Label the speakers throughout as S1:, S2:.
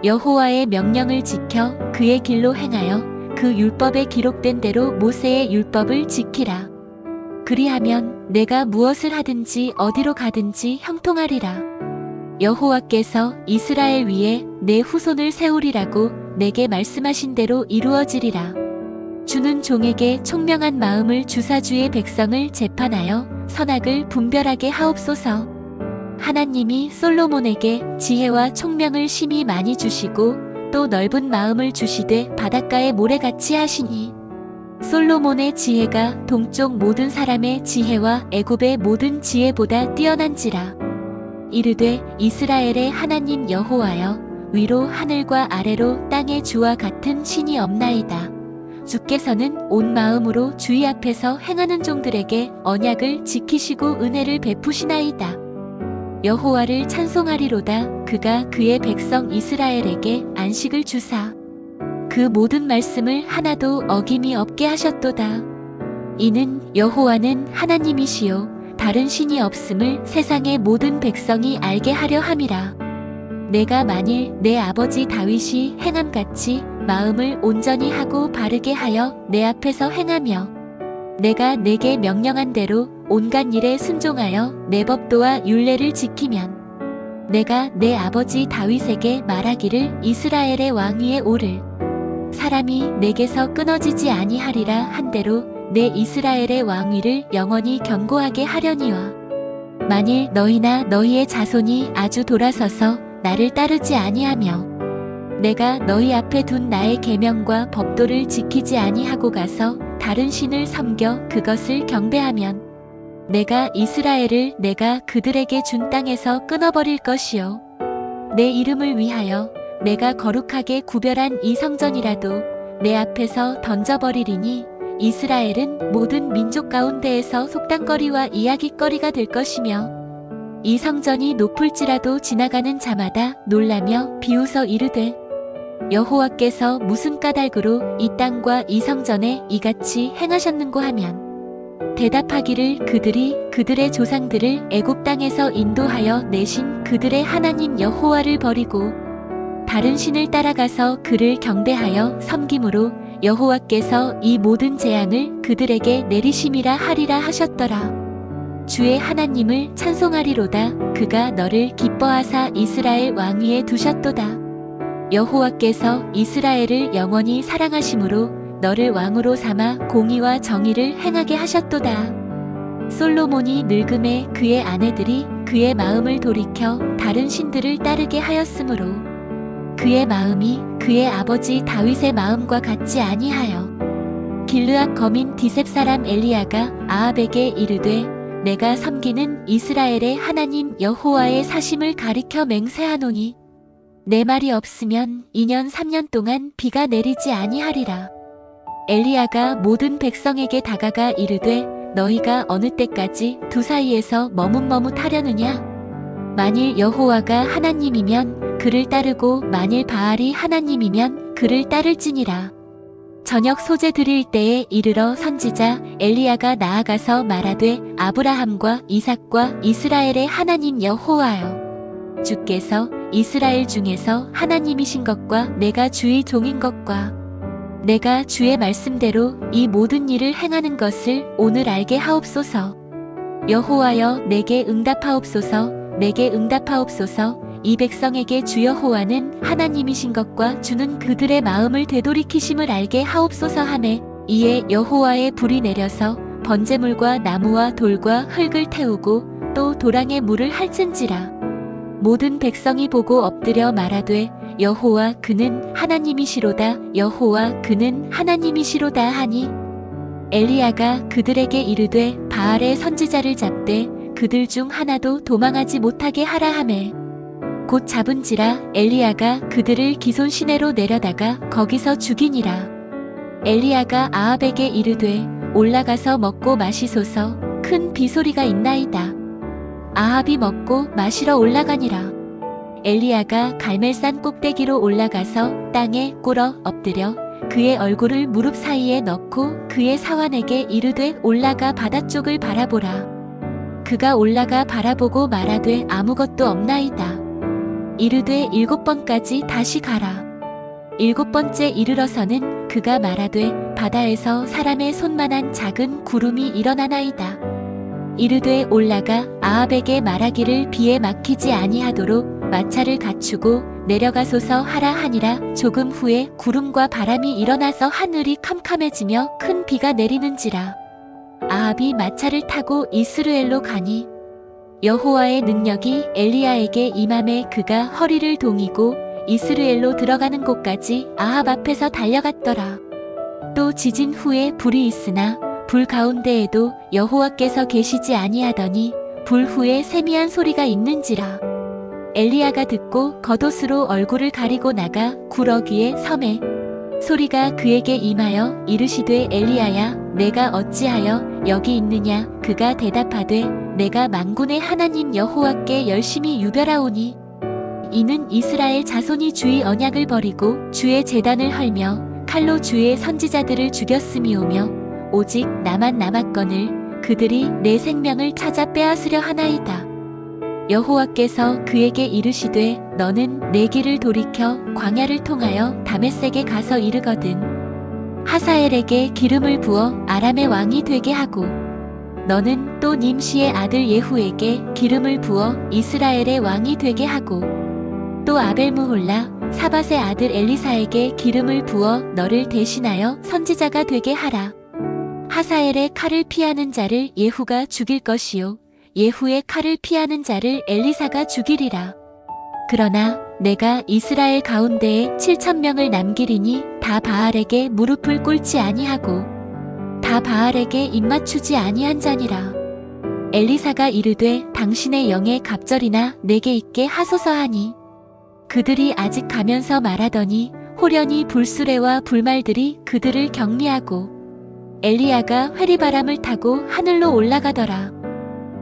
S1: 여호와의 명령을 지켜 그의 길로 행하여 그 율법에 기록된 대로 모세의 율법을 지키라. 그리하면 내가 무엇을 하든지 어디로 가든지 형통하리라. 여호와께서 이스라엘 위에 내 후손을 세우리라고 내게 말씀하신 대로 이루어지리라. 주는 종에게 총명한 마음을 주사 주의 백성을 재판하여 선악을 분별하게 하옵소서. 하나님이 솔로몬에게 지혜와 총명을 심히 많이 주시고 또 넓은 마음을 주시되 바닷가의 모래같이 하시니 솔로몬의 지혜가 동쪽 모든 사람의 지혜와 애굽의 모든 지혜보다 뛰어난지라. 이르되 이스라엘의 하나님 여호와여, 위로 하늘과 아래로 땅의 주와 같은 신이 없나이다. 주께서는 온 마음으로 주의 앞에서 행하는 종들에게 언약을 지키시고 은혜를 베푸시나이다. 여호와를 찬송하리로다. 그가 그의 백성 이스라엘에게 안식을 주사 그 모든 말씀을 하나도 어김이 없게 하셨도다. 이는 여호와는 하나님이시요 다른 신이 없음을 세상의 모든 백성이 알게 하려 함이라. 내가 만일 내 아버지 다윗이 행함같이 마음을 온전히 하고 바르게 하여 내 앞에서 행하며 내가 내게 명령한 대로 온갖 일에 순종하여 내 법도와 율례를 지키면 내가 내 아버지 다윗에게 말하기를 이스라엘의 왕 위에 오를 사람이 내게서 끊어지지 아니하리라 한대로 내 이스라엘의 왕위를 영원히 견고하게 하려니와 만일 너희나 너희의 자손이 아주 돌아서서 나를 따르지 아니하며 내가 너희 앞에 둔 나의 계명과 법도를 지키지 아니하고 가서 다른 신을 섬겨 그것을 경배하면 내가 이스라엘을 내가 그들에게 준 땅에서 끊어버릴 것이요 내 이름을 위하여 내가 거룩하게 구별한 이 성전이라도 내 앞에서 던져버리리니 이스라엘은 모든 민족 가운데에서 속단거리와 이야깃거리가 될 것이며 이 성전이 높을지라도 지나가는 자마다 놀라며 비웃어 이르되 여호와께서 무슨 까닭으로 이 땅과 이 성전에 이같이 행하셨는고 하면 대답하기를 그들이 그들의 조상들을 애굽 땅에서 인도하여 내신 그들의 하나님 여호와를 버리고 다른 신을 따라가서 그를 경배하여 섬김으로 여호와께서 이 모든 재앙을 그들에게 내리심이라 하리라 하셨더라. 주의 하나님을 찬송하리로다. 그가 너를 기뻐하사 이스라엘 왕위에 두셨도다. 여호와께서 이스라엘을 영원히 사랑하심으로 너를 왕으로 삼아 공의와 정의를 행하게 하셨도다. 솔로몬이 늙음에 그의 아내들이 그의 마음을 돌이켜 다른 신들을 따르게 하였으므로 그의 마음이 그의 아버지 다윗의 마음과 같지 아니하여 길르앗 거민 디셉 사람 엘리야가 아합에게 이르되 내가 섬기는 이스라엘의 하나님 여호와의 사심을 가리켜 맹세하노니 내 말이 없으면 2년 3년 동안 비가 내리지 아니하리라. 엘리야가 모든 백성에게 다가가 이르되 너희가 어느 때까지 두 사이에서 머뭇머뭇하려느냐? 만일 여호와가 하나님이면 그를 따르고 만일 바알이 하나님이면 그를 따를지니라. 저녁 소재 드릴 때에 이르러 선지자 엘리야가 나아가서 말하되 아브라함과 이삭과 이스라엘의 하나님 여호와여, 주께서 이스라엘 중에서 하나님이신 것과 내가 주의 종인 것과 내가 주의 말씀대로 이 모든 일을 행하는 것을 오늘 알게 하옵소서. 여호와여 내게 응답하옵소서. 내게 응답하옵소서. 이 백성에게 주 여호와는 하나님이신 것과 주는 그들의 마음을 되돌이키심을 알게 하옵소서 하매 이에 여호와의 불이 내려서 번제물과 나무와 돌과 흙을 태우고 또 도랑에 물을 핥은지라. 모든 백성이 보고 엎드려 말하되 여호와 그는 하나님이시로다. 여호와 그는 하나님이시로다 하니 엘리야가 그들에게 이르되 바알의 선지자를 잡되 그들 중 하나도 도망하지 못하게 하라 하매 곧 잡은지라. 엘리야가 그들을 기손 시내로 내려다가 거기서 죽이니라. 엘리야가 아합에게 이르되 올라가서 먹고 마시소서. 큰 비소리가 있나이다. 아합이 먹고 마시러 올라가니라. 엘리야가 갈멜산 꼭대기로 올라가서 땅에 꿇어 엎드려 그의 얼굴을 무릎 사이에 넣고 그의 사환에게 이르되 올라가 바다 쪽을 바라보라. 그가 올라가 바라보고 말하되 아무것도 없나이다. 이르되 7번까지 다시 가라. 7번째 이르러서는 그가 말하되 바다에서 사람의 손만한 작은 구름이 일어나나이다. 이르되 올라가 아합에게 말하기를 비에 막히지 아니하도록 마차를 갖추고 내려가소서 하라 하니라. 조금 후에 구름과 바람이 일어나서 하늘이 캄캄해지며 큰 비가 내리는지라. 아합이 마차를 타고 이스라엘로 가니 여호와의 능력이 엘리야에게 임함에 그가 허리를 동이고 이스라엘로 들어가는 곳까지 아합 앞에서 달려갔더라. 또 지진 후에 불이 있으나 불 가운데에도 여호와께서 계시지 아니하더니 불 후에 세미한 소리가 있는지라. 엘리야가 듣고 겉옷으로 얼굴을 가리고 나가 구러기에 섬에 소리가 그에게 임하여 이르시되 엘리야야 내가 어찌하여 여기 있느냐. 그가 대답하되 내가 만군의 하나님 여호와께 열심히 유별하오니 이는 이스라엘 자손이 주의 언약을 버리고 주의 제단을 헐며 칼로 주의 선지자들을 죽였음이오며 오직 나만 남았거늘 그들이 내 생명을 찾아 빼앗으려 하나이다. 여호와께서 그에게 이르시되 너는 내 길을 돌이켜 광야를 통하여 다메섹에 가서 이르거든 하사엘에게 기름을 부어 아람의 왕이 되게 하고 너는 또 님시의 아들 예후에게 기름을 부어 이스라엘의 왕이 되게 하고 또 아벨무홀라 사밧의 아들 엘리사에게 기름을 부어 너를 대신하여 선지자가 되게 하라. 하사엘의 칼을 피하는 자를 예후가 죽일 것이요 예후의 칼을 피하는 자를 엘리사가 죽이리라. 그러나 내가 이스라엘 가운데에 7,000명을 남기리니 다 바알에게 무릎을 꿇지 아니하고 다 바알에게 입맞추지 아니한 자니라. 엘리사가 이르되 당신의 영의 갑절이나 내게 있게 하소서 하니 그들이 아직 가면서 말하더니 호련히 불수레와 불말들이 그들을 격리하고 엘리야가 회리바람을 타고 하늘로 올라가더라.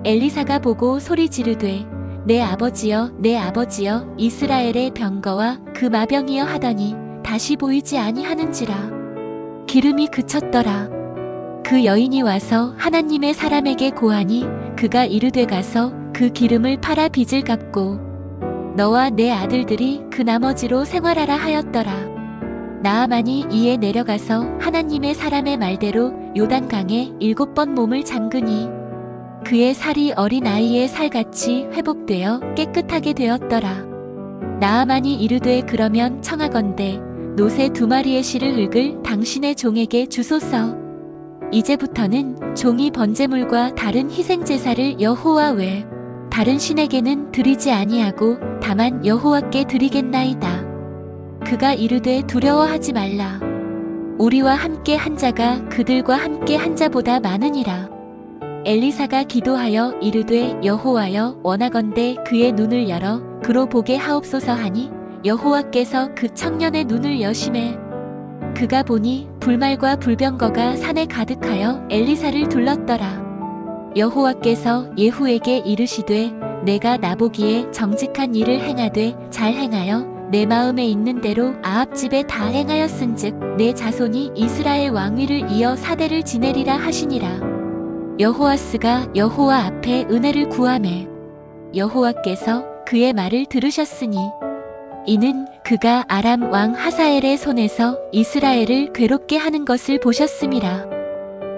S1: 엘리사가 보고 소리 지르되 내 아버지여 내 아버지여 이스라엘의 병거와 그 마병이여 하더니 다시 보이지 아니하는지라. 기름이 그쳤더라. 그 여인이 와서 하나님의 사람에게 고하니 그가 이르되 가서 그 기름을 팔아 빚을 갚고 너와 내 아들들이 그 나머지로 생활하라 하였더라. 나아만이 이에 내려가서 하나님의 사람의 말대로 요단강에 7번 몸을 잠그니 그의 살이 어린 아이의 살같이 회복되어 깨끗하게 되었더라. 나아만이 이르되 그러면 청하건대 노새 2마리의 실을 흙을 당신의 종에게 주소서. 이제부터는 종이 번제물과 다른 희생제사를 여호와 외 다른 신에게는 드리지 아니하고 다만 여호와께 드리겠나이다. 그가 이르되 두려워하지 말라. 우리와 함께 한 자가 그들과 함께 한 자보다 많으니라. 엘리사가 기도하여 이르되 여호와여 원하건대 그의 눈을 열어 그로 보게 하옵소서 하니 여호와께서 그 청년의 눈을 여심해 그가 보니 불말과 불병거가 산에 가득하여 엘리사를 둘렀더라. 여호와께서 예후에게 이르시되 내가 나보기에 정직한 일을 행하되 잘 행하여 내 마음에 있는 대로 아합 집에 다 행하였은즉 내 자손이 이스라엘 왕위를 이어 4대를 지내리라 하시니라. 여호아스가 여호와 앞에 은혜를 구하매 여호와께서 그의 말을 들으셨으니 이는 그가 아람 왕 하사엘의 손에서 이스라엘을 괴롭게 하는 것을 보셨음이라.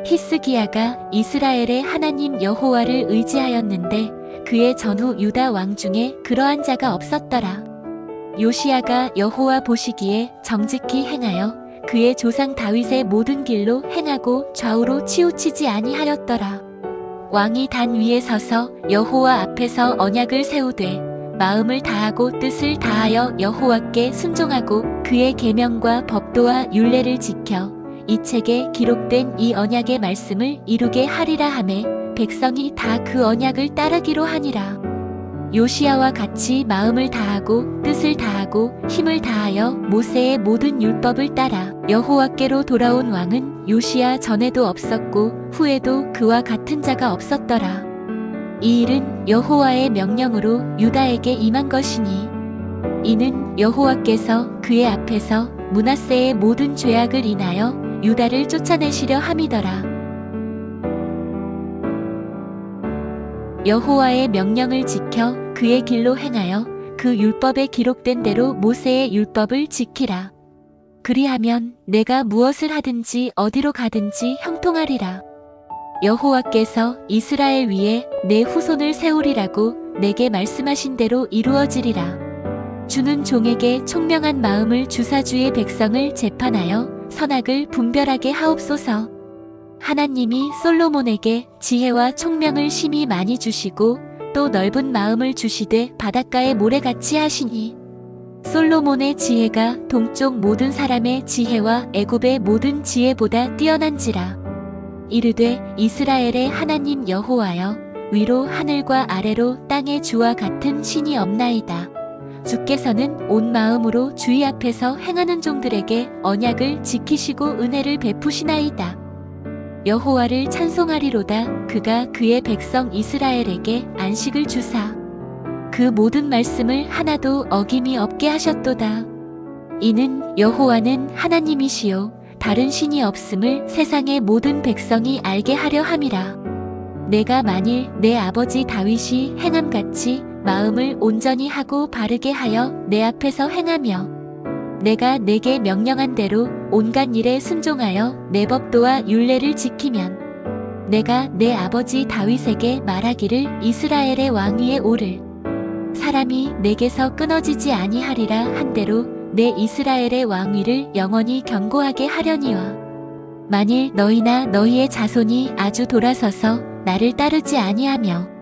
S1: 히스기야가 이스라엘의 하나님 여호와를 의지하였는데 그의 전후 유다 왕 중에 그러한 자가 없었더라. 요시야가 여호와 보시기에 정직히 행하여 그의 조상 다윗의 모든 길로 행하고 좌우로 치우치지 아니하였더라. 왕이 단 위에 서서 여호와 앞에서 언약을 세우되 마음을 다하고 뜻을 다하여 여호와께 순종하고 그의 계명과 법도와 율례를 지켜 이 책에 기록된 이 언약의 말씀을 이루게 하리라 하매 백성이 다 그 언약을 따르기로 하니라. 요시야와 같이 마음을 다하고 뜻을 다하고 힘을 다하여 모세의 모든 율법을 따라 여호와께로 돌아온 왕은 요시야 전에도 없었고 후에도 그와 같은 자가 없었더라. 이 일은 여호와의 명령으로 유다에게 임한 것이니 이는 여호와께서 그의 앞에서 므낫세의 모든 죄악을 인하여 유다를 쫓아내시려 함이더라. 여호와의 명령을 지켜 그의 길로 행하여 그 율법에 기록된 대로 모세의 율법을 지키라. 그리하면 내가 무엇을 하든지 어디로 가든지 형통하리라. 여호와께서 이스라엘 위에 내 후손을 세우리라고 내게 말씀하신 대로 이루어지리라. 주는 종에게 총명한 마음을 주사 주의 백성을 재판하여 선악을 분별하게 하옵소서. 하나님이 솔로몬에게 지혜와 총명을 심히 많이 주시고 또 넓은 마음을 주시되 바닷가의 모래같이 하시니 솔로몬의 지혜가 동쪽 모든 사람의 지혜와 애굽의 모든 지혜보다 뛰어난지라. 이르되 이스라엘의 하나님 여호와여, 위로 하늘과 아래로 땅의 주와 같은 신이 없나이다. 주께서는 온 마음으로 주의 앞에서 행하는 종들에게 언약을 지키시고 은혜를 베푸시나이다. 여호와를 찬송하리로다. 그가 그의 백성 이스라엘에게 안식을 주사 그 모든 말씀을 하나도 어김이 없게 하셨도다. 이는 여호와는 하나님이시요 다른 신이 없음을 세상의 모든 백성이 알게 하려 함이라. 내가 만일 내 아버지 다윗이 행함같이 마음을 온전히 하고 바르게 하여 내 앞에서 행하며 내가 내게 명령한 대로 온갖 일에 순종하여 내 법도와 율례를 지키면 내가 내 아버지 다윗에게 말하기를 이스라엘의 왕 위에 오를 사람이 내게서 끊어지지 아니하리라 한대로 내 이스라엘의 왕위를 영원히 견고하게 하려니와 만일 너희나 너희의 자손이 아주 돌아서서 나를 따르지 아니하며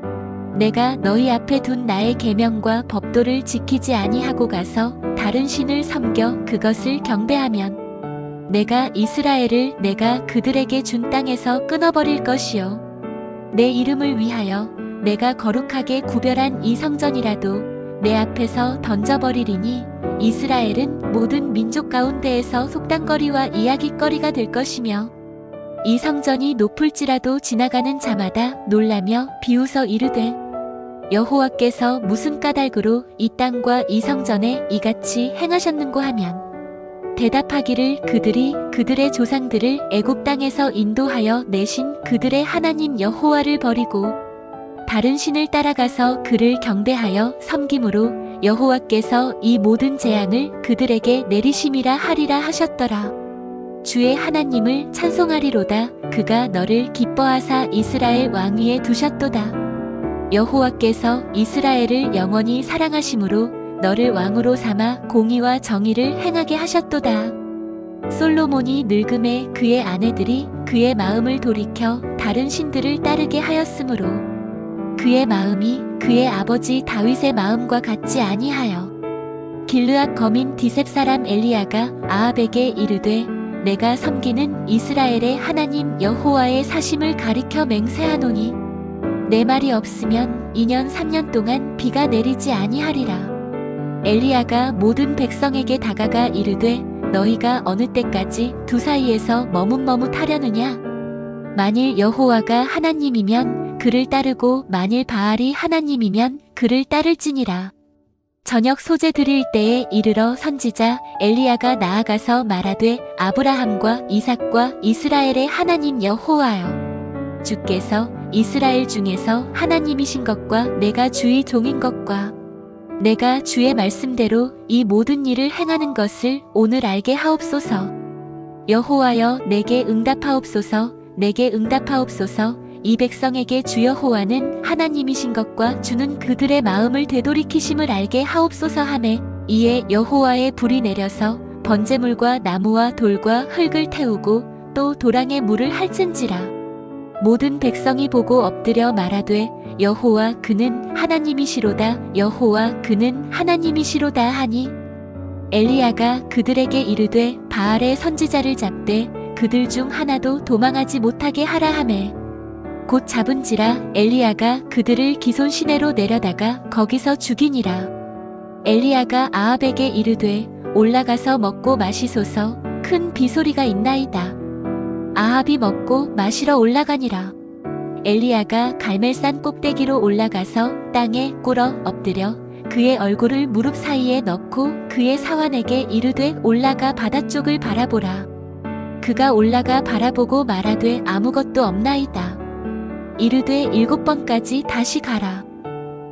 S1: 내가 너희 앞에 둔 나의 계명과 법도를 지키지 아니하고 가서 다른 신을 섬겨 그것을 경배하면 내가 이스라엘을 내가 그들에게 준 땅에서 끊어버릴 것이요 내 이름을 위하여 내가 거룩하게 구별한 이 성전이라도 내 앞에서 던져버리리니 이스라엘은 모든 민족 가운데에서 속단거리와 이야깃거리가 될 것이며 이 성전이 높을지라도 지나가는 자마다 놀라며 비웃어 이르되 여호와께서 무슨 까닭으로 이 땅과 이 성전에 이같이 행하셨는고 하면 대답하기를 그들이 그들의 조상들을 애굽 땅에서 인도하여 내신 그들의 하나님 여호와를 버리고 다른 신을 따라가서 그를 경배하여 섬김으로 여호와께서 이 모든 재앙을 그들에게 내리심이라 하리라 하셨더라. 주의 하나님을 찬송하리로다. 그가 너를 기뻐하사 이스라엘 왕위에 두셨도다. 여호와께서 이스라엘을 영원히 사랑하심으로 너를 왕으로 삼아 공의와 정의를 행하게 하셨도다. 솔로몬이 늙음에 그의 아내들이 그의 마음을 돌이켜 다른 신들을 따르게 하였으므로 그의 마음이 그의 아버지 다윗의 마음과 같지 아니하여 길르앗 거민 디셉 사람 엘리야가 아합에게 이르되 내가 섬기는 이스라엘의 하나님 여호와의 사심을 가리켜 맹세하노니 내 말이 없으면 2년 3년 동안 비가 내리지 아니하리라. 엘리야가 모든 백성에게 다가가 이르되 너희가 어느 때까지 두 사이에서 머뭇머뭇하려느냐? 만일 여호와가 하나님이면 그를 따르고 만일 바알이 하나님이면 그를 따를지니라. 저녁 소재 드릴 때에 이르러 선지자 엘리야가 나아가서 말하되 아브라함과 이삭과 이스라엘의 하나님 여호와여, 주께서 이스라엘 중에서 하나님이신 것과 내가 주의 종인 것과 내가 주의 말씀대로 이 모든 일을 행하는 것을 오늘 알게 하옵소서. 여호와여 내게 응답하옵소서. 내게 응답하옵소서. 이 백성에게 주 여호와는 하나님이신 것과 주는 그들의 마음을 되돌이키심을 알게 하옵소서 하매 이에 여호와의 불이 내려서 번제물과 나무와 돌과 흙을 태우고 또 도랑에 물을 핥은지라. 모든 백성이 보고 엎드려 말하되 여호와 그는 하나님이시로다. 여호와 그는 하나님이시로다 하니 엘리야가 그들에게 이르되 바알의 선지자를 잡되 그들 중 하나도 도망하지 못하게 하라 하매 곧 잡은지라. 엘리야가 그들을 기손 시내로 내려다가 거기서 죽이니라. 엘리야가 아합에게 이르되 올라가서 먹고 마시소서. 큰 비소리가 있나이다. 아합이 먹고 마시러 올라가니라. 엘리야가 갈멜산 꼭대기로 올라가서 땅에 꿇어 엎드려 그의 얼굴을 무릎 사이에 넣고 그의 사환에게 이르되 올라가 바다 쪽을 바라보라. 그가 올라가 바라보고 말하되 아무것도 없나이다. 이르되 7번까지 다시 가라.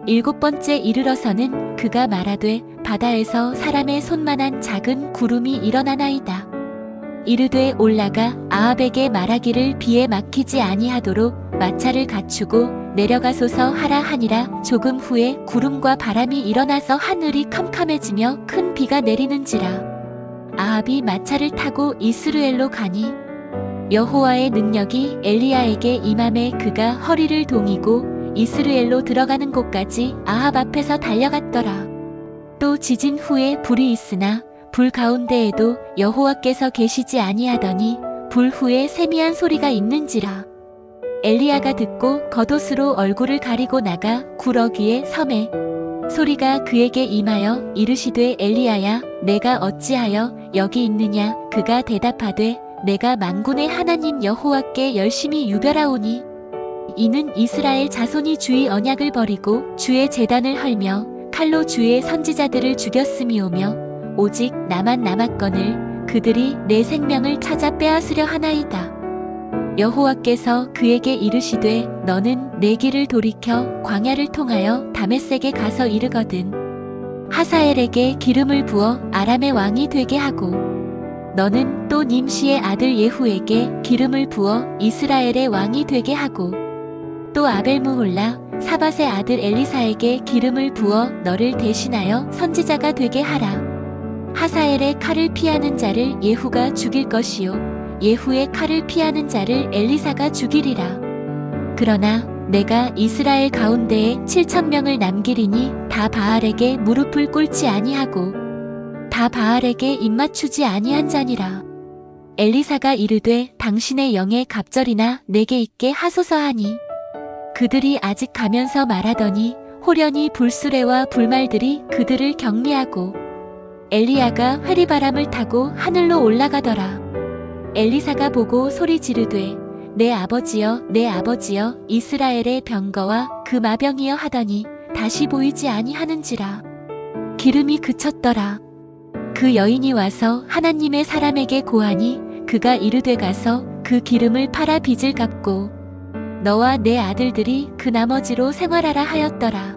S1: 7번째 이르러서는 그가 말하되 바다에서 사람의 손만한 작은 구름이 일어나나이다. 이르되 올라가 아합에게 말하기를 비에 막히지 아니하도록 마차를 갖추고 내려가소서 하라 하니라. 조금 후에 구름과 바람이 일어나서 하늘이 캄캄해지며 큰 비가 내리는지라. 아합이 마차를 타고 이스루엘로 가니 여호와의 능력이 엘리야에게 임함에 그가 허리를 동이고 이스루엘로 들어가는 곳까지 아합 앞에서 달려갔더라. 또 지진 후에 불이 있으나 불 가운데에도 여호와께서 계시지 아니하더니 불 후에 세미한 소리가 있는지라. 엘리야가 듣고 겉옷으로 얼굴을 가리고 나가 구러기에 섬에 소리가 그에게 임하여 이르시되 엘리야야 내가 어찌하여 여기 있느냐. 그가 대답하되 내가 만군의 하나님 여호와께 열심히 유별하오니 이는 이스라엘 자손이 주의 언약을 버리고 주의 제단을 헐며 칼로 주의 선지자들을 죽였음이오며 오직 나만 남았거늘 그들이 내 생명을 찾아 빼앗으려 하나이다. 여호와께서 그에게 이르시되 너는 내 길을 돌이켜 광야를 통하여 다메섹에 가서 이르거든 하사엘에게 기름을 부어 아람의 왕이 되게 하고 너는 또 님시의 아들 예후에게 기름을 부어 이스라엘의 왕이 되게 하고 또 아벨무홀라 사밧의 아들 엘리사에게 기름을 부어 너를 대신하여 선지자가 되게 하라. 하사엘의 칼을 피하는 자를 예후가 죽일 것이요 예후의 칼을 피하는 자를 엘리사가 죽이리라. 그러나 내가 이스라엘 가운데에 7,000명을 남기리니 다 바알에게 무릎을 꿇지 아니하고 다 바알에게 입맞추지 아니한 자니라. 엘리사가 이르되 당신의 영의 갑절이나 내게 있게 하소서 하니 그들이 아직 가면서 말하더니 호련히 불수레와 불말들이 그들을 격리하고 엘리야가 회리바람을 타고 하늘로 올라가더라. 엘리사가 보고 소리 지르되 내 아버지여 내 아버지여 이스라엘의 병거와 그 마병이여 하더니 다시 보이지 아니하는지라. 기름이 그쳤더라. 그 여인이 와서 하나님의 사람에게 고하니 그가 이르되 가서 그 기름을 팔아 빚을 갚고 너와 내 아들들이 그 나머지로 생활하라 하였더라.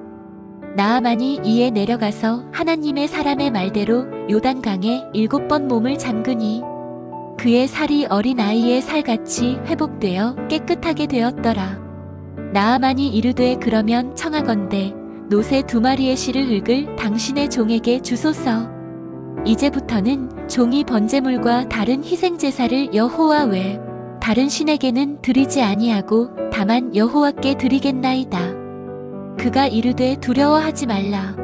S1: 나아만이 이에 내려가서 하나님의 사람의 말대로 요단강에 7번 몸을 잠그니 그의 살이 어린 아이의 살같이 회복되어 깨끗하게 되었더라. 나아만이 이르되 그러면 청하건대 노새 2마리의 실을 흙을 당신의 종에게 주소서. 이제부터는 종이 번제물과 다른 희생제사를 여호와 외 다른 신에게는 드리지 아니하고 다만 여호와께 드리겠나이다. 그가 이르되 두려워하지 말라.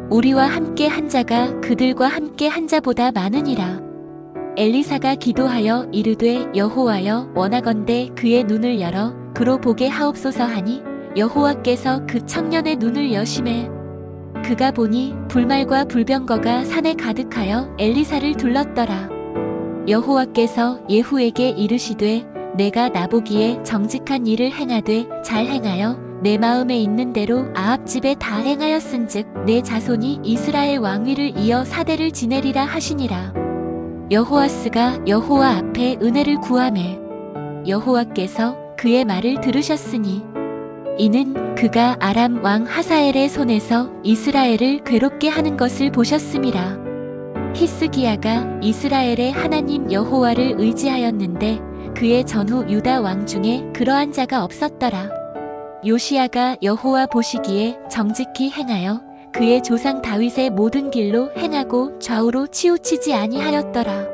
S1: 우리와 함께 한 자가 그들과 함께 한 자보다 많으니라. 엘리사가 기도하여 이르되 여호와여 원하건대 그의 눈을 열어 그로 보게 하옵소서 하니 여호와께서 그 청년의 눈을 여심해 그가 보니 불말과 불병거가 산에 가득하여 엘리사를 둘렀더라. 여호와께서 예후에게 이르시되 내가 나보기에 정직한 일을 행하되 잘 행하여 내 마음에 있는 대로 아합 집에 다 행하였은즉 내 자손이 이스라엘 왕위를 이어 4대를 지내리라 하시니라. 여호아스가 여호와 앞에 은혜를 구하매 여호와께서 그의 말을 들으셨으니 이는 그가 아람 왕 하사엘의 손에서 이스라엘을 괴롭게 하는 것을 보셨음이라. 히스기야가 이스라엘의 하나님 여호와를 의지하였는데 그의 전후 유다 왕 중에 그러한 자가 없었더라. 요시야가 여호와 보시기에 정직히 행하여 그의 조상 다윗의 모든 길로 행하고 좌우로 치우치지 아니하였더라.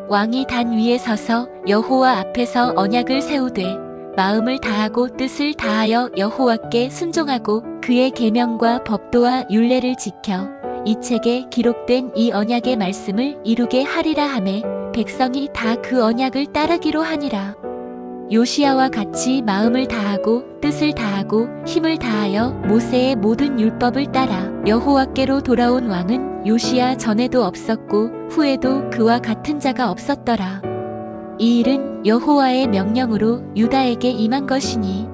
S1: 왕이 단 위에 서서 여호와 앞에서 언약을 세우되 마음을 다하고 뜻을 다하여 여호와께 순종하고 그의 계명과 법도와 율례를 지켜 이 책에 기록된 이 언약의 말씀을 이루게 하리라 하매 백성이 다 그 언약을 따르기로 하니라. 요시야와 같이 마음을 다하고 뜻을 다하고 힘을 다하여 모세의 모든 율법을 따라 여호와께로 돌아온 왕은 요시야 전에도 없었고 후에도 그와 같은 자가 없었더라. 이 일은 여호와의 명령으로 유다에게 임한 것이니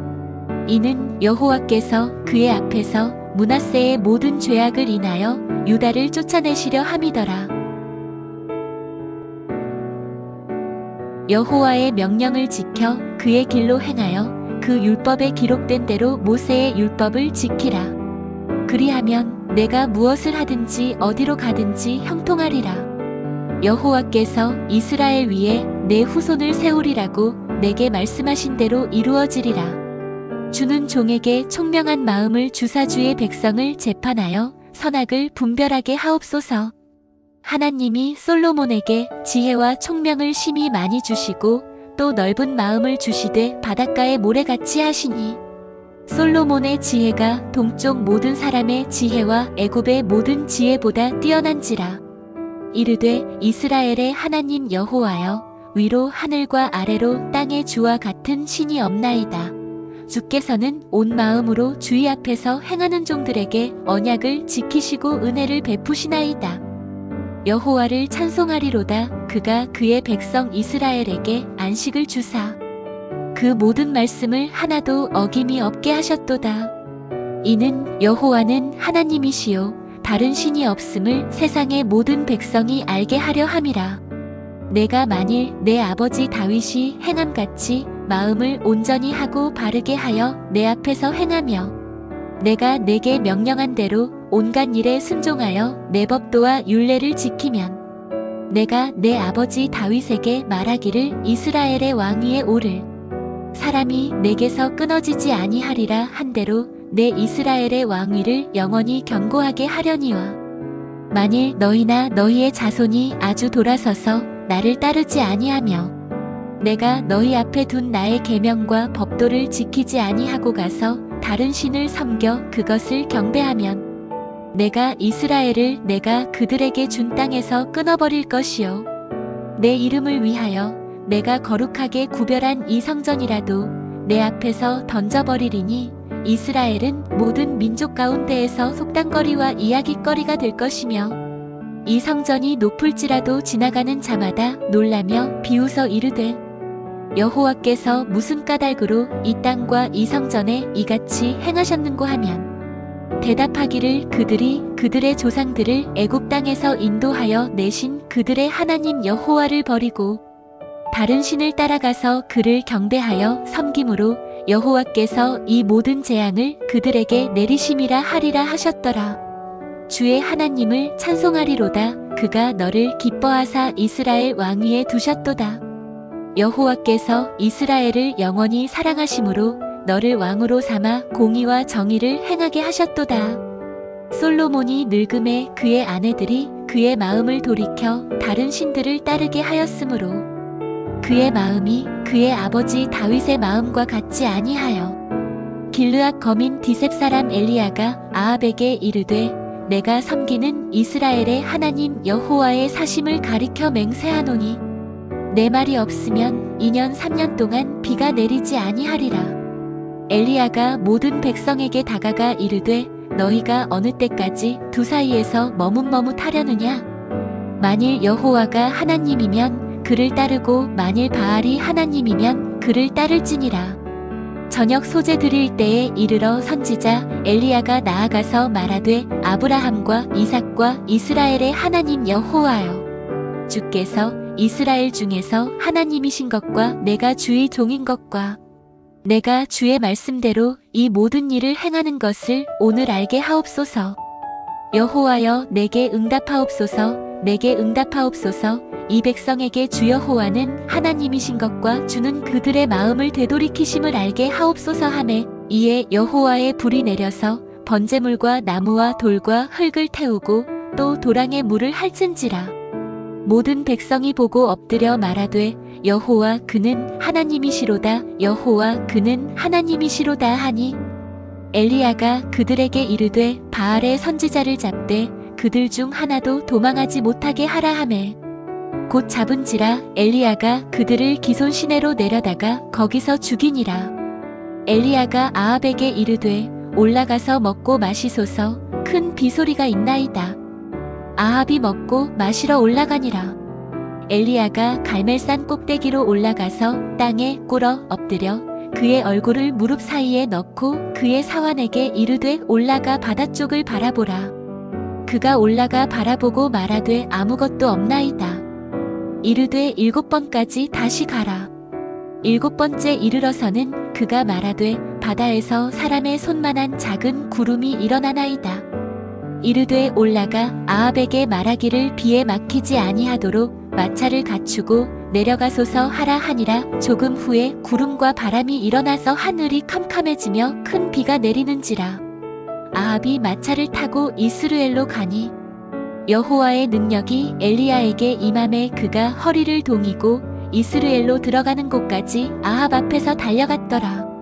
S1: 이는 여호와께서 그의 앞에서 므낫세의 모든 죄악을 인하여 유다를 쫓아내시려 함이더라. 여호와의 명령을 지켜 그의 길로 행하여 그 율법에 기록된 대로 모세의 율법을 지키라. 그리하면 내가 무엇을 하든지 어디로 가든지 형통하리라. 여호와께서 이스라엘 위에 내 후손을 세우리라고 내게 말씀하신 대로 이루어지리라. 주는 종에게 총명한 마음을 주사 주의 백성을 재판하여 선악을 분별하게 하옵소서. 하나님이 솔로몬에게 지혜와 총명을 심히 많이 주시고 또 넓은 마음을 주시되 바닷가의 모래같이 하시니 솔로몬의 지혜가 동쪽 모든 사람의 지혜와 애굽의 모든 지혜보다 뛰어난지라. 이르되 이스라엘의 하나님 여호와여, 위로 하늘과 아래로 땅의 주와 같은 신이 없나이다. 주께서는 온 마음으로 주의 앞에서 행하는 종들에게 언약을 지키시고 은혜를 베푸시나이다. 여호와를 찬송하리로다. 그가 그의 백성 이스라엘에게 안식을 주사 그 모든 말씀을 하나도 어김이 없게 하셨도다. 이는 여호와는 하나님이시요 다른 신이 없음을 세상의 모든 백성이 알게 하려 함이라. 내가 만일 내 아버지 다윗이 행함같이 마음을 온전히 하고 바르게 하여 내 앞에서 행하며 내가 내게 명령한 대로 온갖 일에 순종하여 내 법도와 율례를 지키면 내가 내 아버지 다윗에게 말하기를 이스라엘의 왕 위에 오를 사람이 내게서 끊어지지 아니하리라 한대로 내 이스라엘의 왕위를 영원히 견고하게 하려니와 만일 너희나 너희의 자손이 아주 돌아서서 나를 따르지 아니하며 내가 너희 앞에 둔 나의 계명과 법도를 지키지 아니하고 가서 다른 신을 섬겨 그것을 경배하면 내가 이스라엘을 내가 그들에게 준 땅에서 끊어버릴 것이요 내 이름을 위하여 내가 거룩하게 구별한 이 성전이라도 내 앞에서 던져버리리니 이스라엘은 모든 민족 가운데에서 속단거리와 이야깃거리가 될 것이며 이 성전이 높을지라도 지나가는 자마다 놀라며 비웃어 이르되 여호와께서 무슨 까닭으로 이 땅과 이 성전에 이같이 행하셨는고 하면 대답하기를 그들이 그들의 조상들을 애굽 땅에서 인도하여 내신 그들의 하나님 여호와를 버리고 다른 신을 따라가서 그를 경배하여 섬김으로 여호와께서 이 모든 재앙을 그들에게 내리심이라 하리라 하셨더라. 주의 하나님을 찬송하리로다. 그가 너를 기뻐하사 이스라엘 왕위에 두셨도다. 여호와께서 이스라엘을 영원히 사랑하심으로 너를 왕으로 삼아 공의와 정의를 행하게 하셨도다. 솔로몬이 늙음에 그의 아내들이 그의 마음을 돌이켜 다른 신들을 따르게 하였으므로 그의 마음이 그의 아버지 다윗의 마음과 같지 아니하여 길르앗 거민 디셉 사람 엘리야가 아합에게 이르되 내가 섬기는 이스라엘의 하나님 여호와의 사심을 가리켜 맹세하노니 내 말이 없으면 2년 3년 동안 비가 내리지 아니하리라. 엘리야가 모든 백성에게 다가가 이르되 너희가 어느 때까지 두 사이에서 머뭇머뭇하려느냐? 만일 여호와가 하나님이면 그를 따르고 만일 바알이 하나님이면 그를 따를지니라. 저녁 소제 드릴 때에 이르러 선지자 엘리야가 나아가서 말하되 아브라함과 이삭과 이스라엘의 하나님 여호와여, 주께서 이스라엘 중에서 하나님이신 것과 내가 주의 종인 것과 내가 주의 말씀대로 이 모든 일을 행하는 것을 오늘 알게 하옵소서. 여호와여 내게 응답하옵소서. 내게 응답하옵소서. 이 백성에게 주 여호와는 하나님이신 것과 주는 그들의 마음을 되돌이키심을 알게 하옵소서 하매 이에 여호와의 불이 내려서 번제물과 나무와 돌과 흙을 태우고 또 도랑에 물을 핥은지라. 모든 백성이 보고 엎드려 말하되 여호와 그는 하나님이시로다. 여호와 그는 하나님이시로다 하니 엘리야가 그들에게 이르되 바알의 선지자를 잡되 그들 중 하나도 도망하지 못하게 하라 하매 곧 잡은지라. 엘리야가 그들을 기손 시내로 내려다가 거기서 죽이니라. 엘리야가 아합에게 이르되 올라가서 먹고 마시소서. 큰 비소리가 있나이다. 아합이 먹고 마시러 올라가니라. 엘리야가 갈멜산 꼭대기로 올라가서 땅에 꿇어 엎드려 그의 얼굴을 무릎 사이에 넣고 그의 사환에게 이르되 올라가 바다 쪽을 바라보라. 그가 올라가 바라보고 말하되 아무것도 없나이다. 이르되 7번까지 다시 가라. 7번째 이르러서는 그가 말하되 바다에서 사람의 손만한 작은 구름이 일어나나이다. 이르되 올라가 아합에게 말하기를 비에 막히지 아니하도록 마차를 갖추고 내려가소서 하라 하니라. 조금 후에 구름과 바람이 일어나서 하늘이 캄캄해지며 큰 비가 내리는지라. 아합이 마차를 타고 이스르엘로 가니 여호와의 능력이 엘리야에게 임함에 그가 허리를 동이고 이스르엘로 들어가는 곳까지 아합 앞에서 달려갔더라.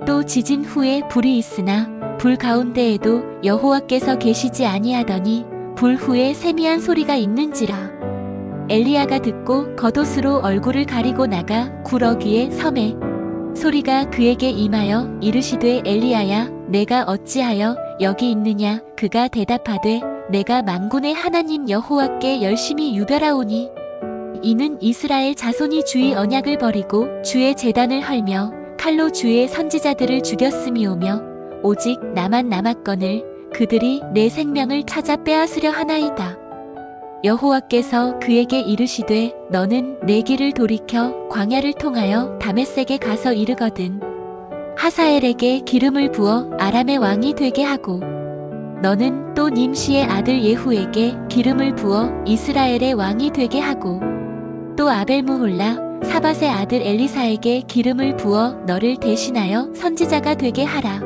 S1: 또 지진 후에 불이 있으나 불 가운데에도 여호와께서 계시지 아니하더니 불 후에 세미한 소리가 있는지라. 엘리야가 듣고 겉옷으로 얼굴을 가리고 나가 구러기에 섬에 소리가 그에게 임하여 이르시되 엘리야야 내가 어찌하여 여기 있느냐. 그가 대답하되 내가 만군의 하나님 여호와께 열심히 유별하오니 이는 이스라엘 자손이 주의 언약을 버리고 주의 제단을 헐며 칼로 주의 선지자들을 죽였음이오며 오직 나만 남았거늘 그들이 내 생명을 찾아 빼앗으려 하나이다. 여호와께서 그에게 이르시되 너는 내 길을 돌이켜 광야를 통하여 다메섹에 가서 이르거든 하사엘에게 기름을 부어 아람의 왕이 되게 하고 너는 또 님시의 아들 예후에게 기름을 부어 이스라엘의 왕이 되게 하고 또 아벨무홀라 사밧의 아들 엘리사에게 기름을 부어 너를 대신하여 선지자가 되게 하라.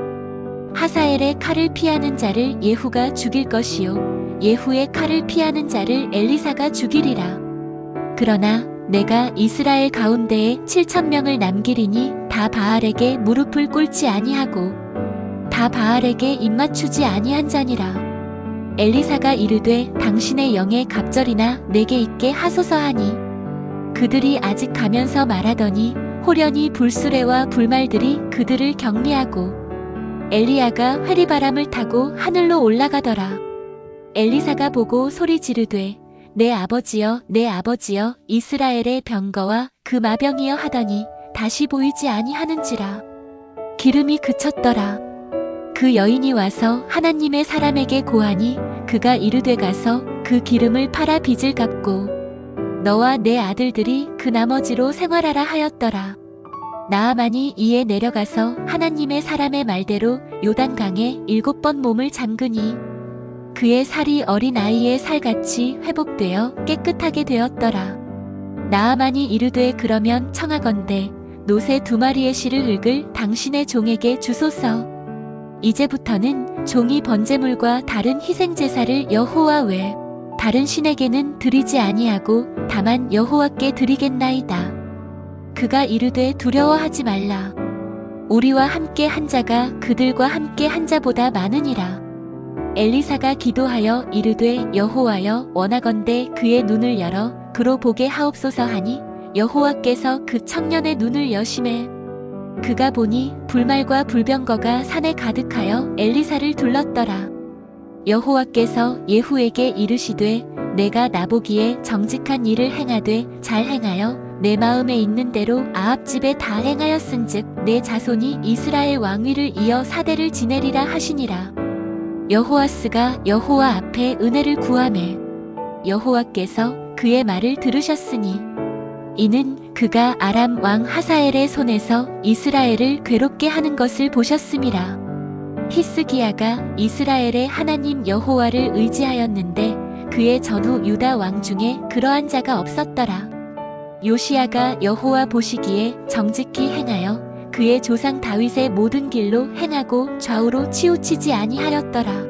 S1: 하사엘의 칼을 피하는 자를 예후가 죽일 것이요 예후의 칼을 피하는 자를 엘리사가 죽이리라. 그러나 내가 이스라엘 가운데에 7,000명을 남기리니 다 바알에게 무릎을 꿇지 아니하고 다 바알에게 입맞추지 아니한 자니라. 엘리사가 이르되 당신의 영의 갑절이나 내게 있게 하소서 하니 그들이 아직 가면서 말하더니 호련히 불수레와 불말들이 그들을 격리하고 엘리야가 회리바람을 타고 하늘로 올라가더라. 엘리사가 보고 소리 지르되 내 아버지여 내 아버지여 이스라엘의 병거와 그 마병이여 하더니 다시 보이지 아니하는지라. 기름이 그쳤더라. 그 여인이 와서 하나님의 사람에게 고하니 그가 이르되 가서 그 기름을 팔아 빚을 갚고 너와 내 아들들이 그 나머지로 생활하라 하였더라. 나아만이 이에 내려가서 하나님의 사람의 말대로 요단강에 7번 몸을 잠그니 그의 살이 어린 아이의 살같이 회복되어 깨끗하게 되었더라. 나아만이 이르되 그러면 청하건대 노새 2마리의 실을 당신의 종에게 주소서. 이제부터는 종이 번제물과 다른 희생제사를 여호와 외 다른 신에게는 드리지 아니하고 다만 여호와께 드리겠나이다. 그가 이르되 두려워하지 말라. 우리와 함께 한 자가 그들과 함께 한 자보다 많으니라. 엘리사가 기도하여 이르되 여호와여 원하건대 그의 눈을 열어 그로 보게 하옵소서 하니 여호와께서 그 청년의 눈을 여심해 그가 보니 불말과 불병거가 산에 가득하여 엘리사를 둘렀더라. 여호와께서 예후에게 이르시되 내가 나보기에 정직한 일을 행하되 잘 행하여 내 마음에 있는 대로 아합 집에 다 행하였은즉 내 자손이 이스라엘 왕위를 이어 4대를 지내리라 하시니라. 여호아스가 여호와 앞에 은혜를 구하매 여호와께서 그의 말을 들으셨으니 이는 그가 아람 왕 하사엘의 손에서 이스라엘을 괴롭게 하는 것을 보셨음이라. 히스기야가 이스라엘의 하나님 여호와를 의지하였는데 그의 전후 유다 왕 중에 그러한 자가 없었더라. 요시야가 여호와 보시기에 정직히 행하여 그의 조상 다윗의 모든 길로 행하고 좌우로 치우치지 아니하였더라.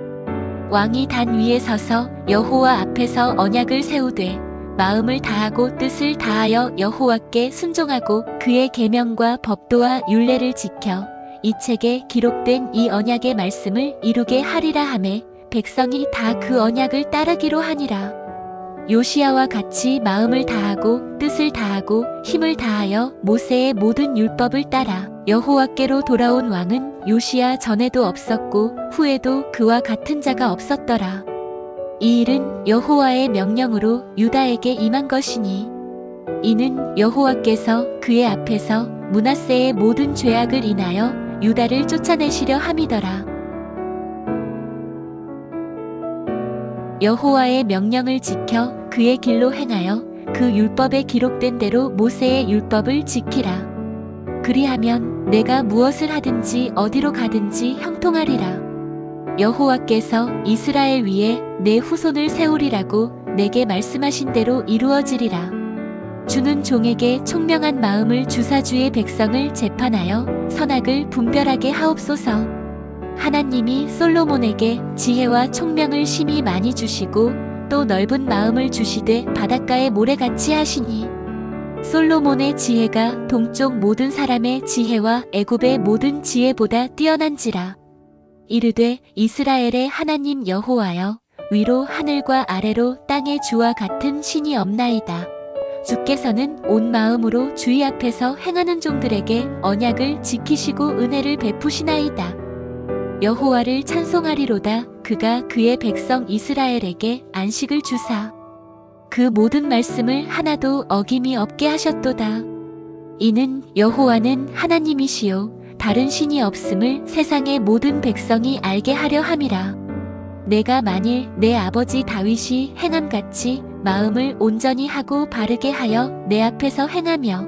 S1: 왕이 단 위에 서서 여호와 앞에서 언약을 세우되 마음을 다하고 뜻을 다하여 여호와께 순종하고 그의 계명과 법도와 율례를 지켜 이 책에 기록된 이 언약의 말씀을 이루게 하리라 하매 백성이 다 그 언약을 따르기로 하니라. 요시야와 같이 마음을 다하고 뜻을 다하고 힘을 다하여 모세의 모든 율법을 따라 여호와께로 돌아온 왕은 요시야 전에도 없었고 후에도 그와 같은 자가 없었더라. 이 일은 여호와의 명령으로 유다에게 임한 것이니 이는 여호와께서 그의 앞에서 므낫세의 모든 죄악을 인하여 유다를 쫓아내시려 함이더라. 여호와의 명령을 지켜 그의 길로 행하여 그 율법에 기록된 대로 모세의 율법을 지키라. 그리하면 내가 무엇을 하든지 어디로 가든지 형통하리라. 여호와께서 이스라엘 위에 내 후손을 세우리라고 내게 말씀하신 대로 이루어지리라. 주는 종에게 총명한 마음을 주사 주의 백성을 재판하여 선악을 분별하게 하옵소서. 하나님이 솔로몬에게 지혜와 총명을 심히 많이 주시고 또 넓은 마음을 주시되 바닷가의 모래같이 하시니 솔로몬의 지혜가 동쪽 모든 사람의 지혜와 애굽의 모든 지혜보다 뛰어난지라. 이르되 이스라엘의 하나님 여호와여, 위로 하늘과 아래로 땅의 주와 같은 신이 없나이다. 주께서는 온 마음으로 주의 앞에서 행하는 종들에게 언약을 지키시고 은혜를 베푸시나이다. 여호와를 찬송하리로다. 그가 그의 백성 이스라엘에게 안식을 주사 그 모든 말씀을 하나도 어김이 없게 하셨도다. 이는 여호와는 하나님이시요 다른 신이 없음을 세상의 모든 백성이 알게 하려 함이라. 내가 만일 내 아버지 다윗이 행함같이 마음을 온전히 하고 바르게 하여 내 앞에서 행하며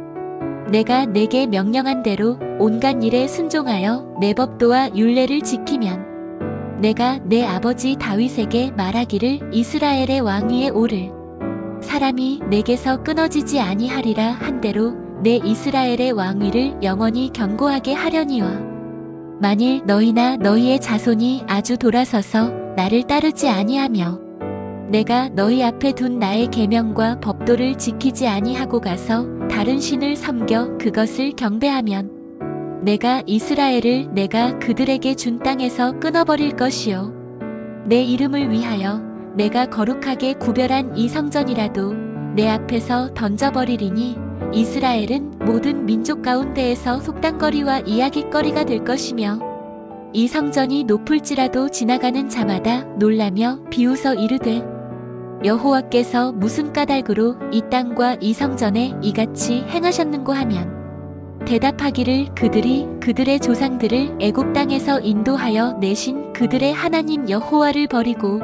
S1: 내가 내게 명령한 대로 온갖 일에 순종하여 내 법도와 율례를 지키면 내가 내 아버지 다윗에게 말하기를 이스라엘의 왕 위에 오를 사람이 내게서 끊어지지 아니하리라 한대로 내 이스라엘의 왕위를 영원히 견고하게 하려니와 만일 너희나 너희의 자손이 아주 돌아서서 나를 따르지 아니하며 내가 너희 앞에 둔 나의 계명과 법도를 지키지 아니하고 가서 다른 신을 섬겨 그것을 경배하면 내가 이스라엘을 내가 그들에게 준 땅에서 끊어버릴 것이요 내 이름을 위하여 내가 거룩하게 구별한 이 성전이라도 내 앞에서 던져버리리니 이스라엘은 모든 민족 가운데에서 속단거리와 이야깃거리가 될 것이며 이 성전이 높을지라도 지나가는 자마다 놀라며 비웃어 이르되 여호와께서 무슨 까닭으로 이 땅과 이 성전에 이같이 행하셨는고 하면 대답하기를 그들이 그들의 조상들을 애굽 땅에서 인도하여 내신 그들의 하나님 여호와를 버리고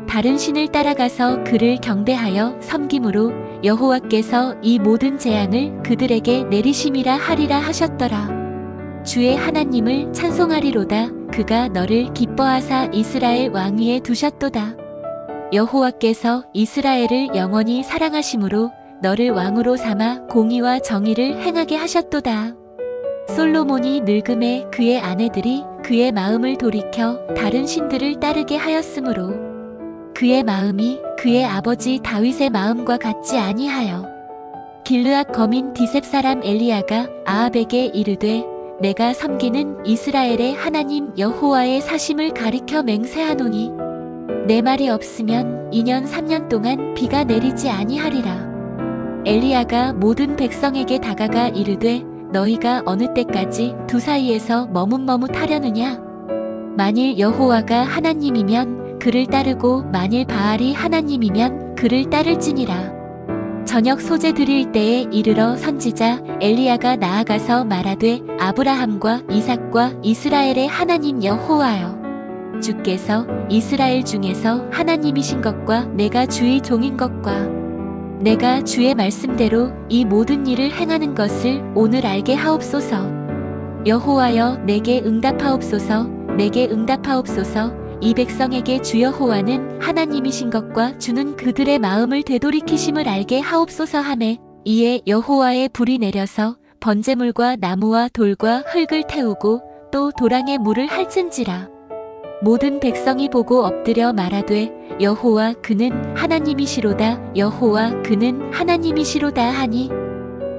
S1: 다른 신을 따라가서 그를 경배하여 섬김으로 여호와께서 이 모든 재앙을 그들에게 내리심이라 하리라 하셨더라. 주의 하나님을 찬송하리로다. 그가 너를 기뻐하사 이스라엘 왕위에 두셨도다. 여호와께서 이스라엘을 영원히 사랑하심으로 너를 왕으로 삼아 공의와 정의를 행하게 하셨도다. 솔로몬이 늙음에 그의 아내들이 그의 마음을 돌이켜 다른 신들을 따르게 하였으므로 그의 마음이 그의 아버지 다윗의 마음과 같지 아니하여 길르앗 거민 디셉 사람 엘리야가 아합에게 이르되 내가 섬기는 이스라엘의 하나님 여호와의 사심을 가리켜 맹세하노니 내 말이 없으면 2년 3년 동안 비가 내리지 아니하리라. 엘리야가 모든 백성에게 다가가 이르되 너희가 어느 때까지 두 사이에서 머뭇머뭇하려느냐? 만일 여호와가 하나님이면 그를 따르고 만일 바알이 하나님이면 그를 따를지니라. 저녁 소재 드릴 때에 이르러 선지자 엘리야가 나아가서 말하되 아브라함과 이삭과 이스라엘의 하나님 여호와여, 주께서 이스라엘 중에서 하나님이신 것과 내가 주의 종인 것과 내가 주의 말씀대로 이 모든 일을 행하는 것을 오늘 알게 하옵소서. 여호와여 내게 응답하옵소서. 내게 응답하옵소서. 이 백성에게 주 여호와는 하나님이신 것과 주는 그들의 마음을 되돌이키심을 알게 하옵소서 하매 이에 여호와의 불이 내려서 번제물과 나무와 돌과 흙을 태우고 또 도랑에 물을 핥은지라. 모든 백성이 보고 엎드려 말하되 여호와 그는 하나님이시로다. 여호와 그는 하나님이시로다 하니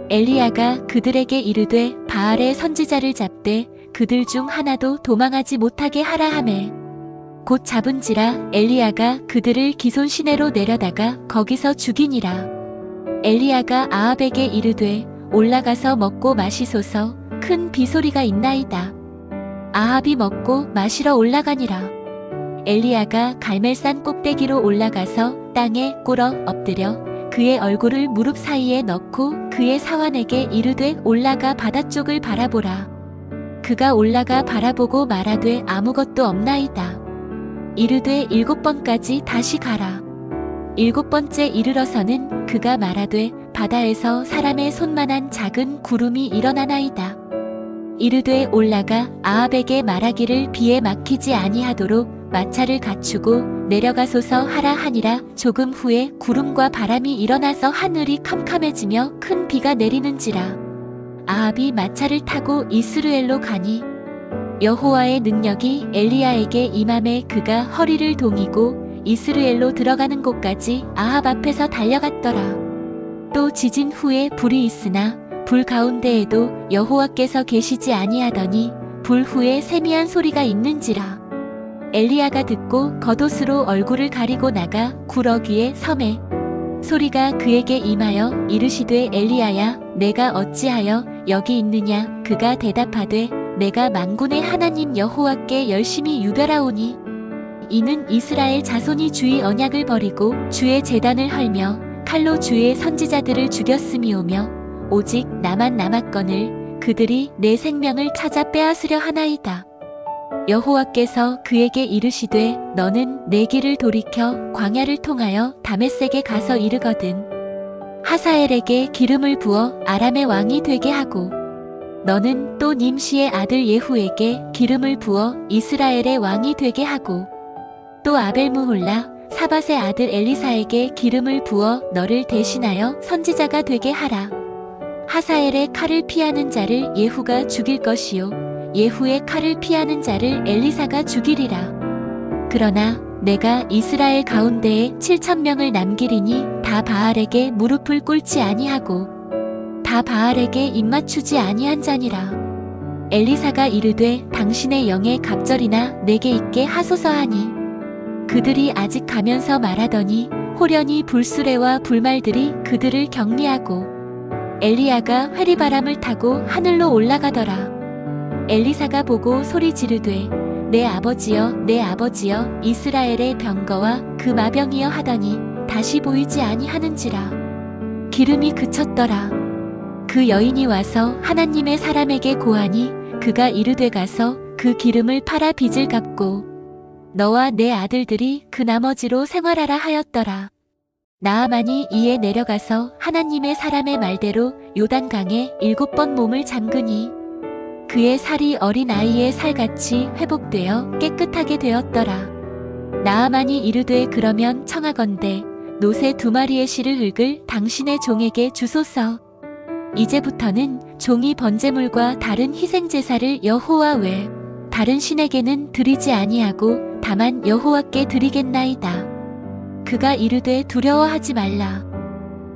S1: 엘리야가 그들에게 이르되 바알의 선지자를 잡되 그들 중 하나도 도망하지 못하게 하라 하매 곧 잡은지라. 엘리야가 그들을 기손 시내로 내려다가 거기서 죽이니라. 엘리야가 아합에게 이르되 올라가서 먹고 마시소서. 큰 비소리가 있나이다. 아합이 먹고 마시러 올라가니라. 엘리야가 갈멜산 꼭대기로 올라가서 땅에 꿇어 엎드려 그의 얼굴을 무릎 사이에 넣고 그의 사환에게 이르되 올라가 바다 쪽을 바라보라. 그가 올라가 바라보고 말하되 아무것도 없나이다. 이르되 7번까지 다시 가라. 7번째 이르러서는 그가 말하되 바다에서 사람의 손만한 작은 구름이 일어나나이다. 이르되 올라가 아합에게 말하기를 비에 막히지 아니하도록 마차를 갖추고 내려가소서 하라 하니라. 조금 후에 구름과 바람이 일어나서 하늘이 캄캄해지며 큰 비가 내리는지라. 아합이 마차를 타고 이스르엘로 가니 여호와의 능력이 엘리야에게 임함에 그가 허리를 동이고 이스르엘로 들어가는 곳까지 아합 앞에서 달려갔더라. 또 지진 후에 불이 있으나 불 가운데에도 여호와께서 계시지 아니하더니 불 후에 세미한 소리가 있는지라. 엘리야가 듣고 겉옷으로 얼굴을 가리고 나가 구러기에 섬에 소리가 그에게 임하여 이르시되 엘리야야 내가 어찌하여 여기 있느냐. 그가 대답하되 내가 만군의 하나님 여호와께 열심히 유별하오니 이는 이스라엘 자손이 주의 언약을 버리고 주의 제단을 헐며 칼로 주의 선지자들을 죽였음이오며 오직 나만 남았거늘 그들이 내 생명을 찾아 빼앗으려 하나이다. 여호와께서 그에게 이르시되 너는 내 길을 돌이켜 광야를 통하여 다메섹에 가서 이르거든 하사엘에게 기름을 부어 아람의 왕이 되게 하고 너는 또 님시의 아들 예후에게 기름을 부어 이스라엘의 왕이 되게 하고 또 아벨무홀라 사밧의 아들 엘리사에게 기름을 부어 너를 대신하여 선지자가 되게 하라. 하사엘의 칼을 피하는 자를 예후가 죽일 것이요 예후의 칼을 피하는 자를 엘리사가 죽이리라. 그러나 내가 이스라엘 가운데에 7,000명을 남기리니 다 바알에게 무릎을 꿇지 아니하고 다 바알에게 입맞추지 아니한 자니라. 엘리사가 이르되 당신의 영의 갑절이나 내게 있게 하소서 하니 그들이 아직 가면서 말하더니 호련히 불수레와 불말들이 그들을 격리하고 엘리야가 회리바람을 타고 하늘로 올라가더라. 엘리사가 보고 소리 지르되 내 아버지여 내 아버지여 이스라엘의 병거와 그 마병이여 하더니 다시 보이지 아니하는지라. 기름이 그쳤더라. 그 여인이 와서 하나님의 사람에게 고하니 그가 이르되 가서 그 기름을 팔아 빚을 갚고 너와 내 아들들이 그 나머지로 생활하라 하였더라. 나아만이 이에 내려가서 하나님의 사람의 말대로 요단강에 7번 몸을 잠그니 그의 살이 어린 아이의 살같이 회복되어 깨끗하게 되었더라. 나아만이 이르되 그러면 청하건대 노새 2마리의 실을 흙을 당신의 종에게 주소서. 이제부터는 종이 번제물과 다른 희생제사를 여호와 외 다른 신에게는 드리지 아니하고 다만 여호와께 드리겠나이다. 그가 이르되 두려워하지 말라.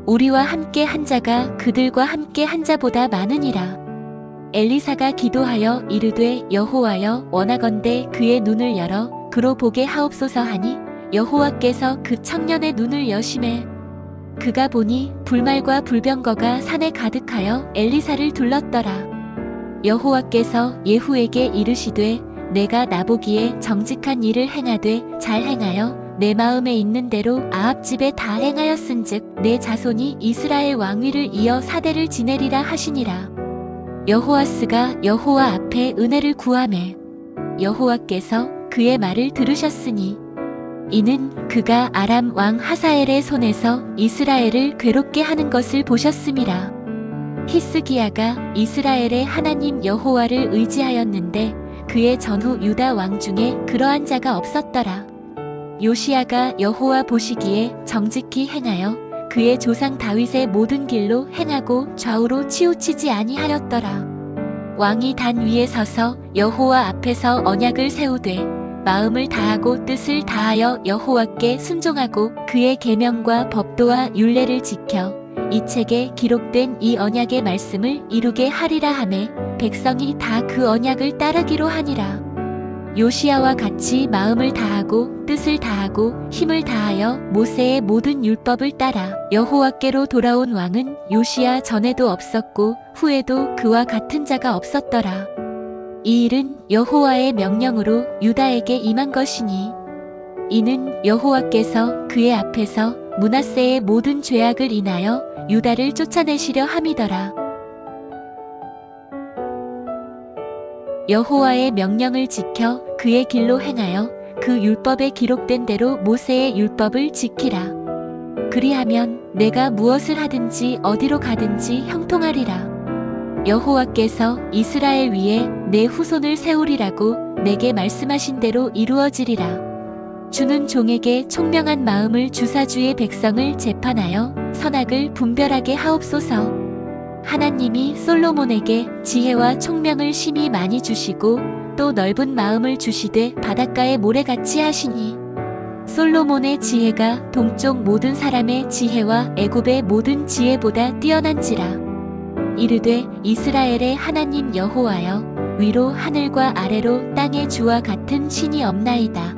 S1: 우리와 함께 한 자가 그들과 함께 한 자보다 많으니라. 엘리사가 기도하여 이르되 여호와여 원하건대 그의 눈을 열어 그로 보게 하옵소서 하니 여호와께서 그 청년의 눈을 여심해 그가 보니 불말과 불병거가 산에 가득하여 엘리사를 둘렀더라. 여호와께서 예후에게 이르시되 내가 나보기에 정직한 일을 행하되 잘 행하여 내 마음에 있는 대로 아합 집에 다 행하였은즉 내 자손이 이스라엘 왕위를 이어 4대를 지내리라 하시니라. 여호아스가 여호와 앞에 은혜를 구하매 여호와께서 그의 말을 들으셨으니 이는 그가 아람 왕 하사엘의 손에서 이스라엘을 괴롭게 하는 것을 보셨음이라. 히스기야가 이스라엘의 하나님 여호와를 의지하였는데 그의 전후 유다 왕 중에 그러한 자가 없었더라. 요시야가 여호와 보시기에 정직히 행하여 그의 조상 다윗의 모든 길로 행하고 좌우로 치우치지 아니하였더라. 왕이 단 위에 서서 여호와 앞에서 언약을 세우되 마음을 다하고 뜻을 다하여 여호와께 순종하고 그의 계명과 법도와 율례를 지켜 이 책에 기록된 이 언약의 말씀을 이루게 하리라 하매 백성이 다 그 언약을 따르기로 하니라. 요시야와 같이 마음을 다하고 뜻을 다하고 힘을 다하여 모세의 모든 율법을 따라 여호와께로 돌아온 왕은 요시야 전에도 없었고 후에도 그와 같은 자가 없었더라. 이 일은 여호와의 명령으로 유다에게 임한 것이니 이는 여호와께서 그의 앞에서 므낫세의 모든 죄악을 인하여 유다를 쫓아내시려 함이더라. 여호와의 명령을 지켜 그의 길로 행하여 그 율법에 기록된 대로 모세의 율법을 지키라. 그리하면 내가 무엇을 하든지 어디로 가든지 형통하리라. 여호와께서 이스라엘 위에 내 후손을 세우리라고 내게 말씀하신 대로 이루어지리라. 주는 종에게 총명한 마음을 주사 주의 백성을 재판하여 선악을 분별하게 하옵소서. 하나님이 솔로몬에게 지혜와 총명을 심히 많이 주시고 또 넓은 마음을 주시되 바닷가의 모래같이 하시니 솔로몬의 지혜가 동쪽 모든 사람의 지혜와 애굽의 모든 지혜보다 뛰어난지라. 이르되 이스라엘의 하나님 여호와여, 위로 하늘과 아래로 땅의 주와 같은 신이 없나이다.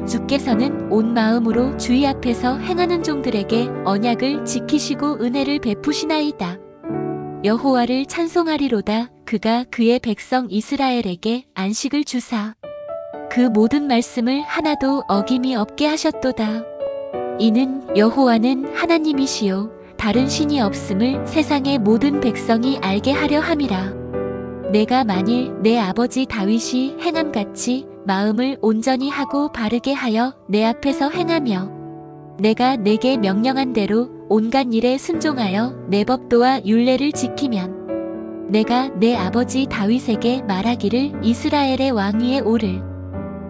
S1: 주께서는 온 마음으로 주의 앞에서 행하는 종들에게 언약을 지키시고 은혜를 베푸시나이다. 여호와를 찬송하리로다. 그가 그의 백성 이스라엘에게 안식을 주사 그 모든 말씀을 하나도 어김이 없게 하셨도다. 이는 여호와는 하나님이시요 다른 신이 없음을 세상의 모든 백성이 알게 하려 함이라. 내가 만일 내 아버지 다윗이 행함같이 마음을 온전히 하고 바르게 하여 내 앞에서 행하며 내가 내게 명령한 대로 온갖 일에 순종하여 내 법도와 율례를 지키면 내가 내 아버지 다윗에게 말하기를 이스라엘의 왕위에 오를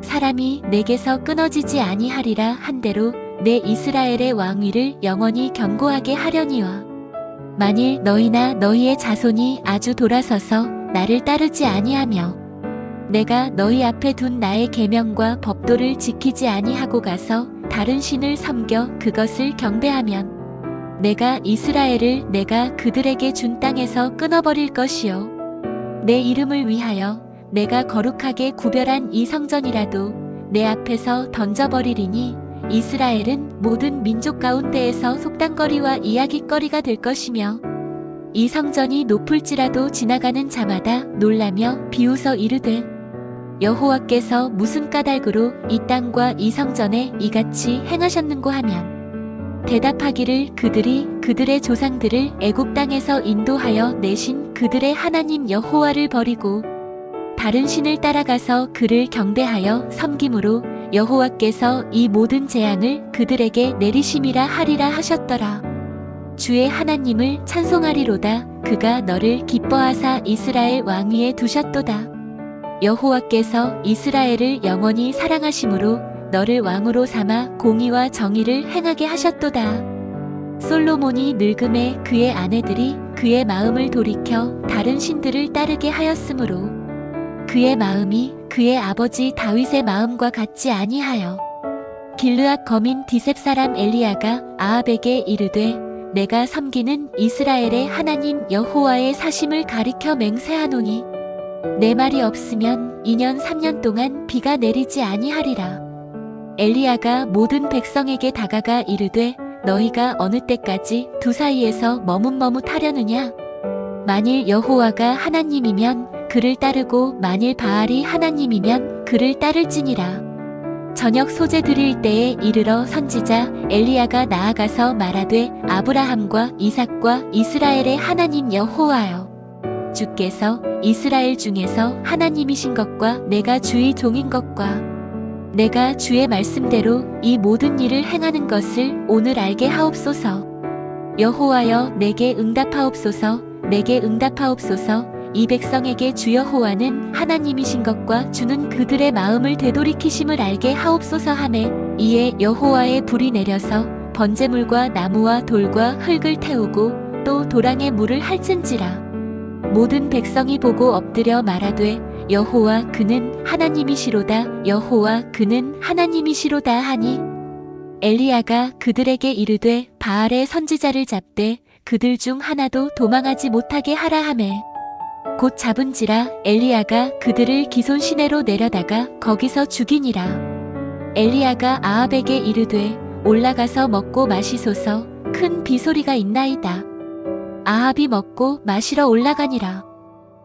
S1: 사람이 내게서 끊어지지 아니하리라 한대로 내 이스라엘의 왕위를 영원히 견고하게 하려니와 만일 너희나 너희의 자손이 아주 돌아서서 나를 따르지 아니하며 내가 너희 앞에 둔 나의 계명과 법도를 지키지 아니하고 가서 다른 신을 섬겨 그것을 경배하면 내가 이스라엘을 내가 그들에게 준 땅에서 끊어버릴 것이요 내 이름을 위하여 내가 거룩하게 구별한 이 성전이라도 내 앞에서 던져버리리니 이스라엘은 모든 민족 가운데에서 속단거리와 이야깃거리가 될 것이며 이 성전이 높을지라도 지나가는 자마다 놀라며 비웃어 이르되 여호와께서 무슨 까닭으로 이 땅과 이 성전에 이같이 행하셨는고 하면 대답하기를 그들이 그들의 조상들을 애굽 땅에서 인도하여 내신 그들의 하나님 여호와를 버리고 다른 신을 따라가서 그를 경배하여 섬김으로 여호와께서 이 모든 재앙을 그들에게 내리심이라 하리라 하셨더라. 주의 하나님을 찬송하리로다. 그가 너를 기뻐하사 이스라엘 왕위에 두셨도다. 여호와께서 이스라엘을 영원히 사랑하심으로 너를 왕으로 삼아 공의와 정의를 행하게 하셨도다. 솔로몬이 늙음에 그의 아내들이 그의 마음을 돌이켜 다른 신들을 따르게 하였으므로 그의 마음이 그의 아버지 다윗의 마음과 같지 아니하여 길르앗 거민 디셉 사람 엘리야가 아합에게 이르되 내가 섬기는 이스라엘의 하나님 여호와의 사심을 가리켜 맹세하노니 내 말이 없으면 2년 3년 동안 비가 내리지 아니하리라. 엘리야가 모든 백성에게 다가가 이르되 너희가 어느 때까지 두 사이에서 머뭇머뭇하려느냐? 만일 여호와가 하나님이면 그를 따르고 만일 바알이 하나님이면 그를 따를지니라. 저녁 소재 드릴 때에 이르러 선지자 엘리야가 나아가서 말하되 아브라함과 이삭과 이스라엘의 하나님 여호와여, 주께서 이스라엘 중에서 하나님이신 것과 내가 주의 종인 것과 내가 주의 말씀대로 이 모든 일을 행하는 것을 오늘 알게 하옵소서. 여호와여, 내게 응답하옵소서. 내게 응답하옵소서. 이 백성에게 주 여호와는 하나님이신 것과 주는 그들의 마음을 되돌이키심을 알게 하옵소서 하매 이에 여호와의 불이 내려서 번제물과 나무와 돌과 흙을 태우고 또 도랑에 물을 핥은지라. 모든 백성이 보고 엎드려 말하되 여호와 그는 하나님이시로다. 여호와 그는 하나님이시로다 하니 엘리야가 그들에게 이르되 바알의 선지자를 잡되 그들 중 하나도 도망하지 못하게 하라 하매 곧 잡은지라. 엘리야가 그들을 기손 시내로 내려다가 거기서 죽이니라. 엘리야가 아합에게 이르되 올라가서 먹고 마시소서. 큰 비소리가 있나이다. 아합이 먹고 마시러 올라가니라.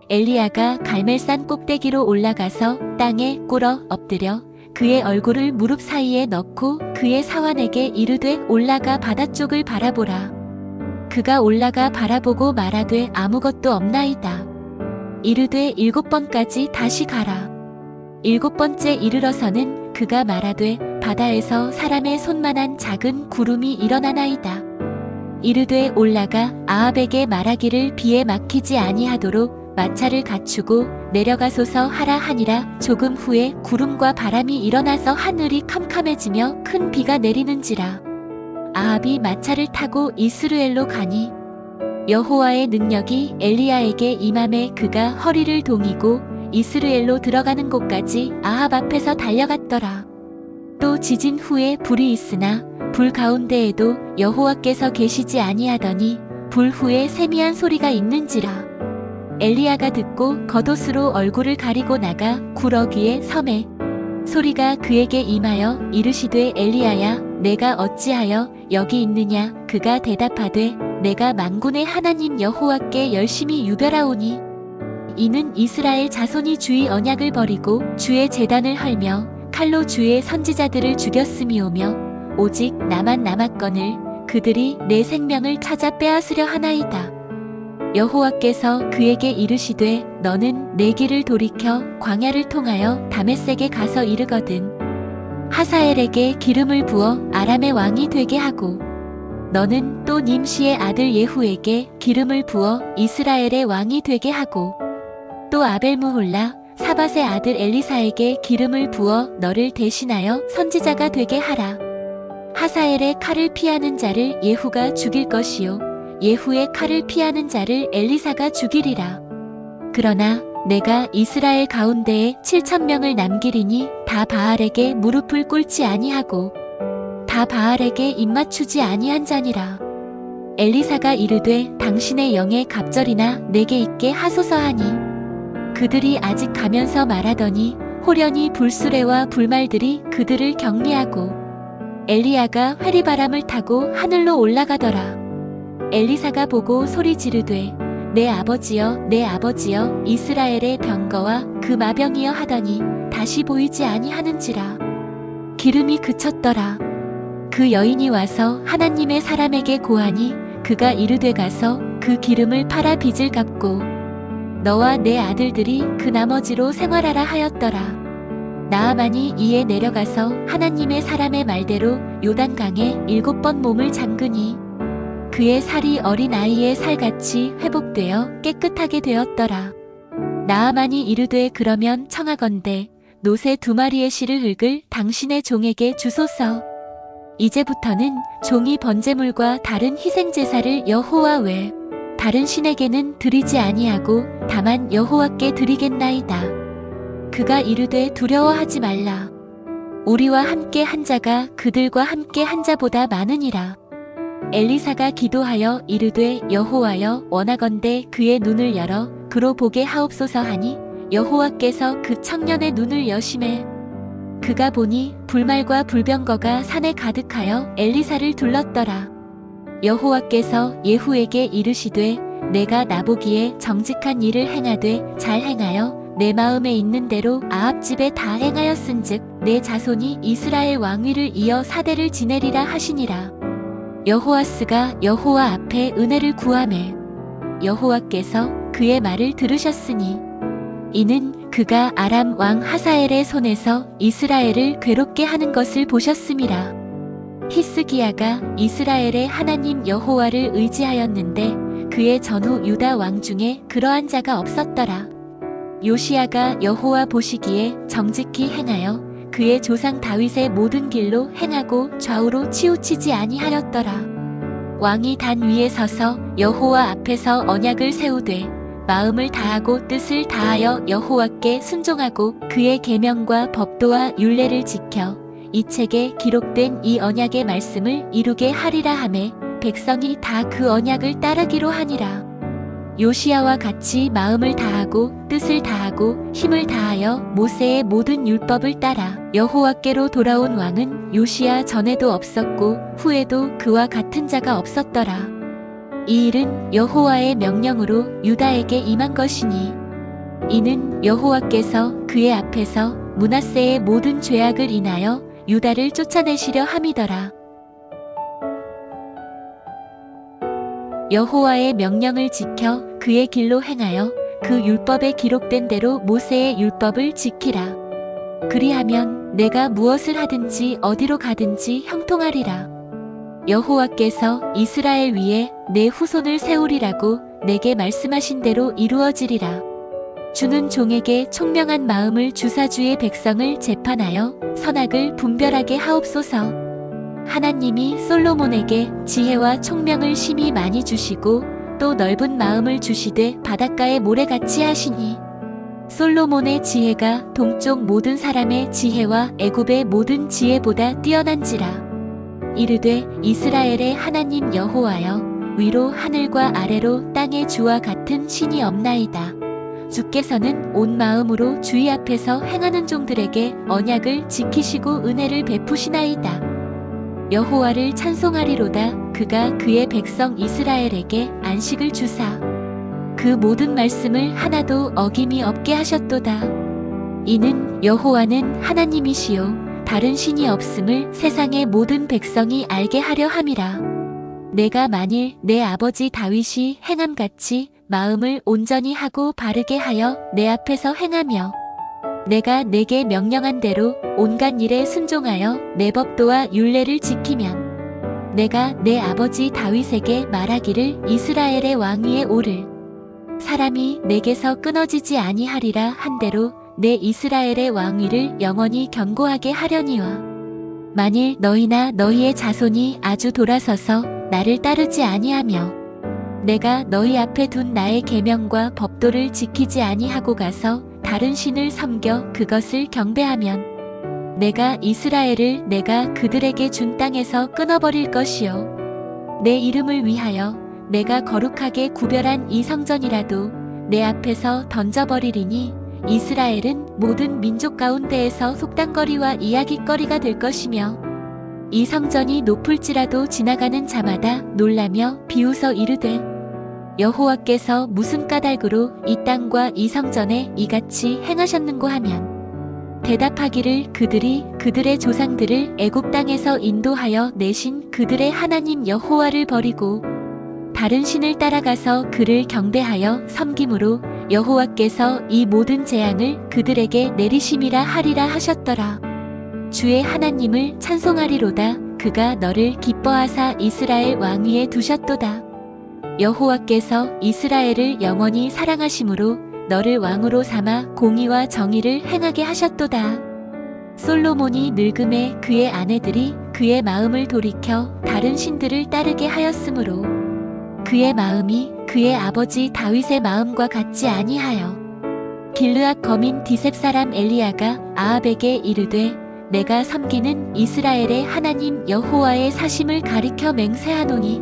S1: 엘리야가 갈멜산 꼭대기로 올라가서 땅에 꿇어 엎드려 그의 얼굴을 무릎 사이에 넣고 그의 사환에게 이르되 올라가 바다 쪽을 바라보라. 그가 올라가 바라보고 말하되 아무것도 없나이다. 이르되 7번까지 다시 가라. 7번째 이르러서는 그가 말하되 바다에서 사람의 손만한 작은 구름이 일어나나이다. 이르되 올라가 아합에게 말하기를 비에 막히지 아니하도록 마차를 갖추고 내려가소서 하라 하니라. 조금 후에 구름과 바람이 일어나서 하늘이 캄캄해지며 큰 비가 내리는지라. 아합이 마차를 타고 이스루엘로 가니 여호와의 능력이 엘리야에게 임함에 그가 허리를 동이고 이스루엘로 들어가는 곳까지 아합 앞에서 달려갔더라. 또 지진 후에 불이 있으나 불 가운데에도 여호와께서 계시지 아니하더니 불 후에 세미한 소리가 있는지라. 엘리야가 듣고 겉옷으로 얼굴을 가리고 나가 구러기에 섬에 소리가 그에게 임하여 이르시되 엘리야야 내가 어찌하여 여기 있느냐. 그가 대답하되 내가 만군의 하나님 여호와께 열심히 유별하오니 이는 이스라엘 자손이 주의 언약을 버리고 주의 제단을 헐며 칼로 주의 선지자들을 죽였음이오며 오직 나만 남았거늘 그들이 내 생명을 찾아 빼앗으려 하나이다. 여호와께서 그에게 이르시되 너는 내 길을 돌이켜 광야를 통하여 다메섹에 가서 이르거든 하사엘에게 기름을 부어 아람의 왕이 되게 하고 너는 또 님시의 아들 예후에게 기름을 부어 이스라엘의 왕이 되게 하고 또 아벨무홀라 사밧의 아들 엘리사에게 기름을 부어 너를 대신하여 선지자가 되게 하라. 하사엘의 칼을 피하는 자를 예후가 죽일 것이요 예후의 칼을 피하는 자를 엘리사가 죽이리라. 그러나 내가 이스라엘 가운데에 7,000명을 남기리니 다 바알에게 무릎을 꿇지 아니하고 다 바알에게 입맞추지 아니한 자니라. 엘리사가 이르되 당신의 영의 갑절이나 내게 있게 하소서 하니 그들이 아직 가면서 말하더니 호련히 불수레와 불말들이 그들을 격리하고 엘리야가 회리바람을 타고 하늘로 올라가더라. 엘리사가 보고 소리 지르되 내 아버지여 내 아버지여 이스라엘의 병거와 그 마병이여 하더니 다시 보이지 아니하는지라. 기름이 그쳤더라. 그 여인이 와서 하나님의 사람에게 고하니 그가 이르되 가서 그 기름을 팔아 빚을 갚고 너와 내 아들들이 그 나머지로 생활하라 하였더라. 나아만이 이에 내려가서 하나님의 사람의 말대로 요단강에 7번 몸을 잠그니 그의 살이 어린 아이의 살같이 회복되어 깨끗하게 되었더라. 나아만이 이르되 그러면 청하건대 노새 2마리의 실을 흙을 당신의 종에게 주소서. 이제부터는 종이 번제물과 다른 희생제사를 여호와 외 다른 신에게는 드리지 아니하고 다만 여호와께 드리겠나이다. 그가 이르되 두려워하지 말라. 우리와 함께 한 자가 그들과 함께 한 자보다 많으니라. 엘리사가 기도하여 이르되 여호와여 원하건대 그의 눈을 열어 그로 보게 하옵소서 하니 여호와께서 그 청년의 눈을 여심해 그가 보니 불말과 불병거가 산에 가득하여 엘리사를 둘렀더라. 여호와께서 예후에게 이르시되 내가 나보기에 정직한 일을 행하되 잘 행하여 내 마음에 있는 대로 아합 집에 다 행하였은즉 내 자손이 이스라엘 왕위를 이어 4대를 지내리라 하시니라. 여호아스가 여호와 앞에 은혜를 구하매 여호와께서 그의 말을 들으셨으니 이는 그가 아람 왕 하사엘의 손에서 이스라엘을 괴롭게 하는 것을 보셨음이라. 히스기야가 이스라엘의 하나님 여호와를 의지하였는데 그의 전후 유다 왕 중에 그러한 자가 없었더라. 요시야가 여호와 보시기에 정직히 행하여 그의 조상 다윗의 모든 길로 행하고 좌우로 치우치지 아니하였더라. 왕이 단 위에 서서 여호와 앞에서 언약을 세우되 마음을 다하고 뜻을 다하여 여호와께 순종하고 그의 계명과 법도와 율례를 지켜 이 책에 기록된 이 언약의 말씀을 이루게 하리라 하매 백성이 다 그 언약을 따르기로 하니라. 요시야와 같이 마음을 다하고 뜻을 다하고 힘을 다하여 모세의 모든 율법을 따라 여호와께로 돌아온 왕은 요시야 전에도 없었고 후에도 그와 같은 자가 없었더라. 이 일은 여호와의 명령으로 유다에게 임한 것이니 이는 여호와께서 그의 앞에서 므낫세의 모든 죄악을 인하여 유다를 쫓아내시려 함이더라. 여호와의 명령을 지켜 그의 길로 행하여 그 율법에 기록된 대로 모세의 율법을 지키라. 그리하면 내가 무엇을 하든지 어디로 가든지 형통하리라. 여호와께서 이스라엘 위에 내 후손을 세우리라고 내게 말씀하신 대로 이루어지리라. 주는 종에게 총명한 마음을 주사 주의 백성을 재판하여 선악을 분별하게 하옵소서. 하나님이 솔로몬에게 지혜와 총명을 심히 많이 주시고 또 넓은 마음을 주시되 바닷가의 모래같이 하시니 솔로몬의 지혜가 동쪽 모든 사람의 지혜와 애굽의 모든 지혜보다 뛰어난지라. 이르되 이스라엘의 하나님 여호와여, 위로 하늘과 아래로 땅의 주와 같은 신이 없나이다. 주께서는 온 마음으로 주의 앞에서 행하는 종들에게 언약을 지키시고 은혜를 베푸시나이다. 여호와를 찬송하리로다. 그가 그의 백성 이스라엘에게 안식을 주사 그 모든 말씀을 하나도 어김이 없게 하셨도다. 이는 여호와는 하나님이시요 다른 신이 없음을 세상의 모든 백성이 알게 하려 함이라. 내가 만일 내 아버지 다윗이 행함같이 마음을 온전히 하고 바르게 하여 내 앞에서 행하며 내가 내게 명령한 대로 온갖 일에 순종하여 내 법도와 율례를 지키면 내가 내 아버지 다윗에게 말하기를 이스라엘의 왕위에 오를 사람이 내게서 끊어지지 아니하리라 한대로 내 이스라엘의 왕위를 영원히 견고하게 하려니와 만일 너희나 너희의 자손이 아주 돌아서서 나를 따르지 아니하며 내가 너희 앞에 둔 나의 계명과 법도를 지키지 아니하고 가서 다른 신을 섬겨 그것을 경배하면 내가 이스라엘을 내가 그들에게 준 땅에서 끊어버릴 것이요 내 이름을 위하여 내가 거룩하게 구별한 이 성전이라도 내 앞에서 던져버리리니 이스라엘은 모든 민족 가운데에서 속단거리와 이야깃거리가 될 것이며 이 성전이 높을지라도 지나가는 자마다 놀라며 비웃어 이르되 여호와께서 무슨 까닭으로 이 땅과 이 성전에 이같이 행하셨는고 하면 대답하기를 그들이 그들의 조상들을 애굽 땅에서 인도하여 내신 그들의 하나님 여호와를 버리고 다른 신을 따라가서 그를 경배하여 섬김으로 여호와께서 이 모든 재앙을 그들에게 내리심이라 하리라 하셨더라. 주의 하나님을 찬송하리로다. 그가 너를 기뻐하사 이스라엘 왕위에 두셨도다. 여호와께서 이스라엘을 영원히 사랑하심으로 너를 왕으로 삼아 공의와 정의를 행하게 하셨도다. 솔로몬이 늙음에 그의 아내들이 그의 마음을 돌이켜 다른 신들을 따르게 하였으므로 그의 마음이 그의 아버지 다윗의 마음과 같지 아니하여 길르앗 거민 디셉 사람 엘리야가 아합에게 이르되 내가 섬기는 이스라엘의 하나님 여호와의 사심을 가리켜 맹세하노니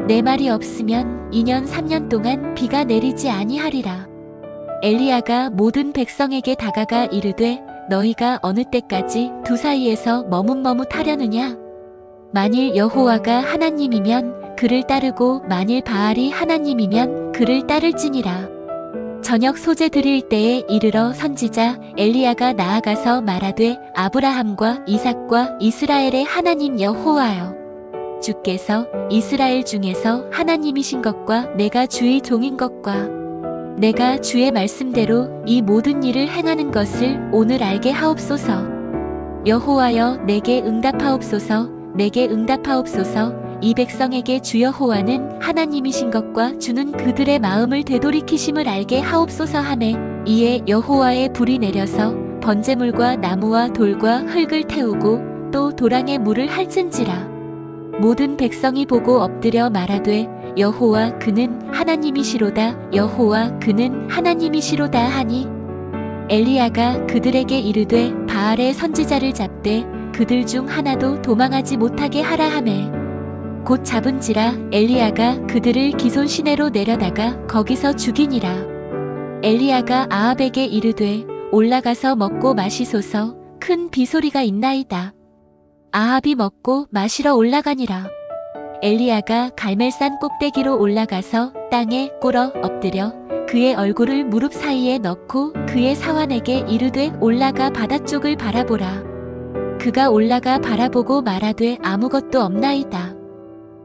S1: 내 말이 없으면 2년 3년 동안 비가 내리지 아니하리라. 엘리야가 모든 백성에게 다가가 이르되 너희가 어느 때까지 두 사이에서 머뭇머뭇하려느냐? 만일 여호와가 하나님이면 그를 따르고 만일 바알이 하나님이면 그를 따를지니라. 저녁 소재 드릴 때에 이르러 선지자 엘리야가 나아가서 말하되 아브라함과 이삭과 이스라엘의 하나님 여호와여, 주께서 이스라엘 중에서 하나님이신 것과 내가 주의 종인 것과 내가 주의 말씀대로 이 모든 일을 행하는 것을 오늘 알게 하옵소서. 여호와여 내게 응답하옵소서. 내게 응답하옵소서. 이 백성에게 주 여호와는 하나님이신 것과 주는 그들의 마음을 되돌이키심을 알게 하옵소서 하매 이에 여호와의 불이 내려서 번제물과 나무와 돌과 흙을 태우고 또 도랑에 물을 핥은지라. 모든 백성이 보고 엎드려 말하되 여호와 그는 하나님이시로다. 여호와 그는 하나님이시로다 하니 엘리야가 그들에게 이르되 바알의 선지자를 잡되 그들 중 하나도 도망하지 못하게 하라 하매 곧 잡은지라. 엘리야가 그들을 기손 시내로 내려다가 거기서 죽이니라. 엘리야가 아합에게 이르되 올라가서 먹고 마시소서. 큰 비소리가 있나이다. 아합이 먹고 마시러 올라가니라. 엘리야가 갈멜산 꼭대기로 올라가서 땅에 꿇어 엎드려 그의 얼굴을 무릎 사이에 넣고 그의 사환에게 이르되 올라가 바다 쪽을 바라보라. 그가 올라가 바라보고 말하되 아무것도 없나이다.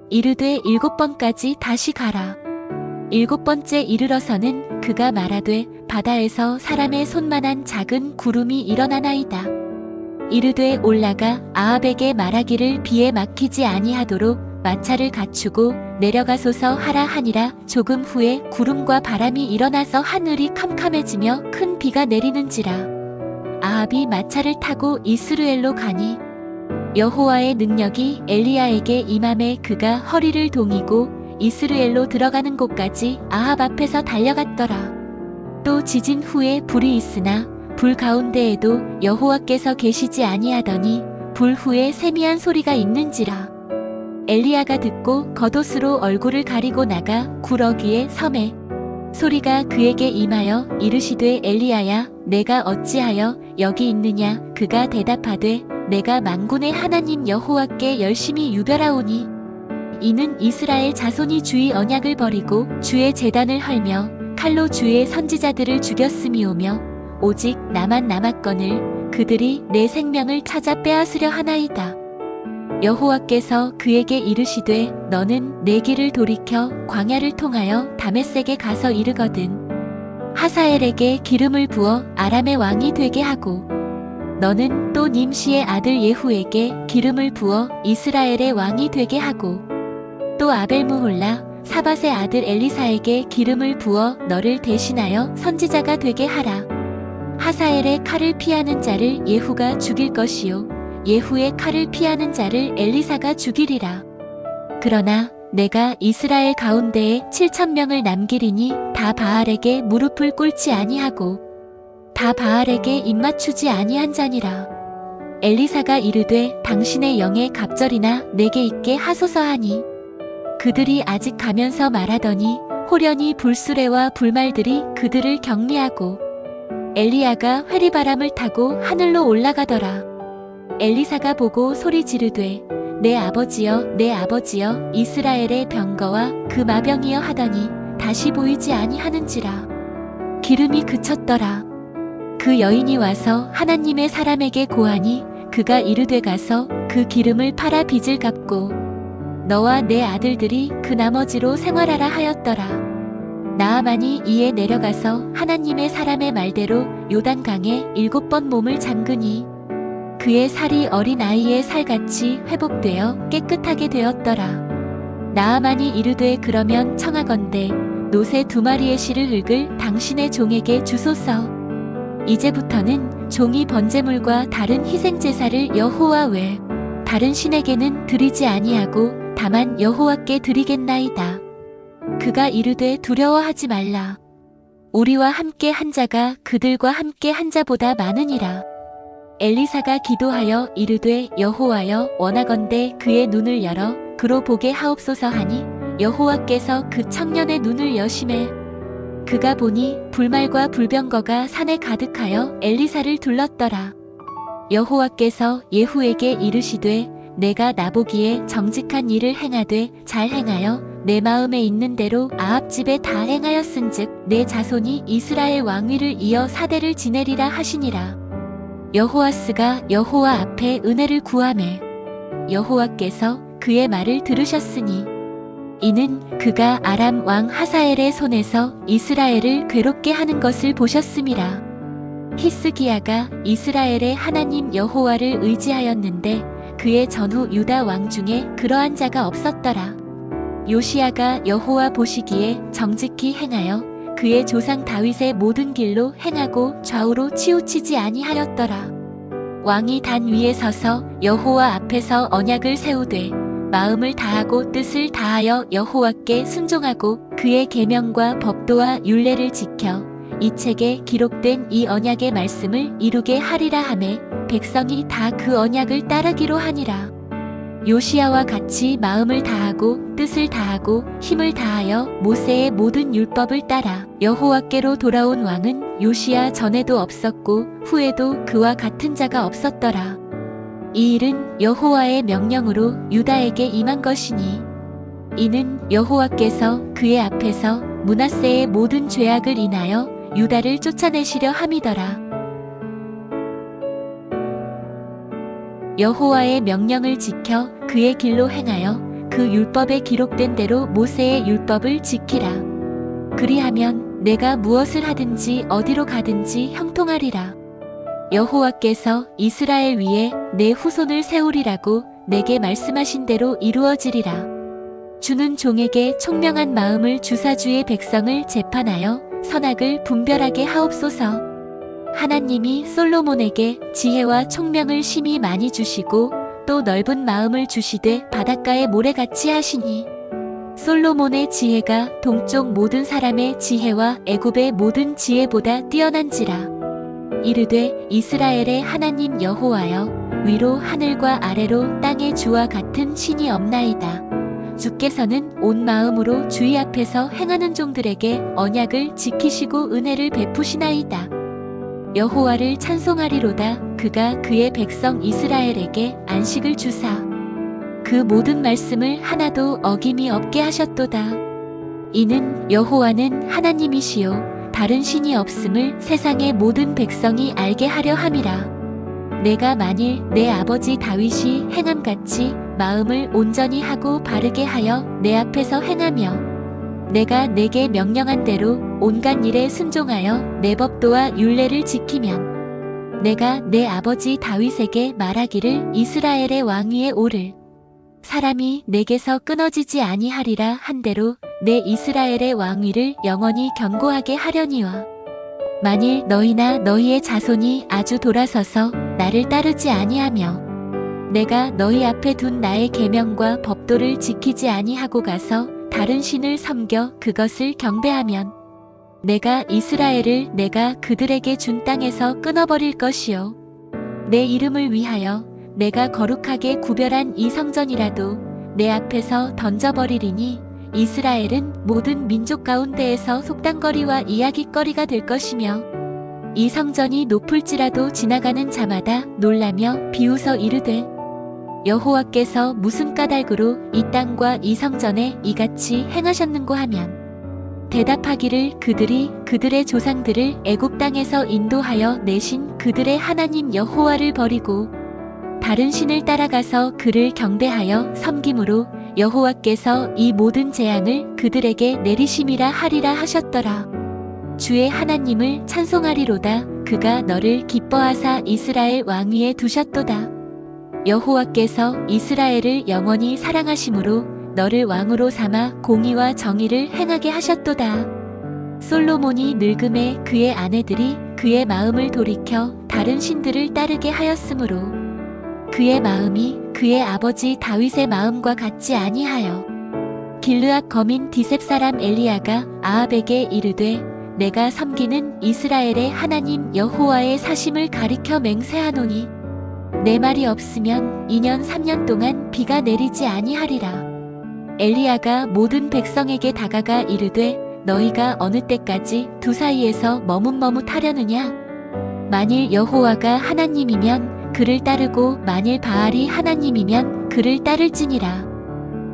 S1: 이르되 7번까지 다시 가라. 7번째 이르러서는 그가 말하되 바다에서 사람의 손만한 작은 구름이 일어나나이다. 이르되 올라가 아합에게 말하기를 비에 막히지 아니하도록 마차를 갖추고 내려가소서 하라 하니라. 조금 후에 구름과 바람이 일어나서 하늘이 캄캄해지며 큰 비가 내리는지라. 아합이 마차를 타고 이스루엘로 가니 여호와의 능력이 엘리야에게 임함에 그가 허리를 동이고 이스루엘로 들어가는 곳까지 아합 앞에서 달려갔더라. 또 지진 후에 불이 있으나 불 가운데에도 여호와께서 계시지 아니하더니 불 후에 세미한 소리가 있는지라. 엘리야가 듣고 겉옷으로 얼굴을 가리고 나가 구러기에 섬에 소리가 그에게 임하여 이르시되 엘리야야 내가 어찌하여 여기 있느냐. 그가 대답하되 내가 만군의 하나님 여호와께 열심히 유별하오니 이는 이스라엘 자손이 주의 언약을 버리고 주의 제단을 헐며 칼로 주의 선지자들을 죽였음이오며 오직 나만 남았거늘 그들이 내 생명을 찾아 빼앗으려 하나이다. 여호와께서 그에게 이르시되 너는 내 길을 돌이켜 광야를 통하여 다메섹에 가서 이르거든 하사엘에게 기름을 부어 아람의 왕이 되게 하고 너는 또 님시의 아들 예후에게 기름을 부어 이스라엘의 왕이 되게 하고 또 아벨무홀라 사밧의 아들 엘리사에게 기름을 부어 너를 대신하여 선지자가 되게 하라. 하사엘의 칼을 피하는 자를 예후가 죽일 것이요 예후의 칼을 피하는 자를 엘리사가 죽이리라. 그러나 내가 이스라엘 가운데에 7,000명을 남기리니 다 바알에게 무릎을 꿇지 아니하고 다 바알에게 입맞추지 아니한 자니라. 엘리사가 이르되 당신의 영의 갑절이나 내게 있게 하소서 하니 그들이 아직 가면서 말하더니 호련히 불수레와 불말들이 그들을 격리하고 엘리야가 회리바람을 타고 하늘로 올라가더라. 엘리사가 보고 소리 지르되 내 아버지여 내 아버지여 이스라엘의 병거와 그 마병이여 하더니 다시 보이지 아니하는지라. 기름이 그쳤더라. 그 여인이 와서 하나님의 사람에게 고하니 그가 이르되 가서 그 기름을 팔아 빚을 갚고 너와 내 아들들이 그 나머지로 생활하라 하였더라. 나아만이 이에 내려가서 하나님의 사람의 말대로 요단강에 7번 몸을 잠그니 그의 살이 어린 아이의 살같이 회복되어 깨끗하게 되었더라. 나아만이 이르되 그러면 청하건대 노새 2마리의 실을 흙을 당신의 종에게 주소서. 이제부터는 종이 번제물과 다른 희생제사를 여호와 외 다른 신에게는 드리지 아니하고 다만 여호와께 드리겠나이다. 그가 이르되 두려워하지 말라. 우리와 함께 한 자가 그들과 함께 한 자보다 많으니라. 엘리사가 기도하여 이르되 여호와여 원하건대 그의 눈을 열어 그로 보게 하옵소서 하니 여호와께서 그 청년의 눈을 여심해 그가 보니 불말과 불병거가 산에 가득하여 엘리사를 둘렀더라. 여호와께서 예후에게 이르시되 내가 나보기에 정직한 일을 행하되 잘 행하여 내 마음에 있는 대로 아합 집에 다 행하였은즉 내 자손이 이스라엘 왕위를 이어 4대를 지내리라 하시니라. 여호아스가 여호와 앞에 은혜를 구하매 여호와께서 그의 말을 들으셨으니 이는 그가 아람 왕 하사엘의 손에서 이스라엘을 괴롭게 하는 것을 보셨음이라. 히스기야가 이스라엘의 하나님 여호와를 의지하였는데 그의 전후 유다 왕 중에 그러한 자가 없었더라. 요시야가 여호와 보시기에 정직히 행하여 그의 조상 다윗의 모든 길로 행하고 좌우로 치우치지 아니하였더라. 왕이 단 위에 서서 여호와 앞에서 언약을 세우되 마음을 다하고 뜻을 다하여 여호와께 순종하고 그의 계명과 법도와 율례를 지켜 이 책에 기록된 이 언약의 말씀을 이루게 하리라 하매 백성이 다 그 언약을 따르기로 하니라. 요시야와 같이 마음을 다하고 뜻을 다하고 힘을 다하여 모세의 모든 율법을 따라 여호와께로 돌아온 왕은 요시야 전에도 없었고 후에도 그와 같은 자가 없었더라. 이 일은 여호와의 명령으로 유다에게 임한 것이니 이는 여호와께서 그의 앞에서 므낫세의 모든 죄악을 인하여 유다를 쫓아내시려 함이더라. 여호와의 명령을 지켜 그의 길로 행하여 그 율법에 기록된 대로 모세의 율법을 지키라. 그리하면 내가 무엇을 하든지 어디로 가든지 형통하리라. 여호와께서 이스라엘 위에 내 후손을 세우리라고 내게 말씀하신 대로 이루어지리라. 주는 종에게 총명한 마음을 주사 주의 백성을 재판하여 선악을 분별하게 하옵소서. 하나님이 솔로몬에게 지혜와 총명을 심히 많이 주시고 또 넓은 마음을 주시되 바닷가의 모래같이 하시니 솔로몬의 지혜가 동쪽 모든 사람의 지혜와 애굽의 모든 지혜보다 뛰어난지라. 이르되 이스라엘의 하나님 여호와여, 위로 하늘과 아래로 땅의 주와 같은 신이 없나이다. 주께서는 온 마음으로 주의 앞에서 행하는 종들에게 언약을 지키시고 은혜를 베푸시나이다. 여호와를 찬송하리로다. 그가 그의 백성 이스라엘에게 안식을 주사 그 모든 말씀을 하나도 어김이 없게 하셨도다. 이는 여호와는 하나님이시요 다른 신이 없음을 세상의 모든 백성이 알게 하려 함이라. 내가 만일 내 아버지 다윗이 행함같이 마음을 온전히 하고 바르게 하여 내 앞에서 행하며 내가 내게 명령한 대로 온갖 일에 순종하여 내 법도와 율례를 지키면 내가 내 아버지 다윗에게 말하기를 이스라엘의 왕 위에 오를 사람이 내게서 끊어지지 아니하리라 한대로 내 이스라엘의 왕위를 영원히 견고하게 하려니와 만일 너희나 너희의 자손이 아주 돌아서서 나를 따르지 아니하며 내가 너희 앞에 둔 나의 계명과 법도를 지키지 아니하고 가서 다른 신을 섬겨 그것을 경배하면 내가 이스라엘을 내가 그들에게 준 땅에서 끊어버릴 것이요 내 이름을 위하여 내가 거룩하게 구별한 이 성전이라도 내 앞에서 던져버리리니 이스라엘은 모든 민족 가운데에서 속단거리와 이야깃거리가 될 것이며 이 성전이 높을지라도 지나가는 자마다 놀라며 비웃어 이르되 여호와께서 무슨 까닭으로 이 땅과 이 성전에 이같이 행하셨는고 하면 대답하기를 그들이 그들의 조상들을 애굽 땅에서 인도하여 내신 그들의 하나님 여호와를 버리고 다른 신을 따라가서 그를 경배하여 섬김으로 여호와께서 이 모든 재앙을 그들에게 내리심이라 하리라 하셨더라. 주의 하나님을 찬송하리로다. 그가 너를 기뻐하사 이스라엘 왕위에 두셨도다. 여호와께서 이스라엘을 영원히 사랑하심으로 너를 왕으로 삼아 공의와 정의를 행하게 하셨도다. 솔로몬이 늙음에 그의 아내들이 그의 마음을 돌이켜 다른 신들을 따르게 하였으므로 그의 마음이 그의 아버지 다윗의 마음과 같지 아니하여 길르앗 거민 디셉 사람 엘리야가 아합에게 이르되 내가 섬기는 이스라엘의 하나님 여호와의 사심을 가리켜 맹세하노니 내 말이 없으면 2년 3년 동안 비가 내리지 아니하리라. 엘리야가 모든 백성에게 다가가 이르되 너희가 어느 때까지 두 사이에서 머뭇머뭇하려느냐? 만일 여호와가 하나님이면 그를 따르고 만일 바알이 하나님이면 그를 따를지니라.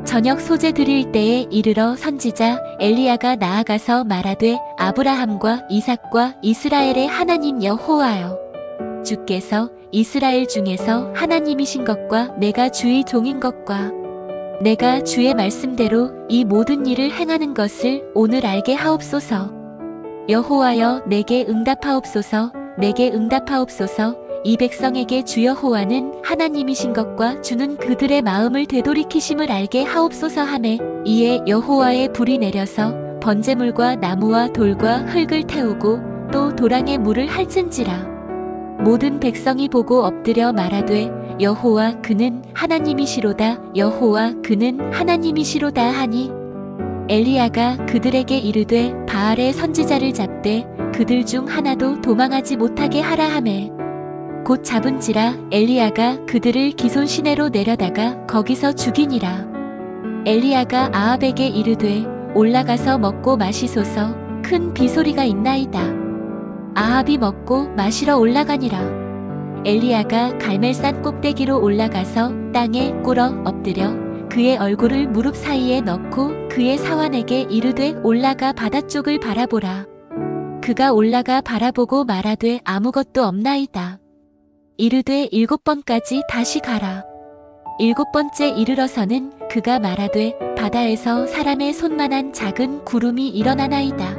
S1: 저녁 소재 드릴 때에 이르러 선지자 엘리야가 나아가서 말하되 아브라함과 이삭과 이스라엘의 하나님 여호와여, 주께서 이스라엘 중에서 하나님이신 것과 내가 주의 종인 것과 내가 주의 말씀대로 이 모든 일을 행하는 것을 오늘 알게 하옵소서. 여호와여 내게 응답하옵소서. 내게 응답하옵소서. 이 백성에게 주 여호와는 하나님이신 것과 주는 그들의 마음을 되돌이키심을 알게 하옵소서 하매 이에 여호와의 불이 내려서 번제물과 나무와 돌과 흙을 태우고 또 도랑에 물을 핥은지라. 모든 백성이 보고 엎드려 말하되 여호와 그는 하나님이시로다. 여호와 그는 하나님이시로다 하니 엘리야가 그들에게 이르되 바알의 선지자를 잡되 그들 중 하나도 도망하지 못하게 하라 하매 곧 잡은지라. 엘리야가 그들을 기손 시내로 내려다가 거기서 죽이니라. 엘리야가 아합에게 이르되 올라가서 먹고 마시소서. 큰 비소리가 있나이다. 아합이 먹고 마시러 올라가니라. 엘리야가 갈멜산 꼭대기로 올라가서 땅에 꿇어 엎드려 그의 얼굴을 무릎 사이에 넣고 그의 사환에게 이르되 올라가 바다 쪽을 바라보라. 그가 올라가 바라보고 말하되 아무것도 없나이다. 이르되 7번까지 다시 가라. 7번째 이르러서는 그가 말하되 바다에서 사람의 손만한 작은 구름이 일어나나이다.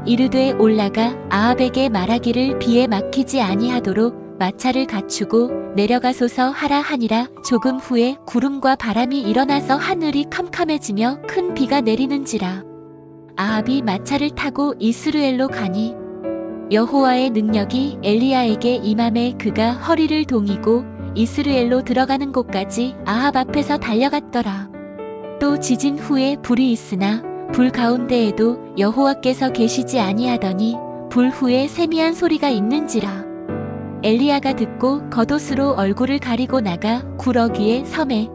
S1: 이르되 올라가 아합에게 말하기를 비에 막히지 아니하도록 마차를 갖추고 내려가소서 하라 하니라. 조금 후에 구름과 바람이 일어나서 하늘이 캄캄해지며 큰 비가 내리는지라. 아합이 마차를 타고 이스루엘로 가니 여호와의 능력이 엘리야에게 임함에 그가 허리를 동이고 이스루엘로 들어가는 곳까지 아합 앞에서 달려갔더라. 또 지진 후에 불이 있으나 불 가운데에도 여호와께서 계시지 아니하더니 불 후에 세미한 소리가 있는지라. 엘리야가 듣고 겉옷으로 얼굴을 가리고 나가 구러기에 섬에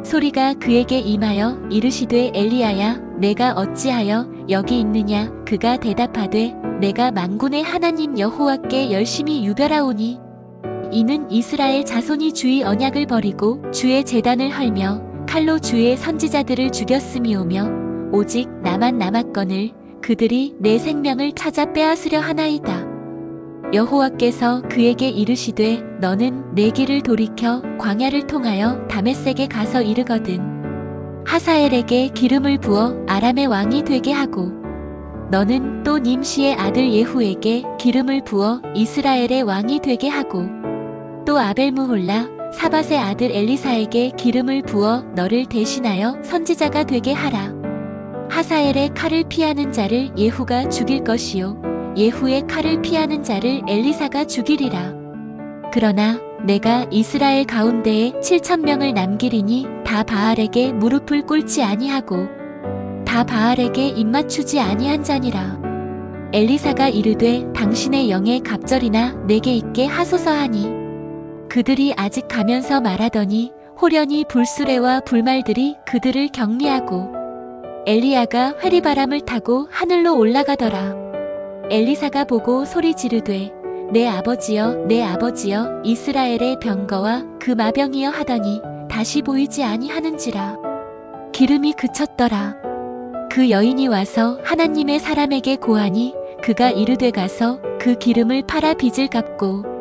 S1: 소리가 그에게 임하여 이르시되 엘리야야 내가 어찌하여 여기 있느냐. 그가 대답하되 내가 만군의 하나님 여호와께 열심히 유별하오니 이는 이스라엘 자손이 주의 언약을 버리고 주의 제단을 헐며 칼로 주의 선지자들을 죽였음이오며 오직 나만 남았거늘 그들이 내 생명을 찾아 빼앗으려 하나이다. 여호와께서 그에게 이르시되 너는 내 길을 돌이켜 광야를 통하여 다메섹에 가서 이르거든 하사엘에게 기름을 부어 아람의 왕이 되게 하고 너는 또 님시의 아들 예후에게 기름을 부어 이스라엘의 왕이 되게 하고 또 아벨무홀라 사밧의 아들 엘리사에게 기름을 부어 너를 대신하여 선지자가 되게 하라. 하사엘의 칼을 피하는 자를 예후가 죽일 것이요 예후의 칼을 피하는 자를 엘리사가 죽이리라. 그러나 내가 이스라엘 가운데에 7,000명을 남기리니 다 바알에게 무릎을 꿇지 아니하고 다 바알에게 입맞추지 아니한 자니라. 엘리사가 이르되 당신의 영의 갑절이나 내게 있게 하소서 하니 그들이 아직 가면서 말하더니 호련히 불수레와 불말들이 그들을 격리하고 엘리야가 회리바람을 타고 하늘로 올라가더라. 엘리사가 보고 소리 지르되 내 아버지여 내 아버지여 이스라엘의 병거와 그 마병이여 하더니 다시 보이지 아니하는지라. 기름이 그쳤더라. 그 여인이 와서 하나님의 사람에게 고하니 그가 이르되 가서 그 기름을 팔아 빚을 갚고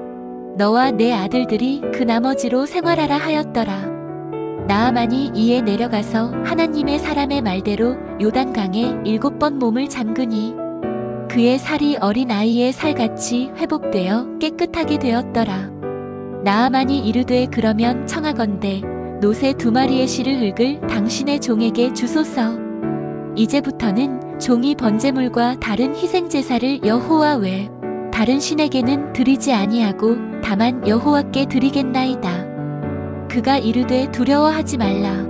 S1: 너와 내 아들들이 그 나머지로 생활하라 하였더라. 나아만이 이에 내려가서 하나님의 사람의 말대로 요단강에 7번 몸을 잠그니 그의 살이 어린 아이의 살같이 회복되어 깨끗하게 되었더라. 나아만이 이르되 그러면 청하건대 노새 2마리의 실을 흙을 당신의 종에게 주소서. 이제부터는 종이 번제물과 다른 희생제사를 여호와 외 다른 신에게는 드리지 아니하고 다만 여호와께 드리겠나이다. 그가 이르되 두려워하지 말라.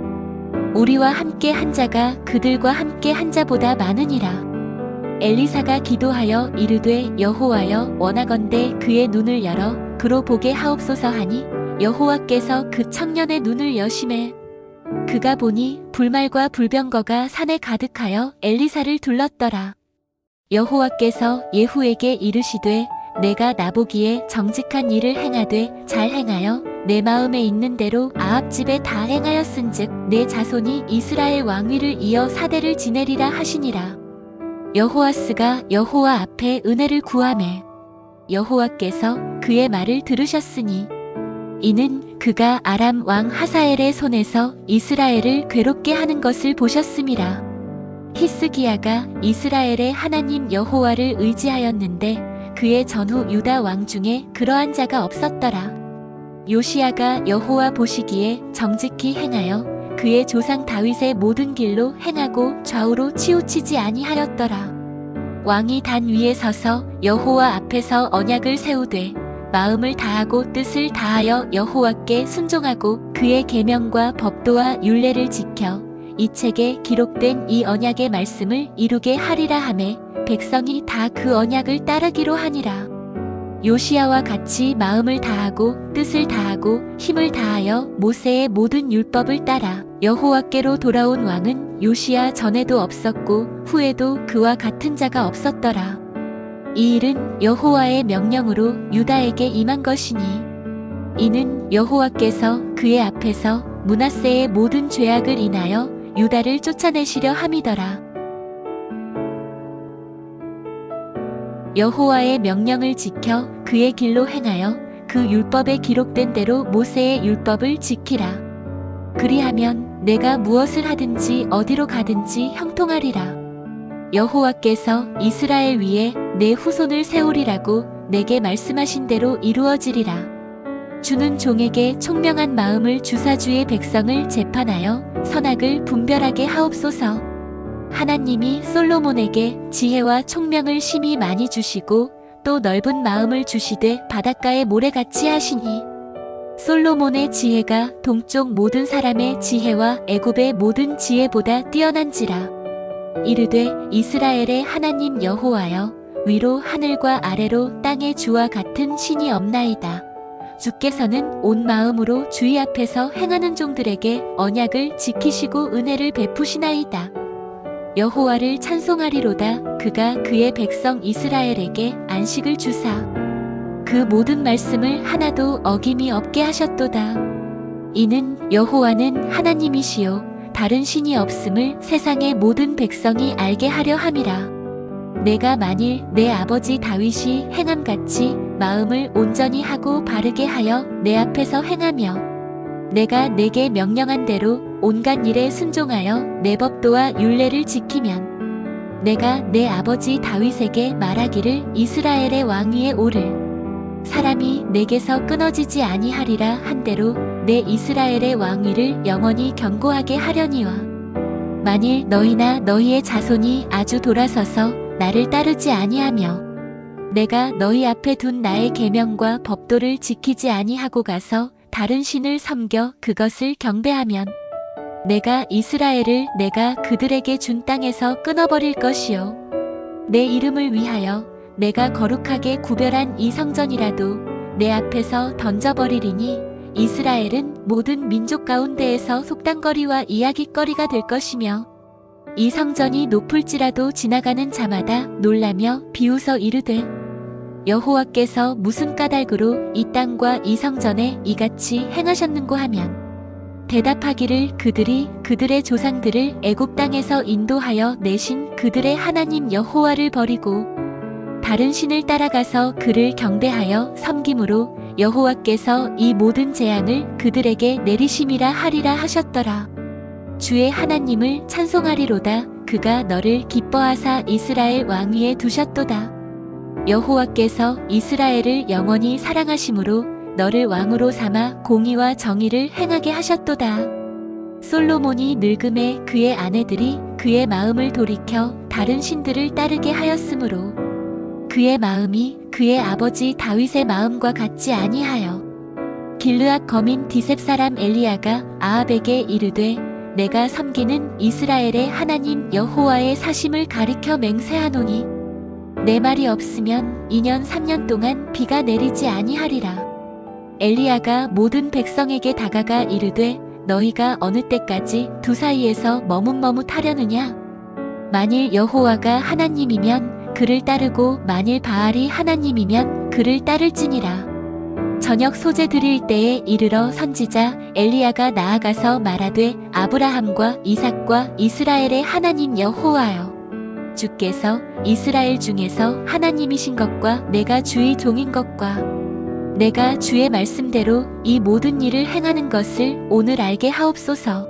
S1: 우리와 함께 한 자가 그들과 함께 한 자보다 많으니라. 엘리사가 기도하여 이르되 여호와여 원하건대 그의 눈을 열어 그로 보게 하옵소서 하니 여호와께서 그 청년의 눈을 여심해 그가 보니 불말과 불병거가 산에 가득하여 엘리사를 둘렀더라. 여호와께서 예후에게 이르시되 내가 나보기에 정직한 일을 행하되 잘 행하여 내 마음에 있는 대로 아합 집에 다 행하였은즉 내 자손이 이스라엘 왕위를 이어 4대를 지내리라 하시니라. 여호아스가 여호와 앞에 은혜를 구하매 여호와께서 그의 말을 들으셨으니 이는 그가 아람 왕 하사엘의 손에서 이스라엘을 괴롭게 하는 것을 보셨음이라. 히스기야가 이스라엘의 하나님 여호와를 의지하였는데 그의 전후 유다 왕 중에 그러한 자가 없었더라. 요시야가 여호와 보시기에 정직히 행하여 그의 조상 다윗의 모든 길로 행하고 좌우로 치우치지 아니하였더라. 왕이 단 위에 서서 여호와 앞에서 언약을 세우되 마음을 다하고 뜻을 다하여 여호와께 순종하고 그의 계명과 법도와 율례를 지켜 이 책에 기록된 이 언약의 말씀을 이루게 하리라 하매 백성이 다 그 언약을 따르기로 하니라. 요시야와 같이 마음을 다하고 뜻을 다하고 힘을 다하여 모세의 모든 율법을 따라 여호와께로 돌아온 왕은 요시야 전에도 없었고 후에도 그와 같은 자가 없었더라. 이 일은 여호와의 명령으로 유다에게 임한 것이니 이는 여호와께서 그의 앞에서 므낫세의 모든 죄악을 인하여 유다를 쫓아내시려 함이더라. 여호와의 명령을 지켜 그의 길로 행하여 그 율법에 기록된 대로 모세의 율법을 지키라. 그리하면 내가 무엇을 하든지 어디로 가든지 형통하리라. 여호와께서 이스라엘 위에 내 후손을 세우리라고 내게 말씀하신 대로 이루어지리라. 주는 종에게 총명한 마음을 주사 주의 백성을 재판하여 선악을 분별하게 하옵소서. 하나님이 솔로몬에게 지혜와 총명을 심히 많이 주시고 또 넓은 마음을 주시되 바닷가의 모래같이 하시니 솔로몬의 지혜가 동쪽 모든 사람의 지혜와 애굽의 모든 지혜보다 뛰어난지라. 이르되 이스라엘의 하나님 여호와여, 위로 하늘과 아래로 땅의 주와 같은 신이 없나이다. 주께서는 온 마음으로 주의 앞에서 행하는 종들에게 언약을 지키시고 은혜를 베푸시나이다. 여호와를 찬송하리로다. 그가 그의 백성 이스라엘에게 안식을 주사 그 모든 말씀을 하나도 어김이 없게 하셨도다. 이는 여호와는 하나님이시요 다른 신이 없음을 세상의 모든 백성이 알게 하려 함이라. 내가 만일 내 아버지 다윗이 행함같이 마음을 온전히 하고 바르게 하여 내 앞에서 행하며 내가 내게 명령한 대로 온갖 일에 순종하여 내 법도와 율례를 지키면 내가 내 아버지 다윗에게 말하기를 이스라엘의 왕 위에 오를 사람이 내게서 끊어지지 아니하리라 한대로 내 이스라엘의 왕위를 영원히 견고하게 하려니와 만일 너희나 너희의 자손이 아주 돌아서서 나를 따르지 아니하며 내가 너희 앞에 둔 나의 계명과 법도를 지키지 아니하고 가서 다른 신을 섬겨 그것을 경배하면 내가 이스라엘을 내가 그들에게 준 땅에서 끊어버릴 것이요 내 이름을 위하여 내가 거룩하게 구별한 이 성전이라도 내 앞에서 던져버리리니 이스라엘은 모든 민족 가운데에서 속단거리와 이야깃거리가 될 것이며 이 성전이 높을지라도 지나가는 자마다 놀라며 비웃어 이르되 여호와께서 무슨 까닭으로 이 땅과 이 성전에 이같이 행하셨는고 하면 대답하기를 그들이 그들의 조상들을 애굽 땅에서 인도하여 내신 그들의 하나님 여호와를 버리고 다른 신을 따라가서 그를 경배하여 섬김으로 여호와께서 이 모든 재앙을 그들에게 내리심이라 하리라 하셨더라. 주의 하나님을 찬송하리로다. 그가 너를 기뻐하사 이스라엘 왕위에 두셨도다. 여호와께서 이스라엘을 영원히 사랑하심으로 너를 왕으로 삼아 공의와 정의를 행하게 하셨도다. 솔로몬이 늙음에 그의 아내들이 그의 마음을 돌이켜 다른 신들을 따르게 하였으므로 그의 마음이 그의 아버지 다윗의 마음과 같지 아니하여 길르앗 거민 디셉 사람 엘리야가 아합에게 이르되 내가 섬기는 이스라엘의 하나님 여호와의 사심을 가리켜 맹세하노니 내 말이 없으면 2년 3년 동안 비가 내리지 아니하리라. 엘리야가 모든 백성에게 다가가 이르되 너희가 어느 때까지 두 사이에서 머뭇머뭇하려느냐? 만일 여호와가 하나님이면 그를 따르고 만일 바알이 하나님이면 그를 따를지니라. 저녁 소재 드릴 때에 이르러 선지자 엘리야가 나아가서 말하되 아브라함과 이삭과 이스라엘의 하나님 여호와여, 주께서 이스라엘 중에서 하나님이신 것과 내가 주의 종인 것과 내가 주의 말씀대로 이 모든 일을 행하는 것을 오늘 알게 하옵소서.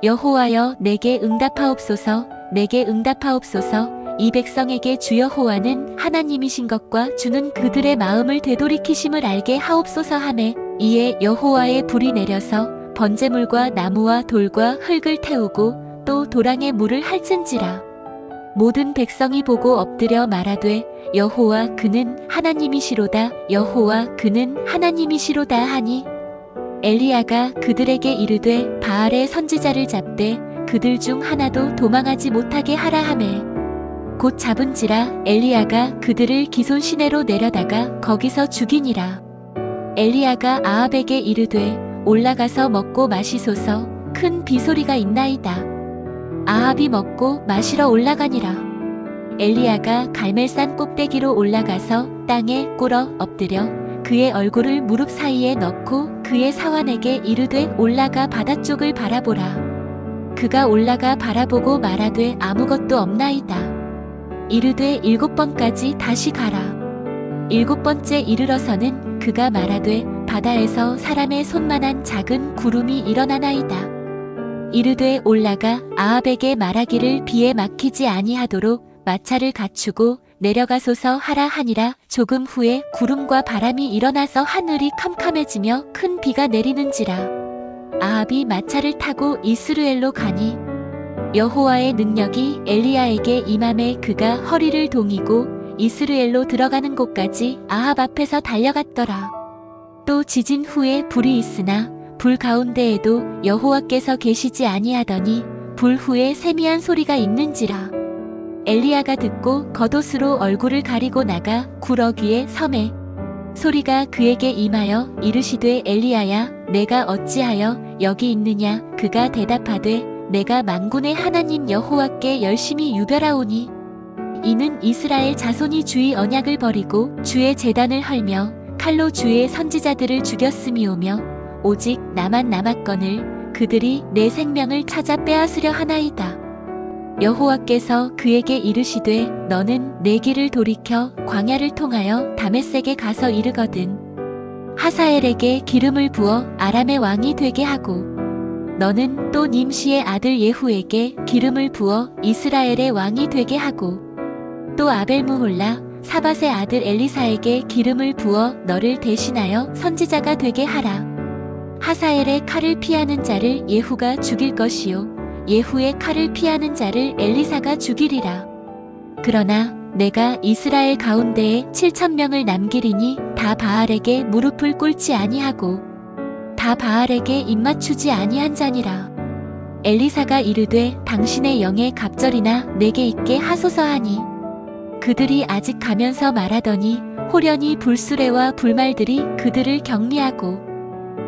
S1: 여호와여 내게 응답하옵소서. 내게 응답하옵소서. 이 백성에게 주 여호와는 하나님이신 것과 주는 그들의 마음을 되돌이키심을 알게 하옵소서 하매 이에 여호와의 불이 내려서 번제물과 나무와 돌과 흙을 태우고 또 도랑에 물을 핥은지라. 모든 백성이 보고 엎드려 말하되 여호와 그는 하나님이시로다. 여호와 그는 하나님이시로다 하니 엘리야가 그들에게 이르되 바알의 선지자를 잡되 그들 중 하나도 도망하지 못하게 하라 하매 곧 잡은지라. 엘리야가 그들을 기손 시내로 내려다가 거기서 죽이니라. 엘리야가 아합에게 이르되 올라가서 먹고 마시소서. 큰 비소리가 있나이다. 아합이 먹고 마시러 올라가니라. 엘리야가 갈멜산 꼭대기로 올라가서 땅에 꿇어 엎드려 그의 얼굴을 무릎 사이에 넣고 그의 사환에게 이르되 올라가 바다 쪽을 바라보라. 그가 올라가 바라보고 말하되 아무것도 없나이다. 이르되 7번까지 다시 가라. 7번째 이르러서는 그가 말하되 바다에서 사람의 손만한 작은 구름이 일어나나이다. 이르되 올라가 아합에게 말하기를 비에 막히지 아니하도록 마차를 갖추고 내려가소서 하라 하니라. 조금 후에 구름과 바람이 일어나서 하늘이 캄캄해지며 큰 비가 내리는지라. 아합이 마차를 타고 이스루엘로 가니 여호와의 능력이 엘리야에게 임함에 그가 허리를 동이고 이스루엘로 들어가는 곳까지 아합 앞에서 달려갔더라. 또 지진 후에 불이 있으나 불 가운데에도 여호와께서 계시지 아니하더니 불 후에 세미한 소리가 있는지라. 엘리야가 듣고 겉옷으로 얼굴을 가리고 나가 구러기에 섬에 소리가 그에게 임하여 이르시되 엘리야야 내가 어찌하여 여기 있느냐. 그가 대답하되 내가 만군의 하나님 여호와께 열심히 유별하오니 이는 이스라엘 자손이 주의 언약을 버리고 주의 제단을 헐며 칼로 주의 선지자들을 죽였음이오며 오직 나만 남았거늘 그들이 내 생명을 찾아 빼앗으려 하나이다. 여호와께서 그에게 이르시되 너는 내 길을 돌이켜 광야를 통하여 다메섹에 가서 이르거든 하사엘에게 기름을 부어 아람의 왕이 되게 하고 너는 또 님시의 아들 예후에게 기름을 부어 이스라엘의 왕이 되게 하고 또 아벨무홀라 사밧의 아들 엘리사에게 기름을 부어 너를 대신하여 선지자가 되게 하라. 하사엘의 칼을 피하는 자를 예후가 죽일 것이요 예후의 칼을 피하는 자를 엘리사가 죽이리라. 그러나 내가 이스라엘 가운데에 7,000명을 남기리니 다 바알에게 무릎을 꿇지 아니하고 다 바알에게 입맞추지 아니한 자니라. 엘리사가 이르되 당신의 영의 갑절이나 내게 있게 하소서 하니 그들이 아직 가면서 말하더니 호련히 불수레와 불말들이 그들을 격리하고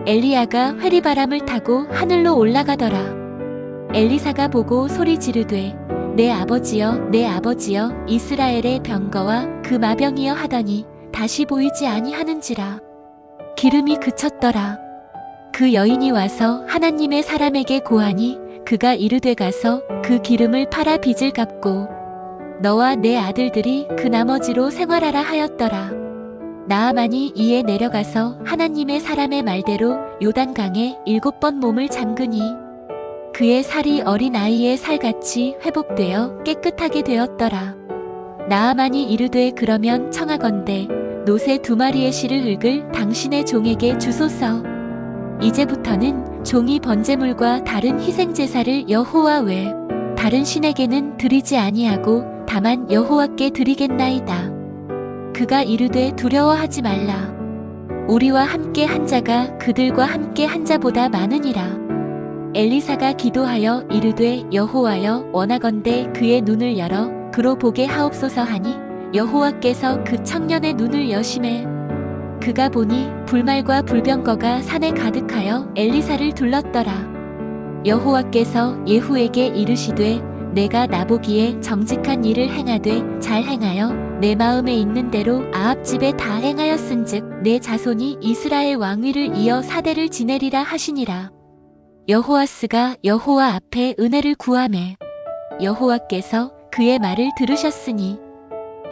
S1: 엘리야가 회리바람을 타고 하늘로 올라가더라. 엘리사가 보고 소리 지르되 내 아버지여 내 아버지여 이스라엘의 병거와 그 마병이여 하더니 다시 보이지 아니하는지라. 기름이 그쳤더라. 그 여인이 와서 하나님의 사람에게 고하니 그가 이르되 가서 그 기름을 팔아 빚을 갚고 너와 내 아들들이 그 나머지로 생활하라 하였더라. 나아만이 이에 내려가서 하나님의 사람의 말대로 요단강에 7번 몸을 잠그니 그의 살이 어린 아이의 살같이 회복되어 깨끗하게 되었더라. 나아만이 이르되 그러면 청하건대 노새 2마리의 실을 흙을 당신의 종에게 주소서. 이제부터는 종이 번제물과 다른 희생제사를 여호와 외 다른 신에게는 드리지 아니하고 다만 여호와께 드리겠나이다. 그가 이르되 두려워하지 말라. 우리와 함께 한 자가 그들과 함께 한 자보다 많으니라. 엘리사가 기도하여 이르되 여호와여 원하건대 그의 눈을 열어 그로 보게 하옵소서 하니 여호와께서 그 청년의 눈을 여심해 그가 보니 불말과 불병거가 산에 가득하여 엘리사를 둘렀더라. 여호와께서 예후에게 이르시되 내가 나보기에 정직한 일을 행하되 잘 행하여 내 마음에 있는 대로 아합 집에 다 행하였은즉 내 자손이 이스라엘 왕위를 이어 4대를 지내리라 하시니라. 여호아스가 여호와 앞에 은혜를 구하매 여호와께서 그의 말을 들으셨으니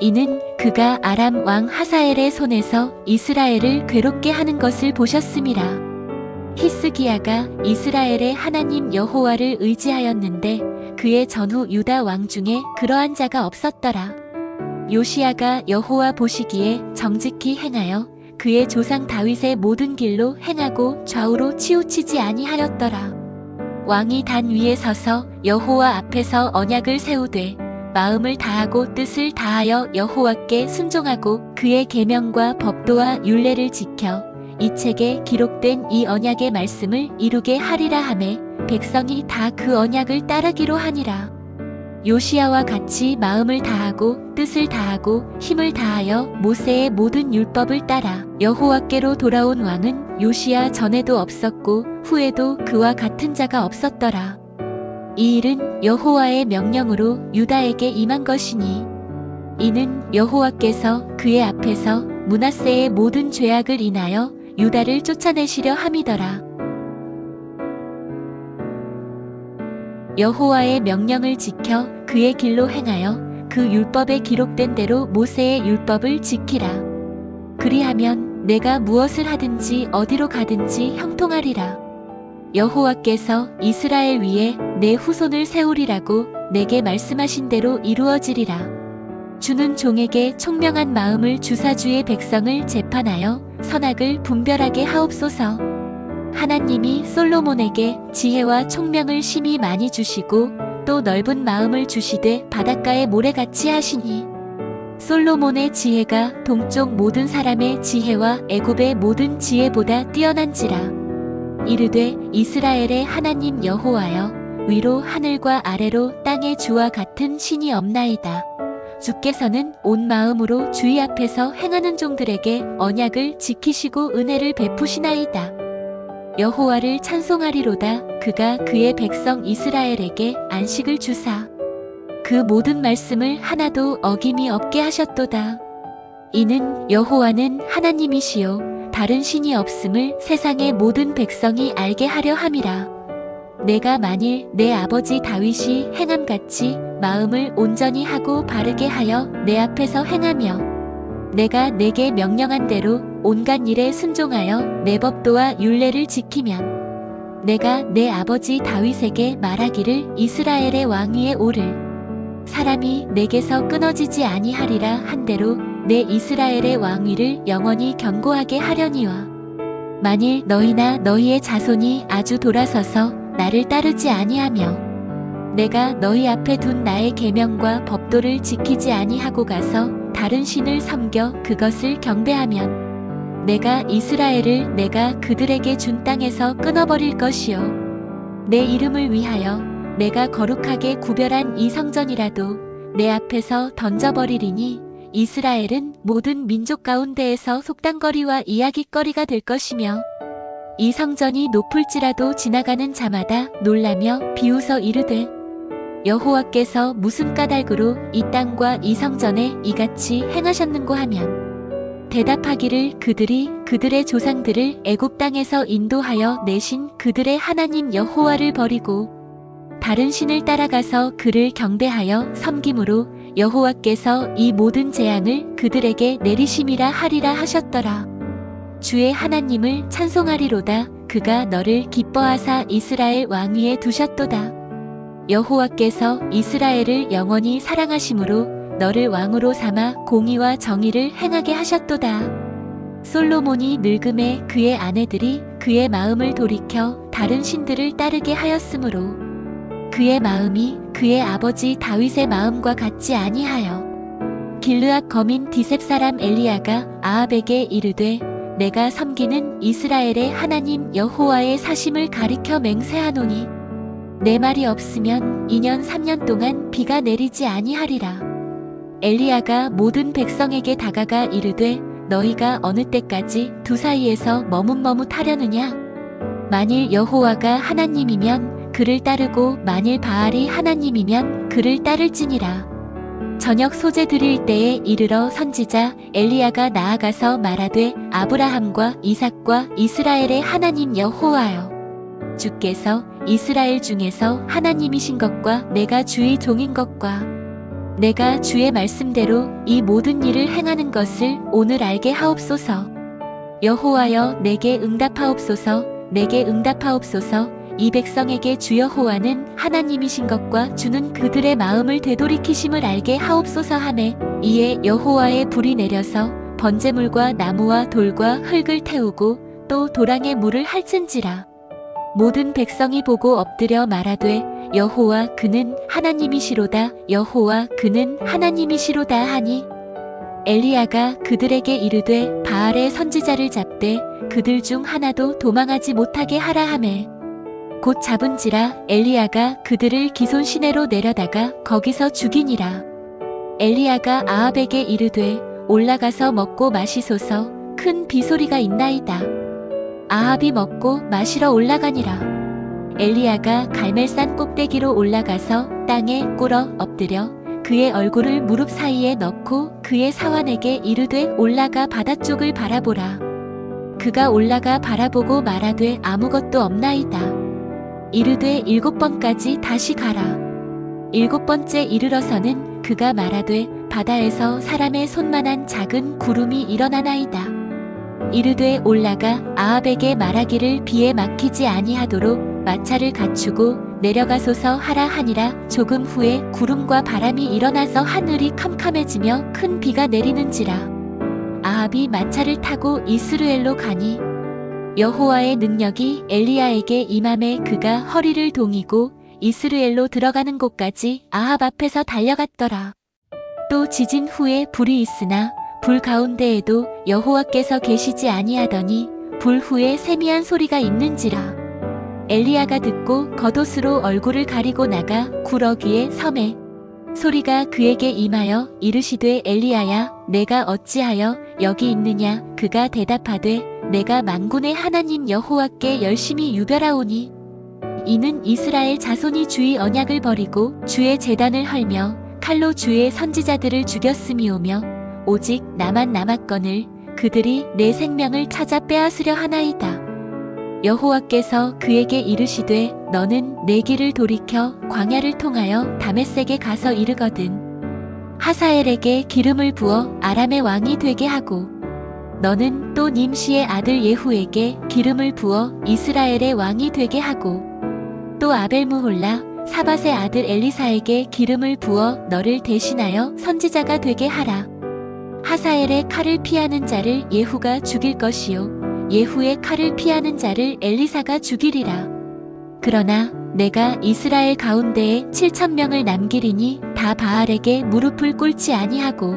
S1: 이는 그가 아람 왕 하사엘의 손에서 이스라엘을 괴롭게 하는 것을 보셨음이라. 히스기야가 이스라엘의 하나님 여호와를 의지하였는데 그의 전후 유다 왕 중에 그러한 자가 없었더라. 요시야가 여호와 보시기에 정직히 행하여 그의 조상 다윗의 모든 길로 행하고 좌우로 치우치지 아니하였더라. 왕이 단 위에 서서 여호와 앞에서 언약을 세우되 마음을 다하고 뜻을 다하여 여호와께 순종하고 그의 계명과 법도와 율례를 지켜 이 책에 기록된 이 언약의 말씀을 이루게 하리라 하매 백성이 다 그 언약을 따르기로 하니라. 요시야와 같이 마음을 다하고 뜻을 다하고 힘을 다하여 모세의 모든 율법을 따라 여호와께로 돌아온 왕은 요시야 전에도 없었고 후에도 그와 같은 자가 없었더라. 이 일은 여호와의 명령으로 유다에게 임한 것이니 이는 여호와께서 그의 앞에서 므낫세의 모든 죄악을 인하여 유다를 쫓아내시려 함이더라. 여호와의 명령을 지켜 그의 길로 행하여 그 율법에 기록된 대로 모세의 율법을 지키라. 그리하면 내가 무엇을 하든지 어디로 가든지 형통하리라. 여호와께서 이스라엘 위에 내 후손을 세우리라고 내게 말씀하신 대로 이루어지리라. 주는 종에게 총명한 마음을 주사 주의 백성을 재판하여 선악을 분별하게 하옵소서. 하나님이 솔로몬에게 지혜와 총명을 심히 많이 주시고 또 넓은 마음을 주시되 바닷가의 모래같이 하시니 솔로몬의 지혜가 동쪽 모든 사람의 지혜와 애굽의 모든 지혜보다 뛰어난지라. 이르되 이스라엘의 하나님 여호와여, 위로 하늘과 아래로 땅의 주와 같은 신이 없나이다. 주께서는 온 마음으로 주의 앞에서 행하는 종들에게 언약을 지키시고 은혜를 베푸시나이다. 여호와를 찬송하리로다. 그가 그의 백성 이스라엘에게 안식을 주사 그 모든 말씀을 하나도 어김이 없게 하셨도다. 이는 여호와는 하나님이시요 다른 신이 없음을 세상의 모든 백성이 알게 하려 함이라. 내가 만일 내 아버지 다윗이 행함같이 마음을 온전히 하고 바르게 하여 내 앞에서 행하며 내가 내게 명령한 대로 온갖 일에 순종하여 내 법도와 율례를 지키면 내가 내 아버지 다윗에게 말하기를 이스라엘의 왕 위에 오를 사람이 내게서 끊어지지 아니하리라 한대로 내 이스라엘의 왕위를 영원히 견고하게 하려니와 만일 너희나 너희의 자손이 아주 돌아서서 나를 따르지 아니하며 내가 너희 앞에 둔 나의 계명과 법도를 지키지 아니하고 가서 다른 신을 섬겨 그것을 경배하면 내가 이스라엘을 내가 그들에게 준 땅에서 끊어버릴 것이요 내 이름을 위하여 내가 거룩하게 구별한 이 성전이라도 내 앞에서 던져버리리니 이스라엘은 모든 민족 가운데에서 속단거리와 이야깃거리가 될 것이며 이 성전이 높을지라도 지나가는 자마다 놀라며 비웃어 이르되 여호와께서 무슨 까닭으로 이 땅과 이 성전에 이같이 행하셨는고 하면 대답하기를 그들이 그들의 조상들을 애굽 땅에서 인도하여 내신 그들의 하나님 여호와를 버리고 다른 신을 따라가서 그를 경배하여 섬김으로 여호와께서 이 모든 재앙을 그들에게 내리심이라 하리라 하셨더라. 주의 하나님을 찬송하리로다. 그가 너를 기뻐하사 이스라엘 왕위에 두셨도다. 여호와께서 이스라엘을 영원히 사랑하심으로 너를 왕으로 삼아 공의와 정의를 행하게 하셨도다. 솔로몬이 늙음에 그의 아내들이 그의 마음을 돌이켜 다른 신들을 따르게 하였으므로 그의 마음이 그의 아버지 다윗의 마음과 같지 아니하여 길르앗 거민 디셉 사람 엘리야가 아합에게 이르되 내가 섬기는 이스라엘의 하나님 여호와의 사심을 가리켜 맹세하노니 내 말이 없으면 2년 3년 동안 비가 내리지 아니하리라. 엘리야가 모든 백성에게 다가가 이르되 너희가 어느 때까지 두 사이에서 머뭇머뭇하려느냐? 만일 여호와가 하나님이면 그를 따르고 만일 바알이 하나님이면 그를 따를지니라. 저녁 소재 드릴 때에 이르러 선지자 엘리야가 나아가서 말하되 아브라함과 이삭과 이스라엘의 하나님 여호와여, 주께서 이스라엘 중에서 하나님이신 것과 내가 주의 종인 것과 내가 주의 말씀대로 이 모든 일을 행하는 것을 오늘 알게 하옵소서. 여호와여, 내게 응답하옵소서. 내게 응답하옵소서. 이 백성에게 주 여호와는 하나님이신 것과 주는 그들의 마음을 되돌이키심을 알게 하옵소서 하매 이에 여호와의 불이 내려서 번제물과 나무와 돌과 흙을 태우고 또 도랑에 물을 핥은지라. 모든 백성이 보고 엎드려 말하되 여호와 그는 하나님이시로다. 여호와 그는 하나님이시로다 하니 엘리야가 그들에게 이르되 바알의 선지자를 잡되 그들 중 하나도 도망하지 못하게 하라 하매 곧 잡은지라. 엘리야가 그들을 기손 시내로 내려다가 거기서 죽이니라. 엘리야가 아합에게 이르되 올라가서 먹고 마시소서. 큰 비소리가 있나이다. 아합이 먹고 마시러 올라가니라. 엘리야가 갈멜산 꼭대기로 올라가서 땅에 꿇어 엎드려 그의 얼굴을 무릎 사이에 넣고 그의 사환에게 이르되 올라가 바다 쪽을 바라보라. 그가 올라가 바라보고 말하되 아무것도 없나이다. 이르되 7번까지 다시 가라. 7번째 이르러서는 그가 말하되 바다에서 사람의 손만한 작은 구름이 일어나나이다. 이르되 올라가 아합에게 말하기를 비에 막히지 아니하도록 마차를 갖추고 내려가소서 하라 하니라. 조금 후에 구름과 바람이 일어나서 하늘이 캄캄해지며 큰 비가 내리는지라. 아합이 마차를 타고 이스루엘로 가니 여호와의 능력이 엘리야에게 임함에 그가 허리를 동이고 이스루엘로 들어가는 곳까지 아합 앞에서 달려갔더라. 또 지진 후에 불이 있으나 불 가운데에도 여호와께서 계시지 아니하더니 불 후에 세미한 소리가 있는지라. 엘리야가 듣고 겉옷으로 얼굴을 가리고 나가 구러기에 섬에 소리가 그에게 임하여 이르시되 엘리야야 내가 어찌하여 여기 있느냐. 그가 대답하되 내가 만군의 하나님 여호와께 열심히 유별하오니 이는 이스라엘 자손이 주의 언약을 버리고 주의 제단을 헐며 칼로 주의 선지자들을 죽였음이오며 오직 나만 남았거늘 그들이 내 생명을 찾아 빼앗으려 하나이다. 여호와께서 그에게 이르시되 너는 내 길을 돌이켜 광야를 통하여 다메섹에 가서 이르거든 하사엘에게 기름을 부어 아람의 왕이 되게 하고 너는 또 님시의 아들 예후에게 기름을 부어 이스라엘의 왕이 되게 하고 또 아벨무홀라 사밧의 아들 엘리사에게 기름을 부어 너를 대신하여 선지자가 되게 하라. 하사엘의 칼을 피하는 자를 예후가 죽일 것이요 예후의 칼을 피하는 자를 엘리사가 죽이리라. 그러나 내가 이스라엘 가운데에 7,000명을 남기리니 다 바알에게 무릎을 꿇지 아니하고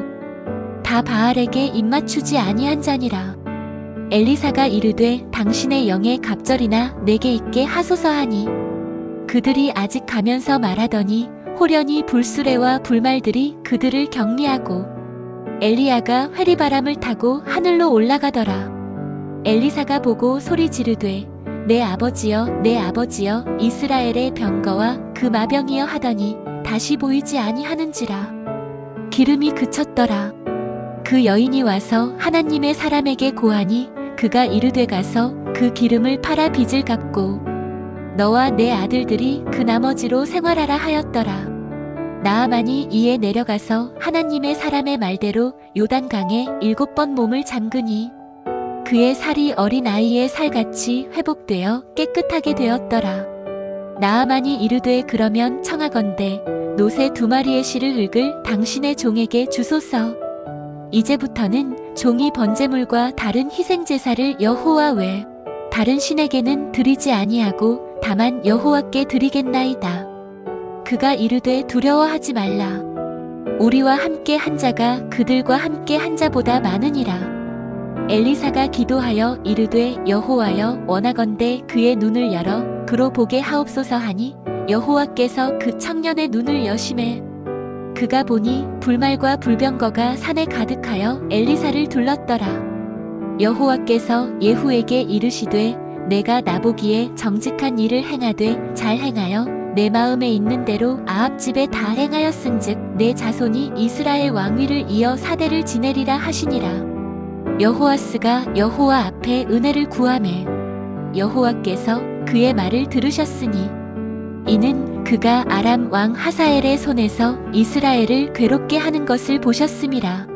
S1: 다 바알에게 입맞추지 아니한 자니라. 엘리사가 이르되 당신의 영의 갑절이나 내게 있게 하소서 하니 그들이 아직 가면서 말하더니 호련히 불수레와 불말들이 그들을 격리하고 엘리야가 회리바람을 타고 하늘로 올라가더라. 엘리사가 보고 소리 지르되 내 아버지여 내 아버지여 이스라엘의 병거와 그 마병이여 하더니 다시 보이지 아니하는지라. 기름이 그쳤더라. 그 여인이 와서 하나님의 사람에게 고하니 그가 이르되 가서 그 기름을 팔아 빚을 갚고 너와 내 아들들이 그 나머지로 생활하라 하였더라. 나아만이 이에 내려가서 하나님의 사람의 말대로 요단강에 7번 몸을 잠그니 그의 살이 어린 아이의 살같이 회복되어 깨끗하게 되었더라. 나아만이 이르되 그러면 청하건대 노새 2마리의 실을 흙을 당신의 종에게 주소서. 이제부터는 종이 번제물과 다른 희생제사를 여호와 외 다른 신에게는 드리지 아니하고 다만 여호와께 드리겠나이다. 그가 이르되 두려워하지 말라. 우리와 함께 한 자가 그들과 함께 한 자보다 많으니라. 엘리사가 기도하여 이르되 여호와여 원하건대 그의 눈을 열어 그로 보게 하옵소서 하니 여호와께서 그 청년의 눈을 여심해 그가 보니 불말과 불병거가 산에 가득하여 엘리사를 둘렀더라. 여호와께서 예후에게 이르시되 내가 나보기에 정직한 일을 행하되 잘 행하여 내 마음에 있는 대로 아합 집에 다 행하였은즉 내 자손이 이스라엘 왕위를 이어 4대를 지내리라 하시니라. 여호아스가 여호와 앞에 은혜를 구하매 여호와께서 그의 말을 들으셨으니 이는 그가 아람 왕 하사엘의 손에서 이스라엘을 괴롭게 하는 것을 보셨음이라.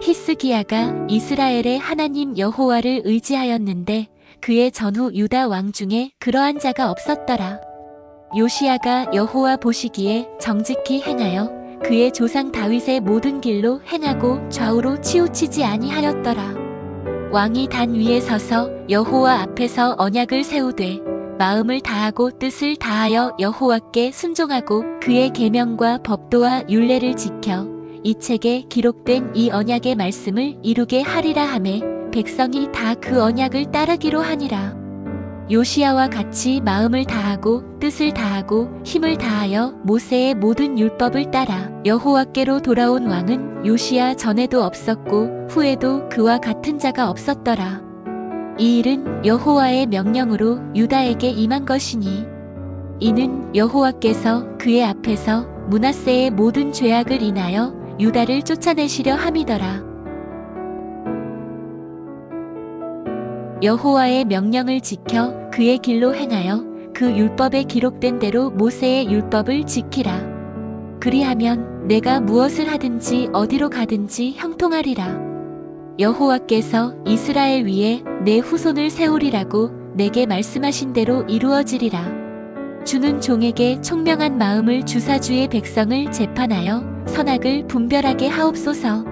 S1: 히스기야가 이스라엘의 하나님 여호와를 의지하였는데 그의 전후 유다 왕 중에 그러한 자가 없었더라. 요시야가 여호와 보시기에 정직히 행하여 그의 조상 다윗의 모든 길로 행하고 좌우로 치우치지 아니하였더라. 왕이 단 위에 서서 여호와 앞에서 언약을 세우되 마음을 다하고 뜻을 다하여 여호와께 순종하고 그의 계명과 법도와 율례를 지켜 이 책에 기록된 이 언약의 말씀을 이루게 하리라 하매 백성이 다 그 언약을 따르기로 하니라. 요시야와 같이 마음을 다하고 뜻을 다하고 힘을 다하여 모세의 모든 율법을 따라 여호와께로 돌아온 왕은 요시야 전에도 없었고 후에도 그와 같은 자가 없었더라. 이 일은 여호와의 명령으로 유다에게 임한 것이니 이는 여호와께서 그의 앞에서 므낫세의 모든 죄악을 인하여 유다를 쫓아내시려 함이더라. 여호와의 명령을 지켜 그의 길로 행하여 그 율법에 기록된 대로 모세의 율법을 지키라. 그리하면 내가 무엇을 하든지 어디로 가든지 형통하리라. 여호와께서 이스라엘 위에 내 후손을 세우리라고 내게 말씀하신 대로 이루어지리라. 주는 종에게 총명한 마음을 주사 주의 백성을 재판하여 선악을 분별하게 하옵소서.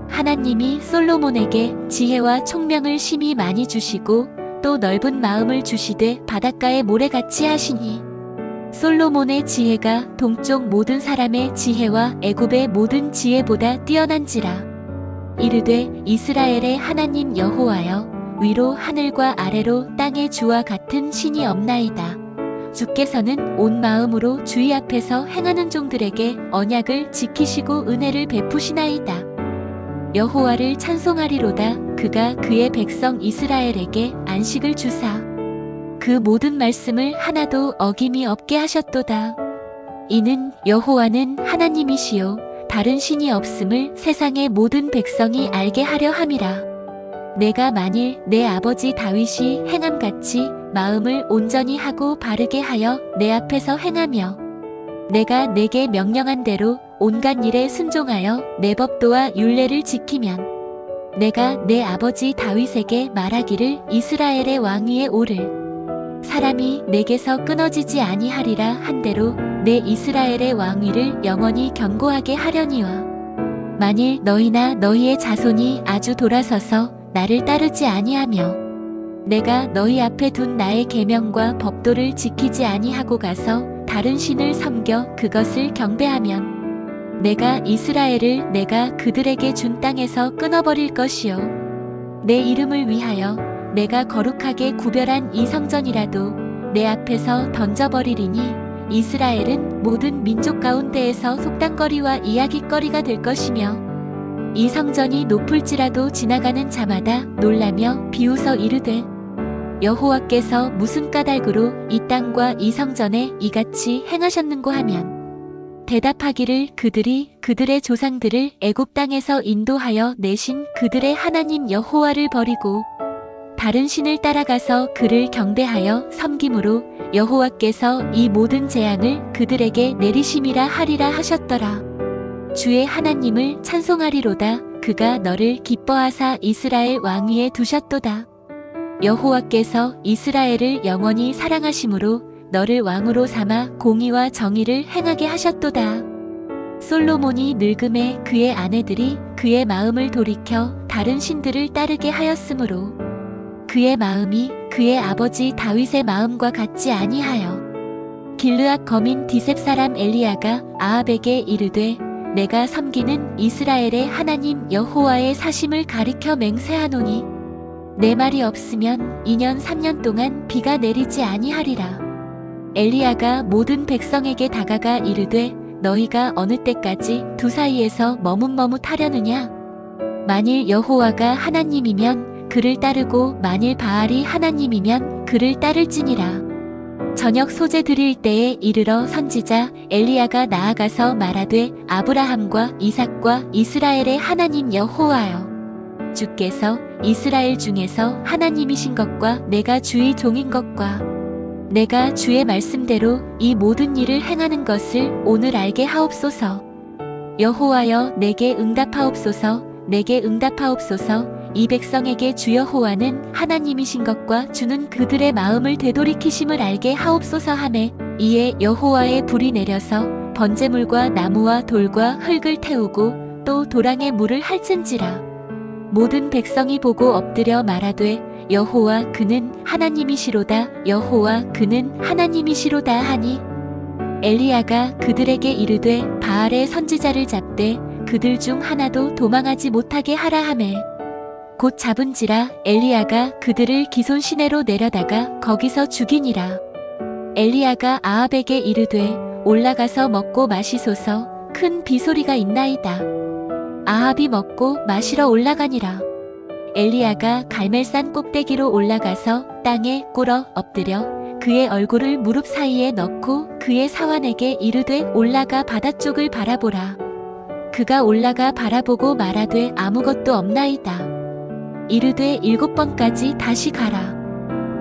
S1: 하나님이 솔로몬에게 지혜와 총명을 심히 많이 주시고 또 넓은 마음을 주시되 바닷가의 모래같이 하시니 솔로몬의 지혜가 동쪽 모든 사람의 지혜와 애굽의 모든 지혜보다 뛰어난지라. 이르되 이스라엘의 하나님 여호와여, 위로 하늘과 아래로 땅의 주와 같은 신이 없나이다. 주께서는 온 마음으로 주의 앞에서 행하는 종들에게 언약을 지키시고 은혜를 베푸시나이다. 여호와를 찬송하리로다. 그가 그의 백성 이스라엘에게 안식을 주사 그 모든 말씀을 하나도 어김이 없게 하셨도다. 이는 여호와는 하나님이시요 다른 신이 없음을 세상의 모든 백성이 알게 하려 함이라. 내가 만일 내 아버지 다윗이 행함같이 마음을 온전히 하고 바르게 하여 내 앞에서 행하며 내가 내게 명령한 대로 온갖 일에 순종하여 내 법도와 율례를 지키면 내가 내 아버지 다윗에게 말하기를 이스라엘의 왕 위에 오를 사람이 내게서 끊어지지 아니하리라 한대로 내 이스라엘의 왕위를 영원히 견고하게 하려니와 만일 너희나 너희의 자손이 아주 돌아서서 나를 따르지 아니하며 내가 너희 앞에 둔 나의 계명과 법도를 지키지 아니하고 가서 다른 신을 섬겨 그것을 경배하면 내가 이스라엘을 내가 그들에게 준 땅에서 끊어버릴 것이요 내 이름을 위하여 내가 거룩하게 구별한 이 성전이라도 내 앞에서 던져버리리니 이스라엘은 모든 민족 가운데에서 속단거리와 이야깃거리가 될 것이며 이 성전이 높을지라도 지나가는 자마다 놀라며 비웃어 이르되 여호와께서 무슨 까닭으로 이 땅과 이 성전에 이같이 행하셨는고 하면 대답하기를 그들이 그들의 조상들을 애굽 땅에서 인도하여 내신 그들의 하나님 여호와를 버리고 다른 신을 따라가서 그를 경배하여 섬김으로 여호와께서 이 모든 재앙을 그들에게 내리심이라 하리라 하셨더라. 주의 하나님을 찬송하리로다. 그가 너를 기뻐하사 이스라엘 왕위에 두셨도다. 여호와께서 이스라엘을 영원히 사랑하심으로 너를 왕으로 삼아 공의와 정의를 행하게 하셨도다. 솔로몬이 늙음에 그의 아내들이 그의 마음을 돌이켜 다른 신들을 따르게 하였으므로 그의 마음이 그의 아버지 다윗의 마음과 같지 아니하여 길르앗 거민 디셉 사람 엘리야가 아합에게 이르되 내가 섬기는 이스라엘의 하나님 여호와의 사심을 가리켜 맹세하노니 내 말이 없으면 2년 3년 동안 비가 내리지 아니하리라. 엘리야가 모든 백성에게 다가가 이르되 너희가 어느 때까지 두 사이에서 머뭇머뭇하려느냐? 만일 여호와가 하나님이면 그를 따르고 만일 바알이 하나님이면 그를 따를지니라. 저녁 소재 드릴 때에 이르러 선지자 엘리야가 나아가서 말하되 아브라함과 이삭과 이스라엘의 하나님 여호와여, 주께서 이스라엘 중에서 하나님이신 것과 내가 주의 종인 것과 내가 주의 말씀대로 이 모든 일을 행하는 것을 오늘 알게 하옵소서. 여호와여, 내게 응답하옵소서. 내게 응답하옵소서. 이 백성에게 주 여호와는 하나님이신 것과 주는 그들의 마음을 되돌이키심을 알게 하옵소서 하매 이에 여호와의 불이 내려서 번제물과 나무와 돌과 흙을 태우고 또 도랑에 물을 핥은지라. 모든 백성이 보고 엎드려 말하되 여호와 그는 하나님이시로다. 여호와 그는 하나님이시로다 하니 엘리야가 그들에게 이르되 바알의 선지자를 잡되 그들 중 하나도 도망하지 못하게 하라 하매 곧 잡은지라. 엘리야가 그들을 기손 시내로 내려다가 거기서 죽이니라. 엘리야가 아합에게 이르되 올라가서 먹고 마시소서. 큰 비소리가 있나이다. 아합이 먹고 마시러 올라가니라. 엘리야가 갈멜산 꼭대기로 올라가서 땅에 꿇어 엎드려 그의 얼굴을 무릎 사이에 넣고 그의 사환에게 이르되 올라가 바다 쪽을 바라보라. 그가 올라가 바라보고 말하되 아무것도 없나이다. 이르되 7번까지 다시 가라.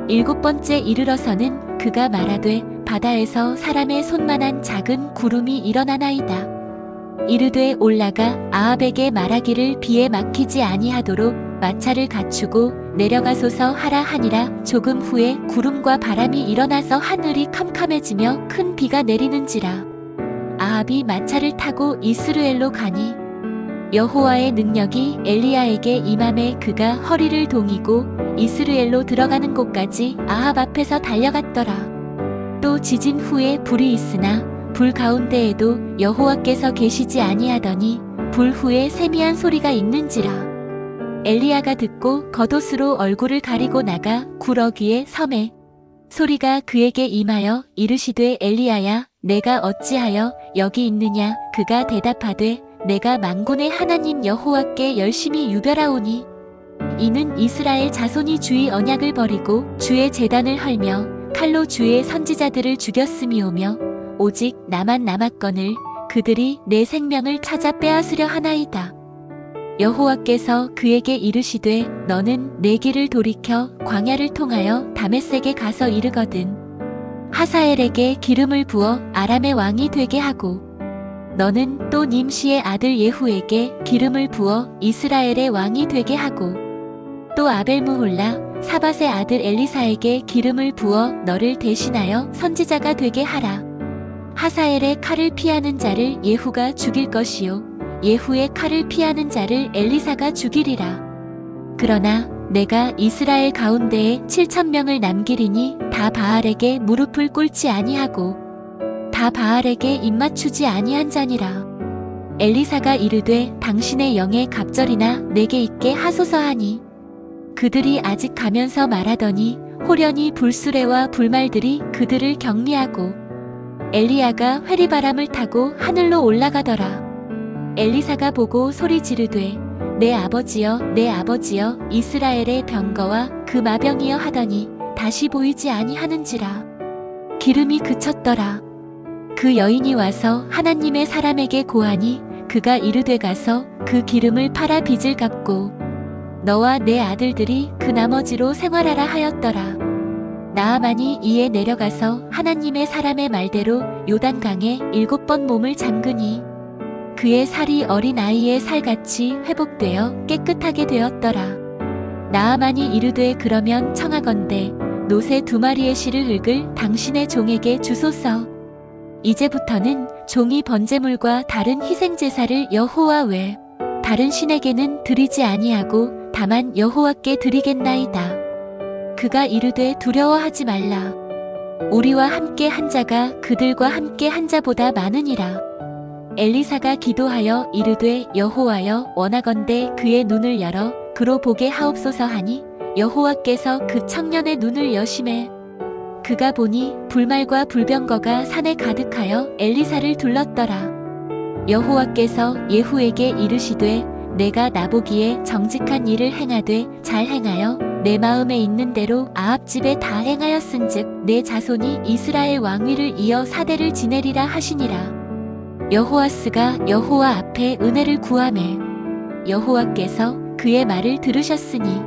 S1: 7번째 이르러서는 그가 말하되 바다에서 사람의 손만한 작은 구름이 일어나나이다. 이르되 올라가 아합에게 말하기를 비에 막히지 아니하도록 마차를 갖추고 내려가소서 하라 하니라. 조금 후에 구름과 바람이 일어나서 하늘이 캄캄해지며 큰 비가 내리는지라. 아합이 마차를 타고 이스루엘로 가니 여호와의 능력이 엘리야에게 임함에 그가 허리를 동이고 이스루엘로 들어가는 곳까지 아합 앞에서 달려갔더라. 또 지진 후에 불이 있으나 불 가운데에도 여호와께서 계시지 아니하더니 불 후에 세미한 소리가 있는지라. 엘리야가 듣고 겉옷으로 얼굴을 가리고 나가 구러기에 섬에 소리가 그에게 임하여 이르시되 엘리야야 내가 어찌하여 여기 있느냐. 그가 대답하되 내가 만군의 하나님 여호와께 열심히 유별하오니 이는 이스라엘 자손이 주의 언약을 버리고 주의 제단을 헐며 칼로 주의 선지자들을 죽였음이오며 오직 나만 남았거늘 그들이 내 생명을 찾아 빼앗으려 하나이다. 여호와께서 그에게 이르시되 너는 내 길을 돌이켜 광야를 통하여 다메섹에 가서 이르거든 하사엘에게 기름을 부어 아람의 왕이 되게 하고 너는 또 님시의 아들 예후에게 기름을 부어 이스라엘의 왕이 되게 하고 또 아벨무홀라 사밧의 아들 엘리사에게 기름을 부어 너를 대신하여 선지자가 되게 하라. 하사엘의 칼을 피하는 자를 예후가 죽일 것이요 예후의 칼을 피하는 자를 엘리사가 죽이리라. 그러나 내가 이스라엘 가운데에 7,000명을 남기리니 다 바알에게 무릎을 꿇지 아니하고 다 바알에게 입맞추지 아니한 자니라. 엘리사가 이르되 당신의 영의 갑절이나 내게 있게 하소서 하니 그들이 아직 가면서 말하더니 호련히 불수레와 불말들이 그들을 격리하고 엘리야가 회리바람을 타고 하늘로 올라가더라. 엘리사가 보고 소리 지르되 내 아버지여 내 아버지여 이스라엘의 병거와 그 마병이여 하더니 다시 보이지 아니하는지라. 기름이 그쳤더라. 그 여인이 와서 하나님의 사람에게 고하니 그가 이르되 가서 그 기름을 팔아 빚을 갚고 너와 내 아들들이 그 나머지로 생활하라 하였더라. 나아만이 이에 내려가서 하나님의 사람의 말대로 요단강에 7번 몸을 잠그니 그의 살이 어린 아이의 살같이 회복되어 깨끗하게 되었더라. 나아만이 이르되 그러면 청하건대 노새 2마리의 실을 흙을 당신의 종에게 주소서. 이제부터는 종이 번제물과 다른 희생제사를 여호와 외 다른 신에게는 드리지 아니하고 다만 여호와께 드리겠나이다. 그가 이르되 두려워하지 말라. 우리와 함께 한 자가 그들과 함께 한 자보다 많으니라. 엘리사가 기도하여 이르되 여호와여 원하건대 그의 눈을 열어 그로 보게 하옵소서 하니 여호와께서 그 청년의 눈을 여심해 그가 보니 불말과 불병거가 산에 가득하여 엘리사를 둘렀더라. 여호와께서 예후에게 이르시되 내가 나보기에 정직한 일을 행하되 잘 행하여 내 마음에 있는 대로 아합 집에 다 행하였은즉 내 자손이 이스라엘 왕위를 이어 4대를 지내리라 하시니라. 여호아스가 여호와 앞에 은혜를 구하매 여호와께서 그의 말을 들으셨으니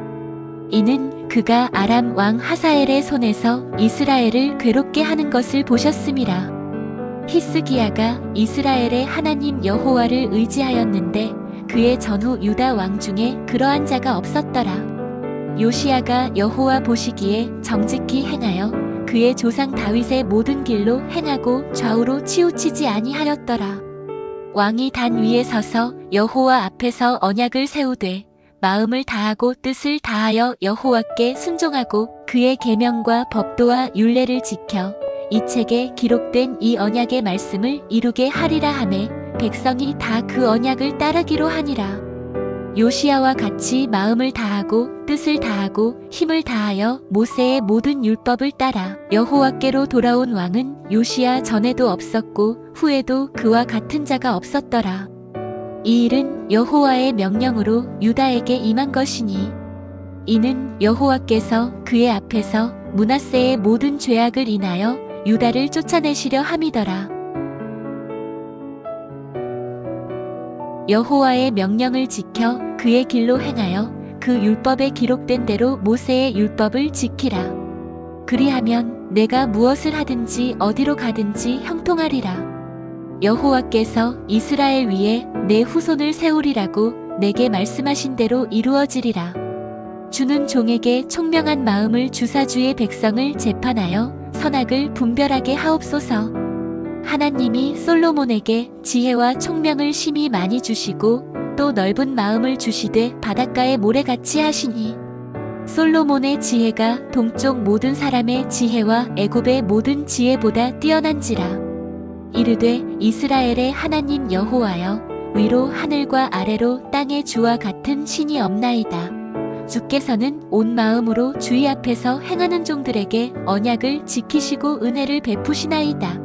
S1: 이는 그가 아람 왕 하사엘의 손에서 이스라엘을 괴롭게 하는 것을 보셨음이라. 히스기야가 이스라엘의 하나님 여호와를 의지하였는데 그의 전후 유다 왕 중에 그러한 자가 없었더라. 요시야가 여호와 보시기에 정직히 행하여 그의 조상 다윗의 모든 길로 행하고 좌우로 치우치지 아니하였더라. 왕이 단 위에 서서 여호와 앞에서 언약을 세우되 마음을 다하고 뜻을 다하여 여호와께 순종하고 그의 계명과 법도와 율례를 지켜 이 책에 기록된 이 언약의 말씀을 이루게 하리라 하매 백성이 다 그 언약을 따르기로 하니라. 요시야와 같이 마음을 다하고 뜻을 다하고 힘을 다하여 모세의 모든 율법을 따라 여호와께로 돌아온 왕은 요시야 전에도 없었고 후에도 그와 같은 자가 없었더라. 이 일은 여호와의 명령으로 유다에게 임한 것이니 이는 여호와께서 그의 앞에서 므낫세의 모든 죄악을 인하여 유다를 쫓아내시려 함이더라. 여호와의 명령을 지켜 그의 길로 행하여 그 율법에 기록된 대로 모세의 율법을 지키라. 그리하면 내가 무엇을 하든지 어디로 가든지 형통하리라. 여호와께서 이스라엘 위에 내 후손을 세우리라고 내게 말씀하신 대로 이루어지리라. 주는 종에게 총명한 마음을 주사 주의 백성을 재판하여 선악을 분별하게 하옵소서. 하나님이 솔로몬에게 지혜와 총명을 심히 많이 주시고 또 넓은 마음을 주시되 바닷가의 모래같이 하시니 솔로몬의 지혜가 동쪽 모든 사람의 지혜와 애굽의 모든 지혜보다 뛰어난지라. 이르되 이스라엘의 하나님 여호와여, 위로 하늘과 아래로 땅의 주와 같은 신이 없나이다. 주께서는 온 마음으로 주의 앞에서 행하는 종들에게 언약을 지키시고 은혜를 베푸시나이다.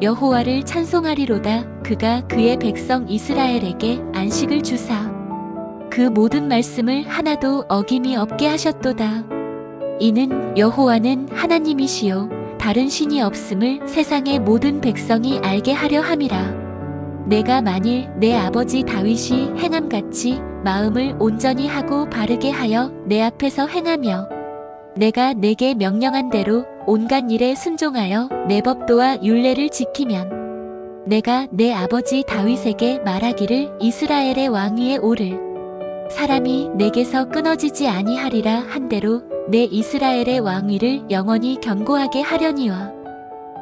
S1: 여호와를 찬송하리로다. 그가 그의 백성 이스라엘에게 안식을 주사 그 모든 말씀을 하나도 어김이 없게 하셨도다. 이는 여호와는 하나님이시요 다른 신이 없음을 세상의 모든 백성이 알게 하려 함이라. 내가 만일 내 아버지 다윗이 행함같이 마음을 온전히 하고 바르게 하여 내 앞에서 행하며 내가 내게 명령한 대로 온갖 일에 순종하여 내 법도와 율례를 지키면 내가 내 아버지 다윗에게 말하기를 이스라엘의 왕 위에 오를 사람이 내게서 끊어지지 아니하리라 한대로 내 이스라엘의 왕위를 영원히 견고하게 하려니와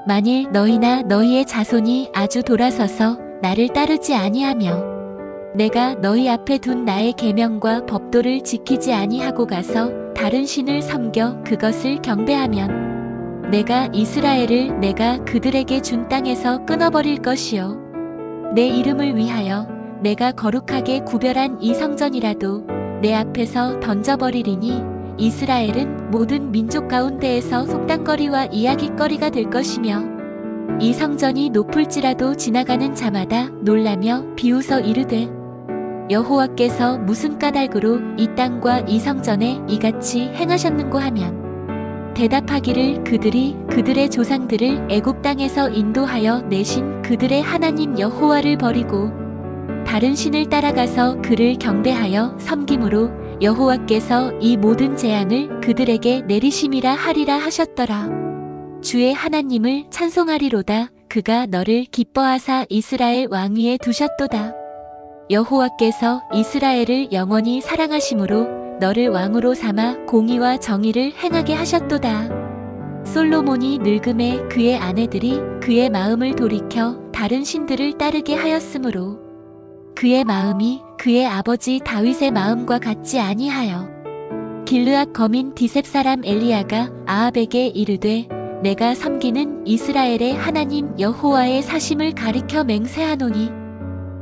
S1: 만일 너희나 너희의 자손이 아주 돌아서서 나를 따르지 아니하며 내가 너희 앞에 둔 나의 계명과 법도를 지키지 아니하고 가서 다른 신을 섬겨 그것을 경배하면 내가 이스라엘을 내가 그들에게 준 땅에서 끊어버릴 것이요 내 이름을 위하여 내가 거룩하게 구별한 이 성전이라도 내 앞에서 던져버리리니 이스라엘은 모든 민족 가운데에서 속단거리와 이야깃거리가 될 것이며 이 성전이 높을지라도 지나가는 자마다 놀라며 비웃어 이르되 여호와께서 무슨 까닭으로 이 땅과 이 성전에 이같이 행하셨는고 하면 대답하기를 그들이 그들의 조상들을 애굽 땅에서 인도하여 내신 그들의 하나님 여호와를 버리고 다른 신을 따라가서 그를 경배하여 섬김으로 여호와께서 이 모든 재앙을 그들에게 내리심이라 하리라 하셨더라. 주의 하나님을 찬송하리로다. 그가 너를 기뻐하사 이스라엘 왕위에 두셨도다. 여호와께서 이스라엘을 영원히 사랑하심으로 너를 왕으로 삼아 공의와 정의를 행하게 하셨도다. 솔로몬이 늙음에 그의 아내들이 그의 마음을 돌이켜 다른 신들을 따르게 하였으므로 그의 마음이 그의 아버지 다윗의 마음과 같지 아니하여 길르앗 거민 디셉 사람 엘리야가 아합에게 이르되 내가 섬기는 이스라엘의 하나님 여호와의 사심을 가리켜 맹세하노니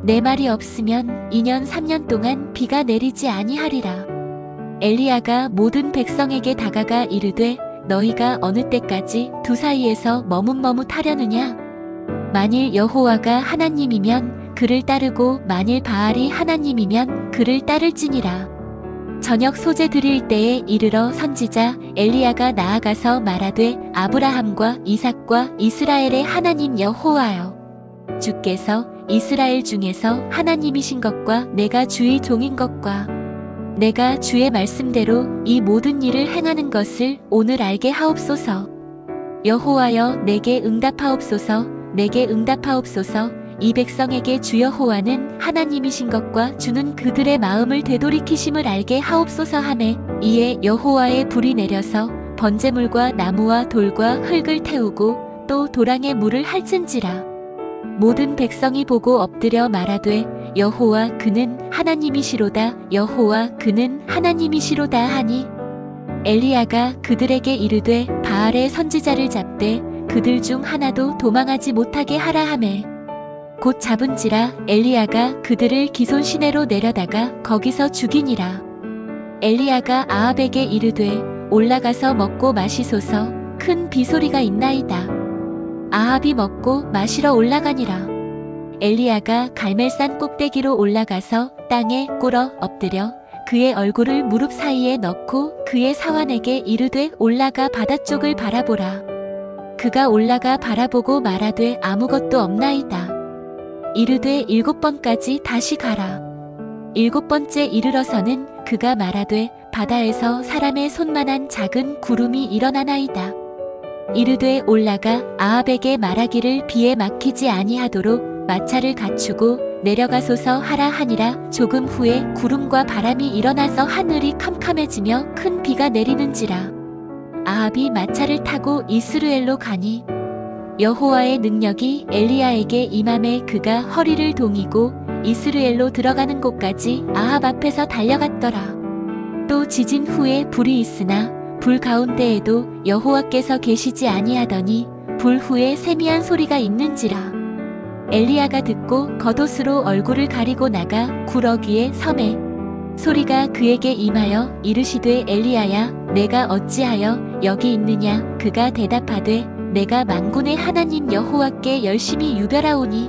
S1: 내 말이 없으면 2년 3년 동안 비가 내리지 아니하리라. 엘리야가 모든 백성에게 다가가 이르되 너희가 어느 때까지 두 사이에서 머뭇머뭇하려느냐? 만일 여호와가 하나님이면 그를 따르고 만일 바알이 하나님이면 그를 따를지니라. 저녁 소재 드릴 때에 이르러 선지자 엘리야가 나아가서 말하되 아브라함과 이삭과 이스라엘의 하나님 여호와여, 주께서 이스라엘 중에서 하나님이신 것과 내가 주의 종인 것과 내가 주의 말씀대로 이 모든 일을 행하는 것을 오늘 알게 하옵소서. 여호와여, 내게 응답하옵소서. 내게 응답하옵소서. 이 백성에게 주 여호와는 하나님이신 것과 주는 그들의 마음을 되돌이키심을 알게 하옵소서 하매 이에 여호와의 불이 내려서 번제물과 나무와 돌과 흙을 태우고 또 도랑에 물을 핥은지라. 모든 백성이 보고 엎드려 말하되 여호와 그는 하나님이시로다. 여호와 그는 하나님이시로다 하니 엘리야가 그들에게 이르되 바알의 선지자를 잡되 그들 중 하나도 도망하지 못하게 하라 하매 곧 잡은지라. 엘리야가 그들을 기손 시내로 내려다가 거기서 죽이니라. 엘리야가 아합에게 이르되 올라가서 먹고 마시소서. 큰 비소리가 있나이다. 아합이 먹고 마시러 올라가니라. 엘리야가 갈멜산 꼭대기로 올라가서 땅에 꿇어 엎드려 그의 얼굴을 무릎 사이에 넣고 그의 사환에게 이르되 올라가 바다 쪽을 바라보라. 그가 올라가 바라보고 말하되 아무것도 없나이다. 이르되 7번까지 다시 가라. 7번째 이르러서는 그가 말하되 바다에서 사람의 손만한 작은 구름이 일어나나이다. 이르되 올라가 아합에게 말하기를 비에 막히지 아니하도록 마차를 갖추고 내려가소서 하라 하니라. 조금 후에 구름과 바람이 일어나서 하늘이 캄캄해지며 큰 비가 내리는지라. 아합이 마차를 타고 이스루엘로 가니 여호와의 능력이 엘리야에게 임함에 그가 허리를 동이고 이스루엘로 들어가는 곳까지 아합 앞에서 달려갔더라. 또 지진 후에 불이 있으나 불 가운데에도 여호와께서 계시지 아니하더니 불 후에 세미한 소리가 있는지라. 엘리야가 듣고 겉옷으로 얼굴을 가리고 나가 구러기에 섬에 소리가 그에게 임하여 이르시되 엘리야야 내가 어찌하여 여기 있느냐. 그가 대답하되 내가 만군의 하나님 여호와께 열심히 유별하오니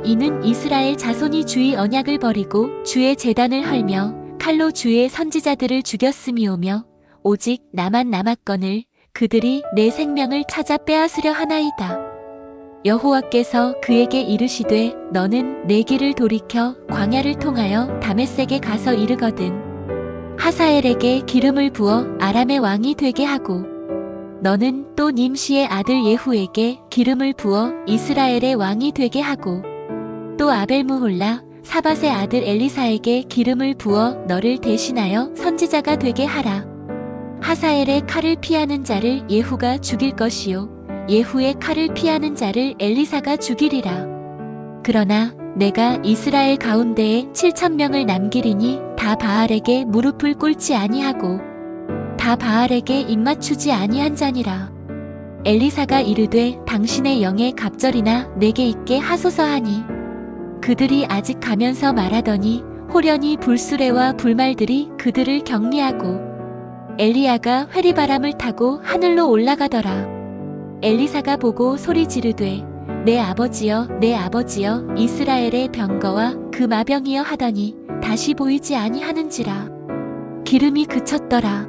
S1: 이는 이스라엘 자손이 주의 언약을 버리고 주의 제단을 헐며 칼로 주의 선지자들을 죽였음이오며 오직 나만 남았거늘 그들이 내 생명을 찾아 빼앗으려 하나이다. 여호와께서 그에게 이르시되 너는 내 길을 돌이켜 광야를 통하여 다메섹에 가서 이르거든 하사엘에게 기름을 부어 아람의 왕이 되게 하고 너는 또 님시의 아들 예후에게 기름을 부어 이스라엘의 왕이 되게 하고 또 아벨무홀라 사밧의 아들 엘리사에게 기름을 부어 너를 대신하여 선지자가 되게 하라. 하사엘의 칼을 피하는 자를 예후가 죽일 것이요 예후의 칼을 피하는 자를 엘리사가 죽이리라. 그러나 내가 이스라엘 가운데에 7,000명을 남기리니 다 바알에게 무릎을 꿇지 아니하고 다 바알에게 입맞추지 아니한 자니라. 엘리사가 이르되 당신의 영의 갑절이나 내게 있게 하소서 하니 그들이 아직 가면서 말하더니 호련히 불수레와 불말들이 그들을 격리하고 엘리야가 회리바람을 타고 하늘로 올라가더라. 엘리사가 보고 소리 지르되 내 아버지여 내 아버지여 이스라엘의 병거와 그 마병이여 하더니 다시 보이지 아니하는지라. 기름이 그쳤더라.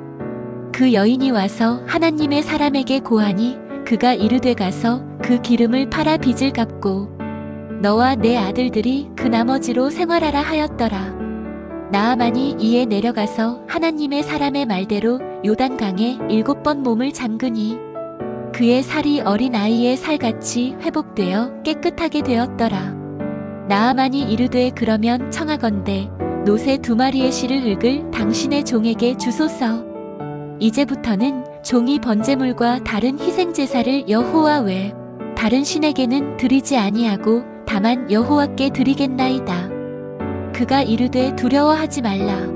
S1: 그 여인이 와서 하나님의 사람에게 고하니 그가 이르되 가서 그 기름을 팔아 빚을 갚고 너와 내 아들들이 그 나머지로 생활하라 하였더라. 나아만이 이에 내려가서 하나님의 사람의 말대로 요단강에 7번 몸을 잠그니 그의 살이 어린 아이의 살같이 회복되어 깨끗하게 되었더라. 나아만이 이르되 그러면 청하건대 노새 2마리의 실을 흙을 당신의 종에게 주소서. 이제부터는 종이 번제물과 다른 희생제사를 여호와 외 다른 신에게는 드리지 아니하고 다만 여호와께 드리겠나이다. 그가 이르되 두려워하지 말라.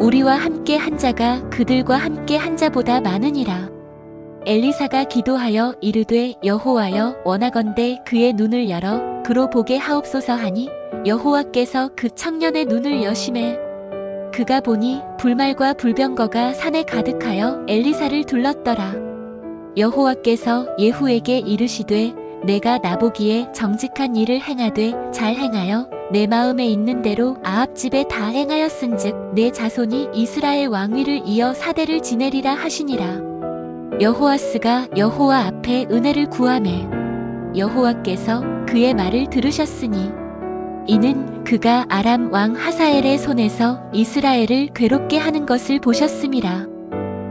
S1: 우리와 함께 한 자가 그들과 함께 한 자보다 많으니라. 엘리사가 기도하여 이르되 여호와여 원하건대 그의 눈을 열어 그로 보게 하옵소서 하니 여호와께서 그 청년의 눈을 여심해 그가 보니 불말과 불병거가 산에 가득하여 엘리사를 둘렀더라. 여호와께서 예후에게 이르시되 내가 나보기에 정직한 일을 행하되 잘 행하여 내 마음에 있는 대로 아합 집에 다 행하였은즉 내 자손이 이스라엘 왕위를 이어 4대를 지내리라 하시니라. 여호아스가 여호와 앞에 은혜를 구하매 여호와께서 그의 말을 들으셨으니 이는 그가 아람 왕 하사엘의 손에서 이스라엘을 괴롭게 하는 것을 보셨음이라.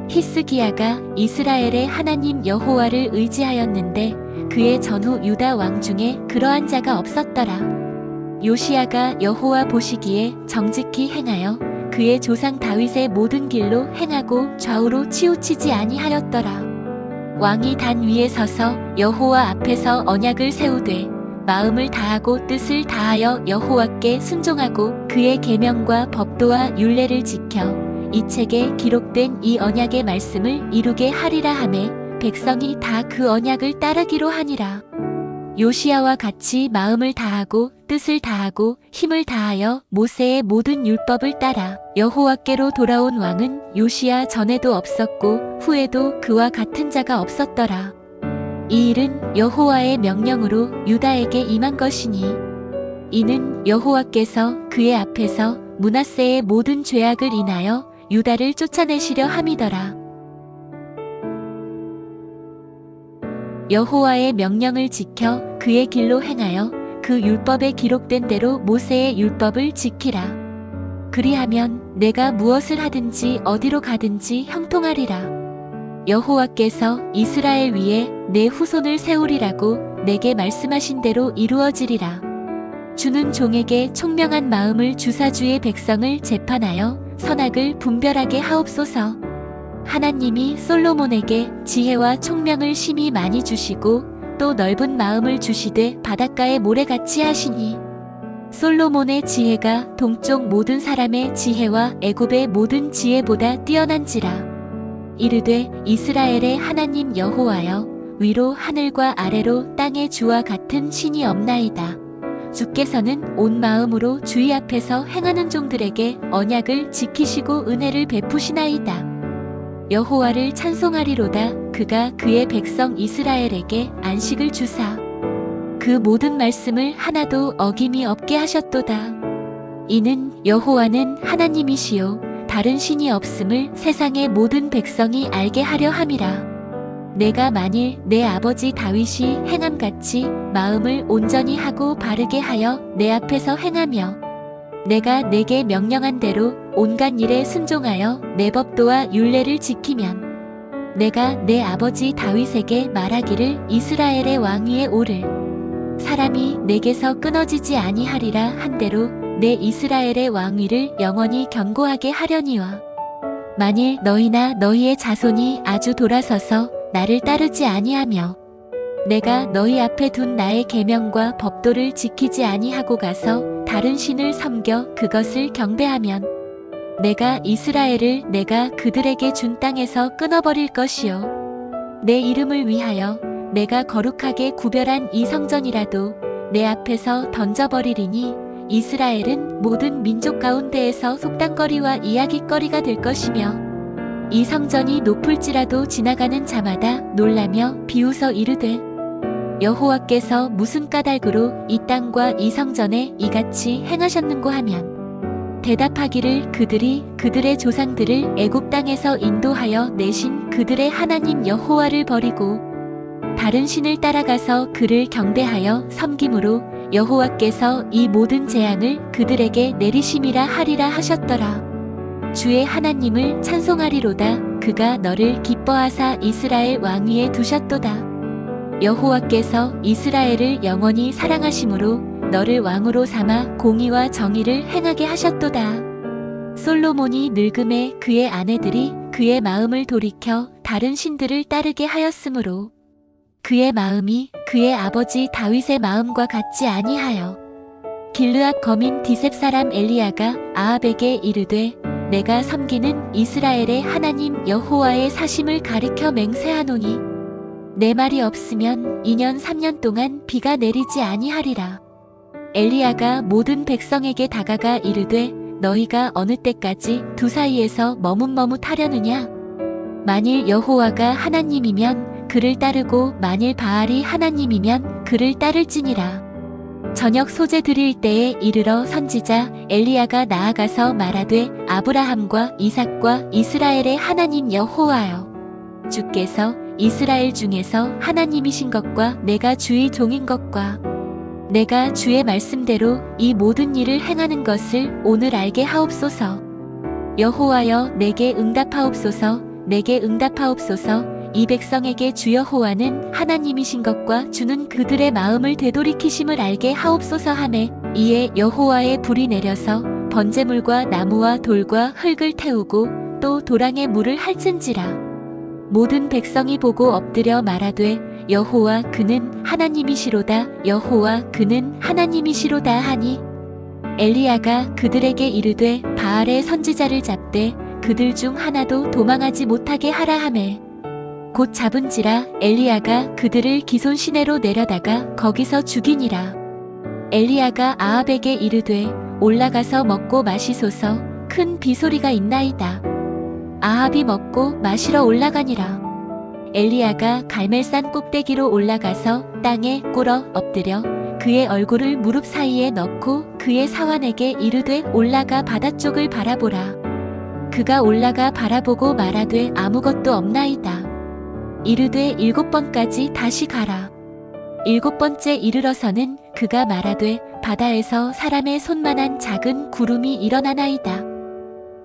S1: 히스기야가 이스라엘의 하나님 여호와를 의지하였는데 그의 전후 유다 왕 중에 그러한 자가 없었더라. 요시야가 여호와 보시기에 정직히 행하여 그의 조상 다윗의 모든 길로 행하고 좌우로 치우치지 아니하였더라. 왕이 단 위에 서서 여호와 앞에서 언약을 세우되 마음을 다하고 뜻을 다하여 여호와께 순종하고 그의 계명과 법도와 율례를 지켜 이 책에 기록된 이 언약의 말씀을 이루게 하리라 하매 백성이 다 그 언약을 따르기로 하니라. 요시야와 같이 마음을 다하고 뜻을 다하고 힘을 다하여 모세의 모든 율법을 따라 여호와께로 돌아온 왕은 요시야 전에도 없었고 후에도 그와 같은 자가 없었더라. 이 일은 여호와의 명령으로 유다에게 임한 것이니 이는 여호와께서 그의 앞에서 므낫세의 모든 죄악을 인하여 유다를 쫓아내시려 함이더라. 여호와의 명령을 지켜 그의 길로 행하여 그 율법에 기록된 대로 모세의 율법을 지키라. 그리하면 내가 무엇을 하든지 어디로 가든지 형통하리라. 여호와께서 이스라엘 위에 내 후손을 세우리라고 내게 말씀하신 대로 이루어지리라. 주는 종에게 총명한 마음을 주사 주의 백성을 재판하여 선악을 분별하게 하옵소서. 하나님이 솔로몬에게 지혜와 총명을 심히 많이 주시고 또 넓은 마음을 주시되 바닷가의 모래같이 하시니 솔로몬의 지혜가 동쪽 모든 사람의 지혜와 애굽의 모든 지혜보다 뛰어난지라. 이르되 이스라엘의 하나님 여호와여, 위로 하늘과 아래로 땅의 주와 같은 신이 없나이다. 주께서는 온 마음으로 주의 앞에서 행하는 종들에게 언약을 지키시고 은혜를 베푸시나이다. 여호와를 찬송하리로다. 그가 그의 백성 이스라엘에게 안식을 주사 그 모든 말씀을 하나도 어김이 없게 하셨도다. 이는 여호와는 하나님이시요 다른 신이 없음을 세상의 모든 백성이 알게 하려 함이라. 내가 만일 내 아버지 다윗이 행함같이 마음을 온전히 하고 바르게 하여 내 앞에서 행하며 내가 내게 명령한 대로 온갖 일에 순종하여 내 법도와 율례를 지키면 내가 내 아버지 다윗에게 말하기를 이스라엘의 왕 위에 오를 사람이 내게서 끊어지지 아니하리라 한대로 내 이스라엘의 왕위를 영원히 견고하게 하려니와 만일 너희나 너희의 자손이 아주 돌아서서 나를 따르지 아니하며 내가 너희 앞에 둔 나의 계명과 법도를 지키지 아니하고 가서 다른 신을 섬겨 그것을 경배하면 내가 이스라엘을 내가 그들에게 준 땅에서 끊어버릴 것이요 내 이름을 위하여 내가 거룩하게 구별한 이 성전이라도 내 앞에서 던져버리리니 이스라엘은 모든 민족 가운데에서 속단거리와 이야깃거리가 될 것이며 이 성전이 높을지라도 지나가는 자마다 놀라며 비웃어 이르되 여호와께서 무슨 까닭으로 이 땅과 이 성전에 이같이 행하셨는고 하면 대답하기를 그들이 그들의 조상들을 애굽 땅에서 인도하여 내신 그들의 하나님 여호와를 버리고 다른 신을 따라가서 그를 경배하여 섬김으로 여호와께서 이 모든 재앙을 그들에게 내리심이라 하리라 하셨더라. 주의 하나님을 찬송하리로다. 그가 너를 기뻐하사 이스라엘 왕위에 두셨도다. 여호와께서 이스라엘을 영원히 사랑하심으로 너를 왕으로 삼아 공의와 정의를 행하게 하셨도다. 솔로몬이 늙음에 그의 아내들이 그의 마음을 돌이켜 다른 신들을 따르게 하였으므로 그의 마음이 그의 아버지 다윗의 마음과 같지 아니하여 길르앗 거민 디셉 사람 엘리야가 아합에게 이르되 내가 섬기는 이스라엘의 하나님 여호와의 사심을 가리켜 맹세하노니 내 말이 없으면 2년 3년 동안 비가 내리지 아니하리라. 엘리야가 모든 백성에게 다가가 이르되 너희가 어느 때까지 두 사이에서 머뭇머뭇하려느냐? 만일 여호와가 하나님이면 그를 따르고 만일 바알이 하나님이면 그를 따를지니라. 저녁 소재 드릴 때에 이르러 선지자 엘리야가 나아가서 말하되 아브라함과 이삭과 이스라엘의 하나님 여호와여, 주께서 이스라엘 중에서 하나님이신 것과 내가 주의 종인 것과 내가 주의 말씀대로 이 모든 일을 행하는 것을 오늘 알게 하옵소서. 여호와여, 내게 응답하옵소서. 내게 응답하옵소서. 이 백성에게 주 여호와는 하나님이신 것과 주는 그들의 마음을 되돌이키심을 알게 하옵소서 하매 이에 여호와의 불이 내려서 번제물과 나무와 돌과 흙을 태우고 또 도랑에 물을 핥은지라. 모든 백성이 보고 엎드려 말하되 여호와 그는 하나님이시로다. 여호와 그는 하나님이시로다 하니 엘리야가 그들에게 이르되 바알의 선지자를 잡되 그들 중 하나도 도망하지 못하게 하라 하매 곧 잡은지라. 엘리야가 그들을 기손 시내로 내려다가 거기서 죽이니라. 엘리야가 아합에게 이르되 올라가서 먹고 마시소서. 큰 비소리가 있나이다. 아합이 먹고 마시러 올라가니라. 엘리야가 갈멜산 꼭대기로 올라가서 땅에 꿇어 엎드려 그의 얼굴을 무릎 사이에 넣고 그의 사환에게 이르되 올라가 바다 쪽을 바라보라. 그가 올라가 바라보고 말하되 아무것도 없나이다. 이르되 7번까지 다시 가라. 7번째 이르러서는 그가 말하되 바다에서 사람의 손만한 작은 구름이 일어나나이다.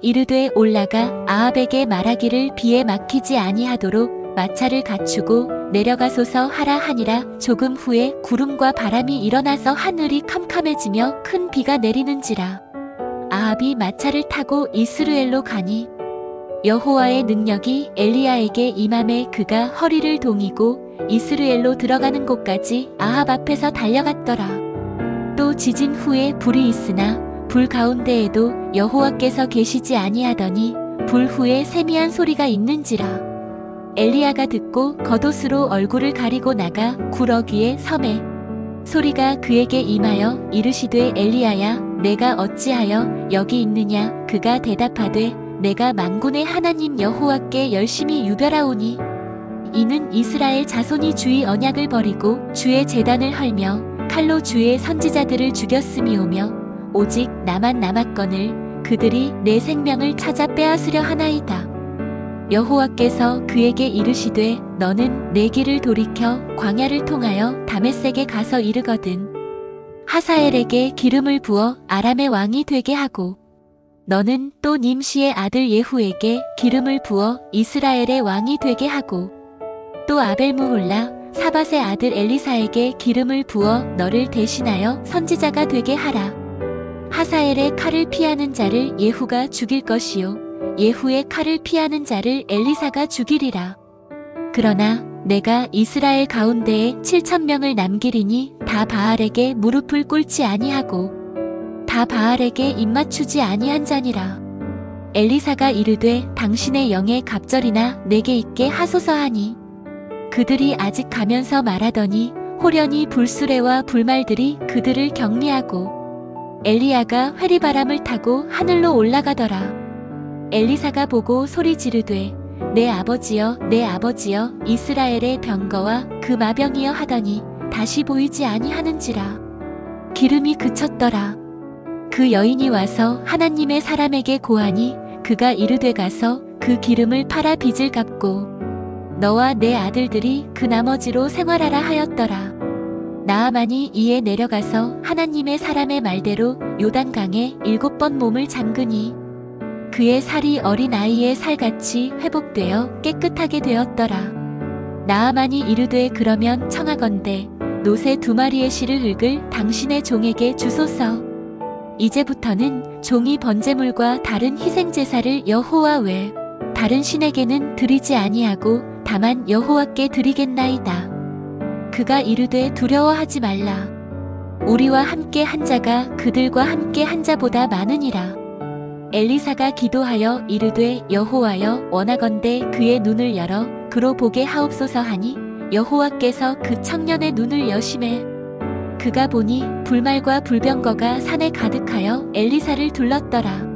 S1: 이르되 올라가 아합에게 말하기를 비에 막히지 아니하도록 마차를 갖추고 내려가소서 하라 하니라. 조금 후에 구름과 바람이 일어나서 하늘이 캄캄해지며 큰 비가 내리는지라. 아합이 마차를 타고 이스루엘로 가니 여호와의 능력이 엘리야에게 임함에 그가 허리를 동이고 이스루엘로 들어가는 곳까지 아합 앞에서 달려갔더라. 또 지진 후에 불이 있으나 불 가운데에도 여호와께서 계시지 아니하더니 불 후에 세미한 소리가 있는지라. 엘리야가 듣고 겉옷으로 얼굴을 가리고 나가 구러기에 섬에 소리가 그에게 임하여 이르시되 엘리야야 내가 어찌하여 여기 있느냐. 그가 대답하되 내가 만군의 하나님 여호와께 열심히 유별하오니 이는 이스라엘 자손이 주의 언약을 버리고 주의 제단을 헐며 칼로 주의 선지자들을 죽였음이오며 오직 나만 남았거늘 그들이 내 생명을 찾아 빼앗으려 하나이다. 여호와께서 그에게 이르시되 너는 내 길을 돌이켜 광야를 통하여 다메섹에 가서 이르거든 하사엘에게 기름을 부어 아람의 왕이 되게 하고 너는 또 님시의 아들 예후에게 기름을 부어 이스라엘의 왕이 되게 하고 또 아벨무홀라 사밧의 아들 엘리사에게 기름을 부어 너를 대신하여 선지자가 되게 하라. 하사엘의 칼을 피하는 자를 예후가 죽일 것이요 예후의 칼을 피하는 자를 엘리사가 죽이리라. 그러나 내가 이스라엘 가운데에 7,000명을 남기리니 다 바알에게 무릎을 꿇지 아니하고 다 바알에게 입맞추지 아니한 자니라. 엘리사가 이르되 당신의 영의 갑절이나 내게 있게 하소서 하니 그들이 아직 가면서 말하더니 호련히 불수레와 불말들이 그들을 격리하고 엘리야가 회리바람을 타고 하늘로 올라가더라. 엘리사가 보고 소리 지르되 내 아버지여 내 아버지여 이스라엘의 병거와 그 마병이여 하더니 다시 보이지 아니하는지라. 기름이 그쳤더라. 그 여인이 와서 하나님의 사람에게 고하니 그가 이르되 가서 그 기름을 팔아 빚을 갚고 너와 내 아들들이 그 나머지로 생활하라 하였더라. 나아만이 이에 내려가서 하나님의 사람의 말대로 요단강에 7번 몸을 잠그니 그의 살이 어린 아이의 살같이 회복되어 깨끗하게 되었더라. 나아만이 이르되 그러면 청하건대 노새 2마리의 실을 흙을 당신의 종에게 주소서. 이제부터는 종이 번제물과 다른 희생제사를 여호와 외 다른 신에게는 드리지 아니하고 다만 여호와께 드리겠나이다. 그가 이르되 두려워하지 말라. 우리와 함께 한 자가 그들과 함께 한 자보다 많으니라. 엘리사가 기도하여 이르되 여호와여 원하건대 그의 눈을 열어 그로 보게 하옵소서 하니 여호와께서 그 청년의 눈을 여심해 그가 보니 불말과 불병거가 산에 가득하여 엘리사를 둘렀더라.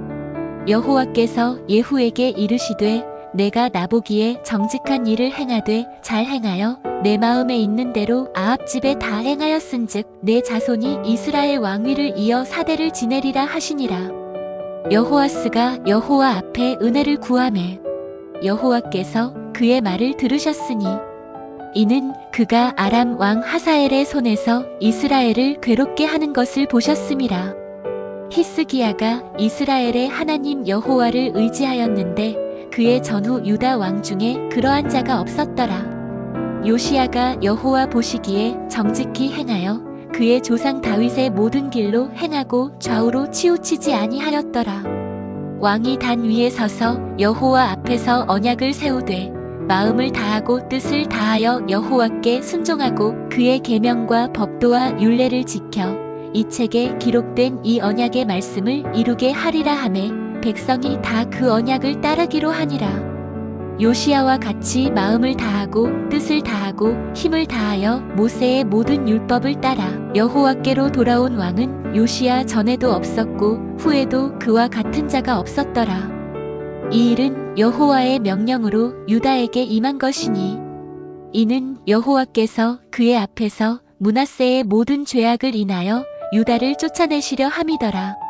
S1: 여호와께서 예후에게 이르시되 내가 나보기에 정직한 일을 행하되 잘 행하여 내 마음에 있는 대로 아합 집에 다 행하였은즉 내 자손이 이스라엘 왕위를 이어 4대를 지내리라 하시니라. 여호아스가 여호와 앞에 은혜를 구하매 여호와께서 그의 말을 들으셨으니 이는 그가 아람 왕 하사엘의 손에서 이스라엘을 괴롭게 하는 것을 보셨음이라. 히스기야가 이스라엘의 하나님 여호와를 의지하였는데 그의 전후 유다 왕 중에 그러한 자가 없었더라. 요시야가 여호와 보시기에 정직히 행하여 그의 조상 다윗의 모든 길로 행하고 좌우로 치우치지 아니하였더라. 왕이 단 위에 서서 여호와 앞에서 언약을 세우되 마음을 다하고 뜻을 다하여 여호와께 순종하고 그의 계명과 법도와 율례를 지켜 이 책에 기록된 이 언약의 말씀을 이루게 하리라 하매 백성이 다 그 언약을 따르기로 하니라. 요시야와 같이 마음을 다하고 뜻을 다하고 힘을 다하여 모세의 모든 율법을 따라 여호와께로 돌아온 왕은 요시야 전에도 없었고 후에도 그와 같은 자가 없었더라. 이 일은 여호와의 명령으로 유다에게 임한 것이니 이는 여호와께서 그의 앞에서 므낫세의 모든 죄악을 인하여 유다를 쫓아내시려 함이더라.